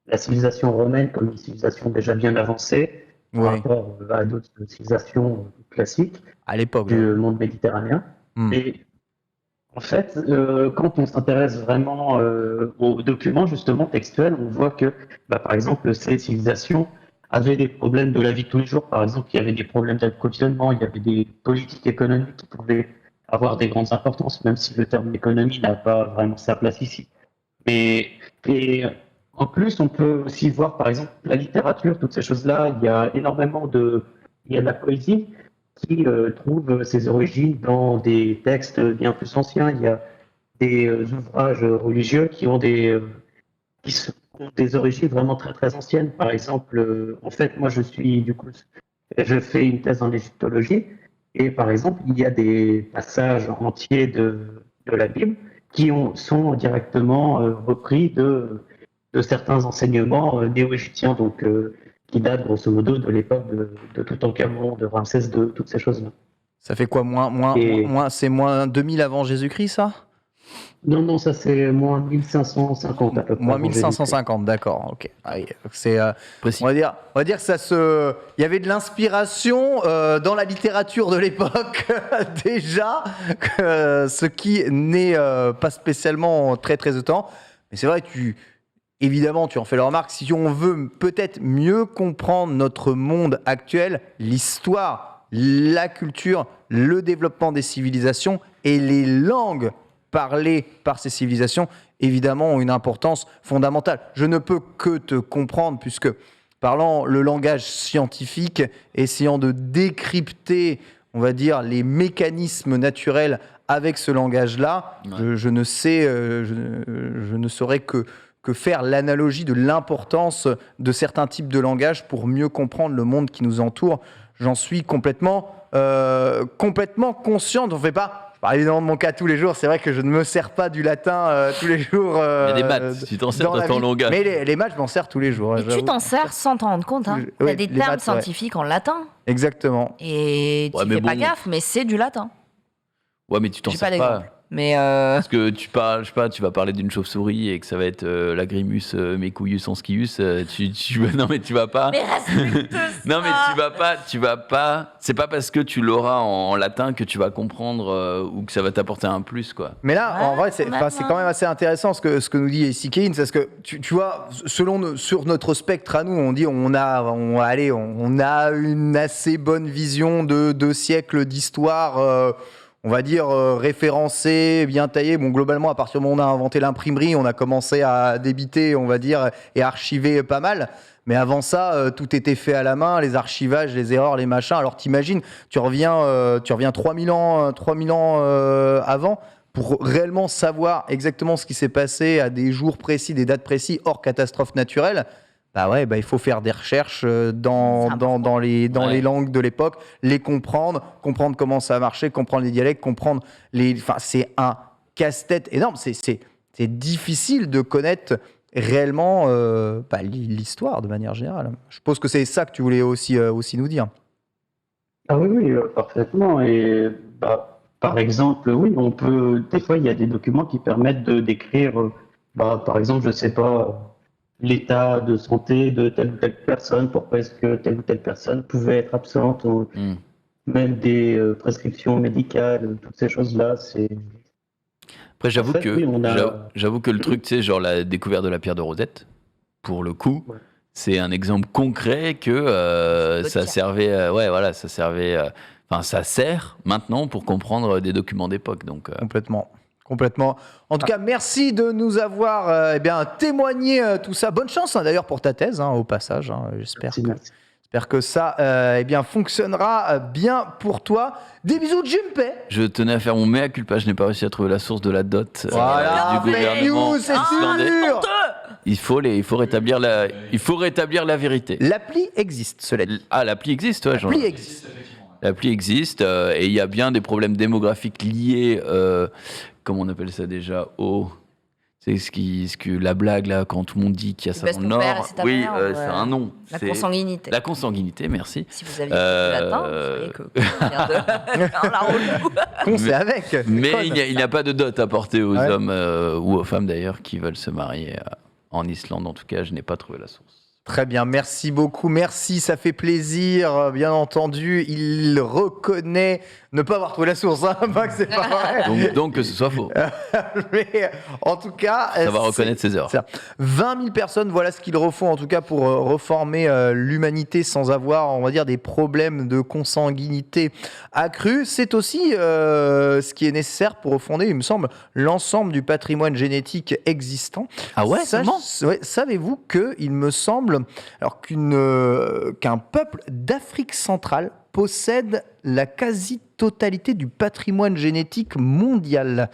la civilisation romaine comme une civilisation déjà bien avancée par Oui, rapport à d'autres civilisations classiques à l'époque. du monde méditerranéen. Hmm. Et en fait, quand on s'intéresse vraiment aux documents justement textuels, on voit que, par exemple, ces civilisations avaient des problèmes de la vie de tous les jours. Par exemple, il y avait des problèmes d'approvisionnement, il y avait des politiques économiques qui pouvaient avoir des grandes importances, même si le terme économie n'a pas vraiment sa place ici. Et en plus, on peut aussi voir, par exemple, la littérature, toutes ces choses-là. Il y a il y a de la poésie qui trouve ses origines dans des textes bien plus anciens. Il y a des ouvrages religieux qui ont ont des origines vraiment très très anciennes. Par exemple, en fait, moi je fais une thèse en égyptologie et par exemple, il y a des passages entiers de la Bible sont directement repris de certains enseignements néo-égyptiens, donc qui datent grosso modo de l'époque de Toutankhamon, de Ramsès II, toutes ces choses-là. Ça fait quoi, c'est moins 2000 avant Jésus-Christ, ça? Non, non, ça c'est moins 1550 à peu près. Moins avant Jésus-Christ. 1550, d'accord, ok. Ah oui, c'est, on va dire que il y avait de l'inspiration dans la littérature de l'époque déjà, ce qui n'est pas spécialement très très étonnant. Mais c'est vrai, évidemment, tu en fais la remarque, si on veut peut-être mieux comprendre notre monde actuel, l'histoire, la culture, le développement des civilisations et les langues parlées par ces civilisations, évidemment, ont une importance fondamentale. Je ne peux que te comprendre, puisque parlant le langage scientifique, essayant de décrypter, on va dire, les mécanismes naturels avec ce langage-là, Ouais. je ne sais, je ne saurais que faire l'analogie de l'importance de certains types de langage pour mieux comprendre le monde qui nous entoure. J'en suis complètement conscient. On fait pas. Je parle évidemment de mon cas tous les jours. C'est vrai que je ne me sers pas du latin tous les jours. Il y a des maths, tu t'en sers dans ton langage. Mais les maths, je m'en sers tous les jours. Et tu t'en sers sans t'en rendre compte. Hein. Il y a des termes scientifiques en latin. Exactement. Et tu fais pas gaffe, mais c'est du latin. Ouais, mais tu t'en J'ai sers pas pas. d'exemple. Mais Parce que tu parles, je sais pas, tu vas parler d'une chauve-souris et que ça va être l'agrimus mecouius enscius. Non, mais tu vas pas. Mais respecte ça. Non, mais tu vas pas. C'est pas parce que tu l'auras en latin que tu vas comprendre ou que ça va t'apporter un plus, quoi. Mais là, en vrai, c'est maintenant. quand même assez intéressant ce que nous dit AC Keynes, parce que tu vois, sur notre spectre à nous, on dit on a une assez bonne vision de 2 siècles d'histoire. On va dire référencé, bien taillé. Bon, globalement, à partir du moment où on a inventé l'imprimerie, on a commencé à débiter, on va dire, et archiver pas mal. Mais avant ça, tout était fait à la main, les archivages, les erreurs, les machins. Alors t'imagines, tu reviens 3000 ans avant pour réellement savoir exactement ce qui s'est passé à des jours précis, des dates précises, hors catastrophe naturelle. Il faut faire des recherches dans les langues de l'époque, les comprendre comment ça a marché, comprendre les dialectes, c'est un casse-tête énorme. C'est difficile de connaître réellement l'histoire de manière générale. Je suppose que c'est ça que tu voulais aussi nous dire. Ah oui, oui, parfaitement. Et Par exemple, oui, on peut. Des fois, il y a des documents qui permettent de décrire, par exemple, je sais pas, l'état de santé de telle ou telle personne, pourquoi est-ce que telle ou telle personne pouvait être absente, ou même des prescriptions médicales, toutes ces choses-là. Après, j'avoue En fait, que, oui, on a- j'avoue que le truc, tu sais, genre la découverte de la pierre de Rosette, pour le coup, c'est un exemple concret que ça servait, ça servait, ça sert maintenant pour comprendre des documents d'époque. Donc, Complètement. En tout cas, merci de nous avoir témoigné tout ça. Bonne chance d'ailleurs pour ta thèse, au passage. J'espère que ça fonctionnera bien pour toi. Des bisous de Junpei. je tenais à faire mon mea culpa, je n'ai pas réussi à trouver la source de la dot Voilà, du gouvernement c'est islandais. sûr. Il faut rétablir la vérité. L'appli existe, cela dit. Ah, l'appli existe, ouais. L'appli existe. L'appli existe et il y a bien des problèmes démographiques liés, comment on appelle ça déjà, c'est ce que la blague là, quand tout le monde dit qu'il y a ça baisses dans le ton père Nord. et c'est ta Oui, mère, c'est un nom. La C'est consanguinité. La consanguinité, merci. Si vous aviez le latin, vous savez que vient de la relou. Qu'on sait avec. Mais il n'y a pas de dot à porter aux Ouais. hommes ou aux femmes d'ailleurs qui veulent se marier en Islande. En tout cas, je n'ai pas trouvé la source. Très bien, merci beaucoup, merci, ça fait plaisir, bien entendu. Il reconnaît ne pas avoir trouvé la source, pas que c'est pas vrai. Donc que ce soit faux. Mais en tout cas, Ça va reconnaître ses erreurs. 20 000 personnes, voilà ce qu'il refont en tout cas pour reformer l'humanité sans avoir, on va dire, des problèmes de consanguinité accrus. C'est aussi ce qui est nécessaire pour refonder, il me semble, l'ensemble du patrimoine génétique existant. Ah ouais, seulement Savez-vous que il me semble qu'un peuple d'Afrique centrale possède la quasi-totalité du patrimoine génétique mondial.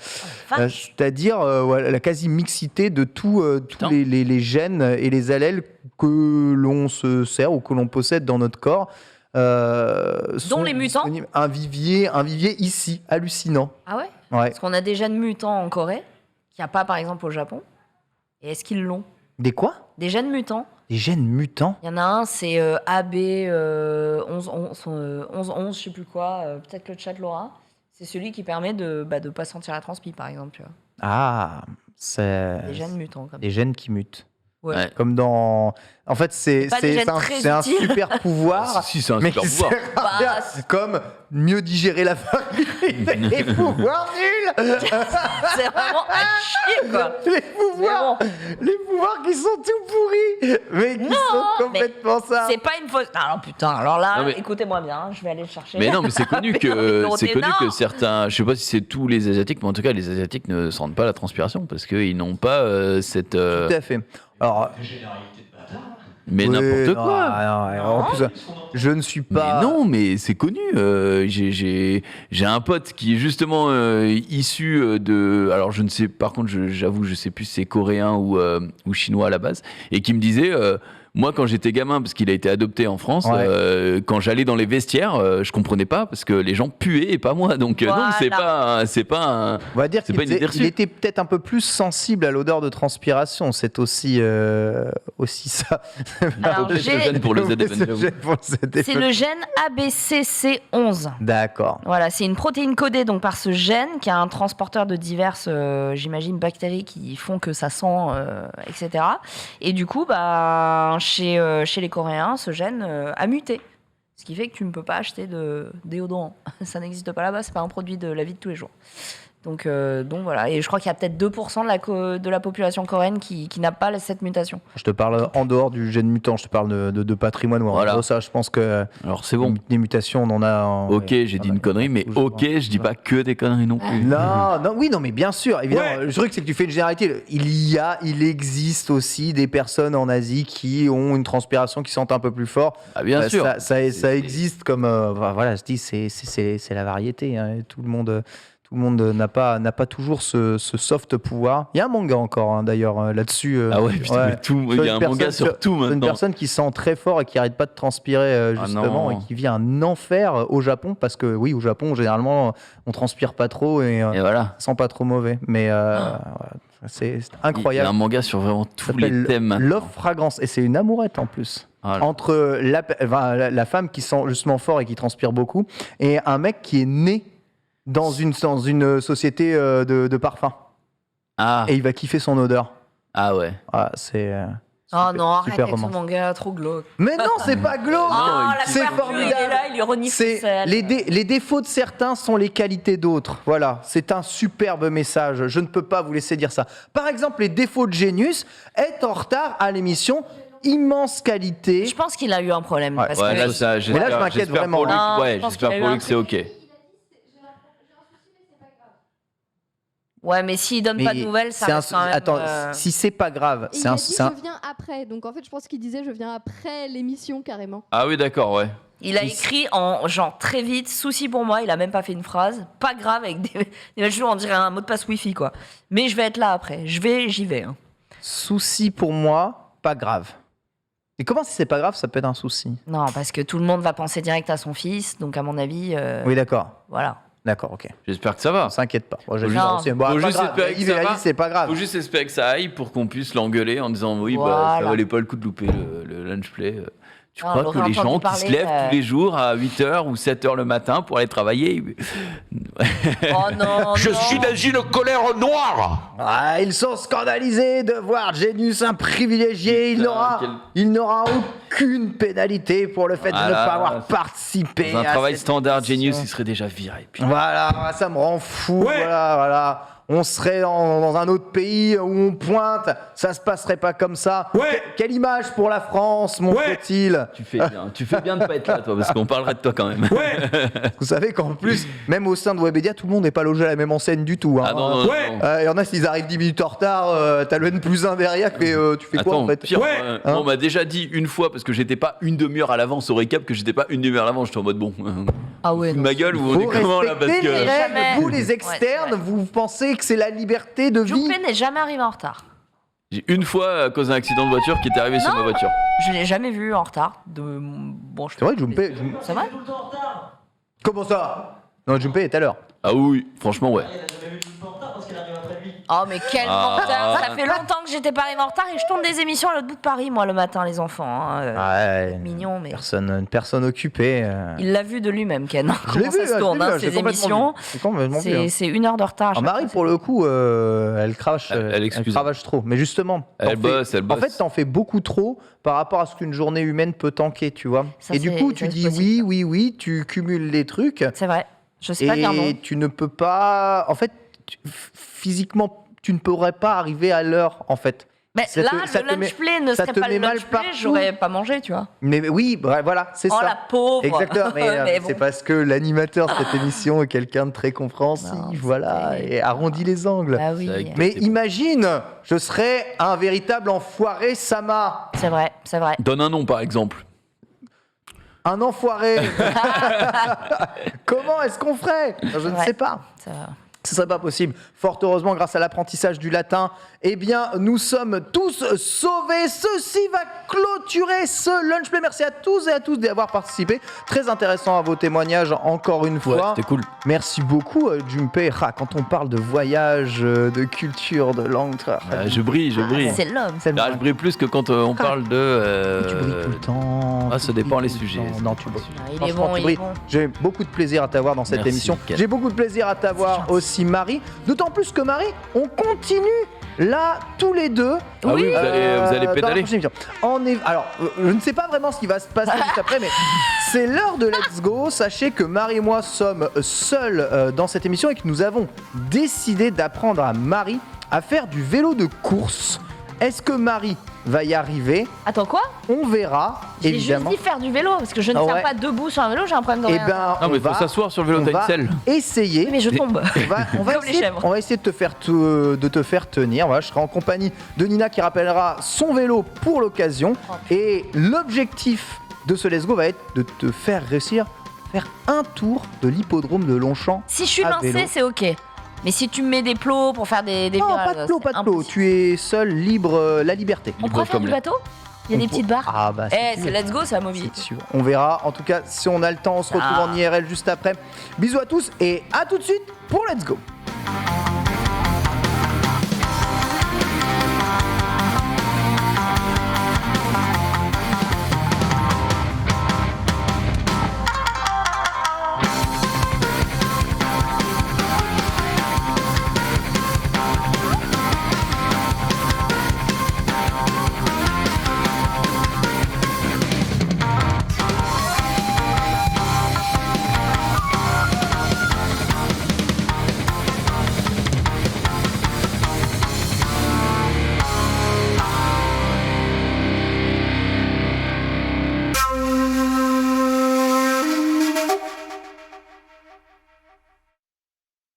C'est-à-dire la quasi-mixité de tous les gènes et les allèles que l'on se sert ou que l'on possède dans notre corps. Dont les mutants. Un vivier ici, hallucinant. Ah ouais, Ouais. Parce qu'on a des gènes mutants en Corée, qu'il n'y a pas par exemple au Japon. Et est-ce qu'ils l'ont? Des quoi? Des gènes mutants. Des gènes mutants? Il y en a un, c'est AB 1111, je sais plus quoi, peut-être le chat Laura. C'est celui qui permet de pas sentir la transpi, par exemple. Tu vois. Ah, c'est Des gènes mutants. Comme des gènes qui mutent. Ouais. Comme dans... En fait, c'est pas des gènes un, très c'est un utiles. super pouvoir, Si, c'est un mais super qui pouvoir. sert à rien, comme mieux digérer la farine. Les pouvoirs nuls. C'est vraiment à chier, quoi. Les pouvoirs qui sont tout pourris, mais qui sont complètement ça. C'est pas une fausse. Alors putain, alors là, Non, mais- écoutez-moi bien, je vais aller le chercher. Mais non, mais c'est connu Mais non, que Dorothée, non. certains, je sais pas si c'est tous les asiatiques, mais en tout cas les asiatiques ne sentent pas la transpiration parce qu'ils n'ont pas cette. Tout à fait. Alors, Mais oui, n'importe non, quoi. non, en plus, je ne suis pas. Mais non, mais c'est connu. J'ai un pote qui est justement issu de. Alors je ne sais, par contre, j'avoue, je sais plus si c'est coréen ou chinois à la base, et qui me disait. Moi, quand j'étais gamin, parce qu'il a été adopté en France, quand j'allais dans les vestiaires, je comprenais pas parce que les gens puaient et pas moi. Donc non, c'est pas un. On va dire c'est qu'il pas une idée reçue. il était peut-être un peu plus sensible à l'odeur de transpiration. C'est aussi ça. Alors, Peut-être le gène pour le ZFN, C'est le j'avoue. gène pour le ZFN. C'est le gène ABCC11. D'accord. Voilà, c'est une protéine codée donc par ce gène qui a un transporteur de diverses, j'imagine, bactéries qui font que ça sent, etc. Et du coup, chez les Coréens, ce gène a muté. Ce qui fait que tu ne peux pas acheter de déodorant. Ça n'existe pas là-bas, c'est pas un produit de la vie de tous les jours. Donc voilà, et je crois qu'il y a peut-être 2% de la population coréenne qui n'a pas cette mutation. Je te parle en dehors du gène mutant, je te parle de patrimoine. Voilà. En gros, ça, je pense que. Alors c'est bon. Des mutations, on en a. Ok, j'ai dit une connerie, mais ok, je dis pas que des conneries non plus. Non, mais bien sûr, évidemment. Le truc, c'est que tu fais une généralité. Il existe aussi des personnes en Asie qui ont une transpiration qui sentent un peu plus fort. Ah, bien sûr. Ça existe comme. Voilà, je dis, c'est la variété. Hein, et tout le monde n'a pas toujours ce soft pouvoir. Il y a un manga encore, d'ailleurs, là-dessus. Ah ouais, putain, mais tout, il y a un manga sur tout maintenant. Une personne qui sent très fort et qui arrête pas de transpirer, justement, et qui vit un enfer au Japon, parce que oui, au Japon, généralement, on transpire pas trop et voilà. sent pas trop mauvais. Mais c'est incroyable. Il y a un manga sur vraiment tous les thèmes maintenant. Love Fragrance, et c'est une amourette en plus. Voilà. Entre la femme qui sent justement fort et qui transpire beaucoup, et un mec qui est né dans une société de parfum. Ah. Et il va kiffer son odeur. Ah ouais. Ah, c'est. Oh non, arrête super avec ce romantique. manga, trop glauque. Mais non, c'est pas glauque. Non, la c'est couverture, il est formidable. là, il lui renifle C'est celle. les défauts de certains sont les qualités d'autres. Voilà, c'est un superbe message. Je ne peux pas vous laisser dire ça. Par exemple, les défauts de Genius, être en retard à l'émission, immense qualité. Je pense qu'il a eu un problème. Ouais. Parce Ouais, que... là, ça, Mais là, je m'inquiète j'espère vraiment. pour lui- Non, ouais, je pense j'espère qu'il a pour eu lui un que c'est ok. Ouais, mais s'il donne pas de nouvelles, ça reste quand même... Attends, si c'est pas grave, Et c'est il un. a dit c'est un- je viens après, donc en fait je pense qu'il disait je viens après l'émission carrément. Ah oui, d'accord, ouais. Il a écrit en genre très vite, souci pour moi, il a même pas fait une phrase, pas grave avec des on dirait un mot de passe wifi quoi. Mais je vais être là après, j'y vais. Hein. Souci pour moi, pas grave. Et comment si c'est pas grave, ça peut être un souci? Non, parce que tout le monde va penser direct à son fils, donc à mon avis, Oui, d'accord. voilà. D'accord, ok. J'espère que ça va. On s'inquiète pas. Moi, j'ai Faut juste juste- lancé. Bon, faut pas juste grave. espérer que Yves, ça il a va. dit, c'est pas grave. Faut juste espérer que ça aille pour qu'on puisse l'engueuler en disant oui, bah, Voilà. ça valait pas le coup de louper le lunch play. Tu Ah, on crois l'aurait que les gens entendu qui parler, se lèvent tous les jours à 8h ou 7h le matin pour aller travailler. Oh non, Je non. suis dans une colère noire. Ah, ils sont scandalisés de voir Genius un privilégié. Putain, Il n'aura aucune pénalité pour le fait de Ah ne là, pas avoir participé. Dans un à travail cette standard, émission. Genius, il serait déjà viré. Putain. Voilà, ça me rend fou. Voilà. On serait dans un autre pays où on pointe, ça se passerait pas comme ça. Quelle image pour la France, mon faut-il. Tu fais bien de pas être là, toi, parce qu'on parlerait de toi quand même. Vous savez qu'en plus, même au sein de Webedia, tout le monde n'est pas logé à la même enseigne du tout. Hein. Ah non, non, non. Il y en a, s'ils arrivent 10 minutes en retard, t'as le N+1 derrière, mais tu fais quoi Attends, en fait pire, Hein on m'a déjà dit une fois, parce que j'étais pas une demi-heure à l'avance au récap, que j'étais pas une demi-heure à l'avance. J'étais en mode bon. Ah ouais. Ma gueule, ou on est Faut comment là parce respecter les que... règles, Jamais. vous les externes, Ouais, c'est vous pensez que c'est la liberté de vie. Joupé n'est jamais arrivé en retard. J'ai une fois, à cause d'un accident de voiture, qui était arrivé sur Non. ma voiture. Je l'ai jamais vu en retard. Bon, C'est vrai que Junpei. C'est vrai. Comment ça? Non, Junpei est à l'heure. Ah oui, franchement, ouais. Oh mais quel Ah. menteur. Ça fait longtemps que j'étais pas arrivé en retard et je tourne des émissions à l'autre bout de Paris moi le matin les enfants. Hein. Ouais. Mignon mais. Une personne occupée. Il l'a vu de lui-même Ken. Je l'ai Comment ça vu, se tourne je l'ai vu, hein, j'ai ces complètement émissions. vu. J'ai complètement vu, hein. C'est 1 heure de retard. à Alors chaque Marie, fois, pour le coup, elle cravache, Elle excuse. cravache trop. Mais justement, Elle bosse. en fait, t'en fais beaucoup trop par rapport à ce qu'une journée humaine peut tanker, tu vois. Ça, Et du c'est- coup, ça, tu c'est dis possible, oui, tu cumules les trucs. C'est vrai. Je sais pas dire non. Et tu ne peux pas. En fait, physiquement, tu ne pourrais pas arriver à l'heure, en fait. Mais Ça là, te- ça le te met- lunch play ne ça serait te pas met le mal lunch play, partout. j'aurais pas mangé, tu vois. Mais oui, voilà, c'est Oh ça. la pauvre. Exactement, mais, Mais c'est bon. parce que l'animateur de cette émission est quelqu'un de très compréhensif, Non, voilà, c'était- et arrondit les angles. Ah oui. C'est vrai Mais imagine, je serais un véritable enfoiré Sama. C'est vrai, c'est vrai. Donne un nom, par exemple. Un enfoiré. Comment est-ce qu'on ferait? Je ne Ouais. sais pas. Ça- Ce serait pas possible. Fort heureusement, grâce à l'apprentissage du latin, eh bien, nous sommes tous sauvés. Ceci va clôturer ce lunch play. Merci à tous et à tous d'y avoir participé. Très intéressant à vos témoignages, encore une Ouais, fois. c'était cool. Merci beaucoup, Junpei. Quand on parle de voyage, de culture, de langue, Je brille. C'est l'homme. c'est le Là, je brille plus que quand on parle de... Tu brilles tout le temps. Ah, ça tu dépend brilles les tout le sujets. temps. Non, tu brilles. Il est Franchement, bon, tu il est brilles. bon. J'ai beaucoup de plaisir à t'avoir dans cette Merci, émission. Ken. J'ai beaucoup de plaisir à t'avoir gentil. aussi, Marie. D'autant plus que, Marie, on continue là, tous les deux. Ah oui, vous allez dans la pédaler. prochaine émission. Alors, je ne sais pas vraiment ce qui va se passer juste après, mais c'est l'heure de Let's Go. Sachez que Marie et moi sommes seuls dans cette émission et que nous avons décidé d'apprendre à Marie à faire du vélo de course. Est-ce que Marie va y arriver? Attends quoi? On verra, J'ai juste évidemment. dit faire du vélo parce que je ne Ah tiens ouais. pas debout sur un vélo, j'ai un problème de Eh rien. ben, Non, mais on faut va- s'asseoir sur le vélo, on t'as une va selle. essayer. Oui, mais je tombe. On va Comme les essayer, chèvres. on va essayer de te faire tenir. Voilà, je serai en compagnie de Nina qui rappellera son vélo pour l'occasion. Oh. Et l'objectif de ce Let's Go va être de te faire réussir faire un tour de l'hippodrome de Longchamp. Si je suis à lancée, vélo. c'est ok. Mais si tu me mets des plots pour faire des Non, virages, pas de plot, c'est pas de plot. impossible. Tu es seul, libre, la liberté. On pourrait faire du bateau? Il y a des petites barres. Ah bah Eh, c'est let's go, c'est la mobilité. c'est sûr. On verra. En tout cas, si on a le temps, on se retrouve Ah. en IRL juste après. Bisous à tous et à tout de suite pour Let's Go.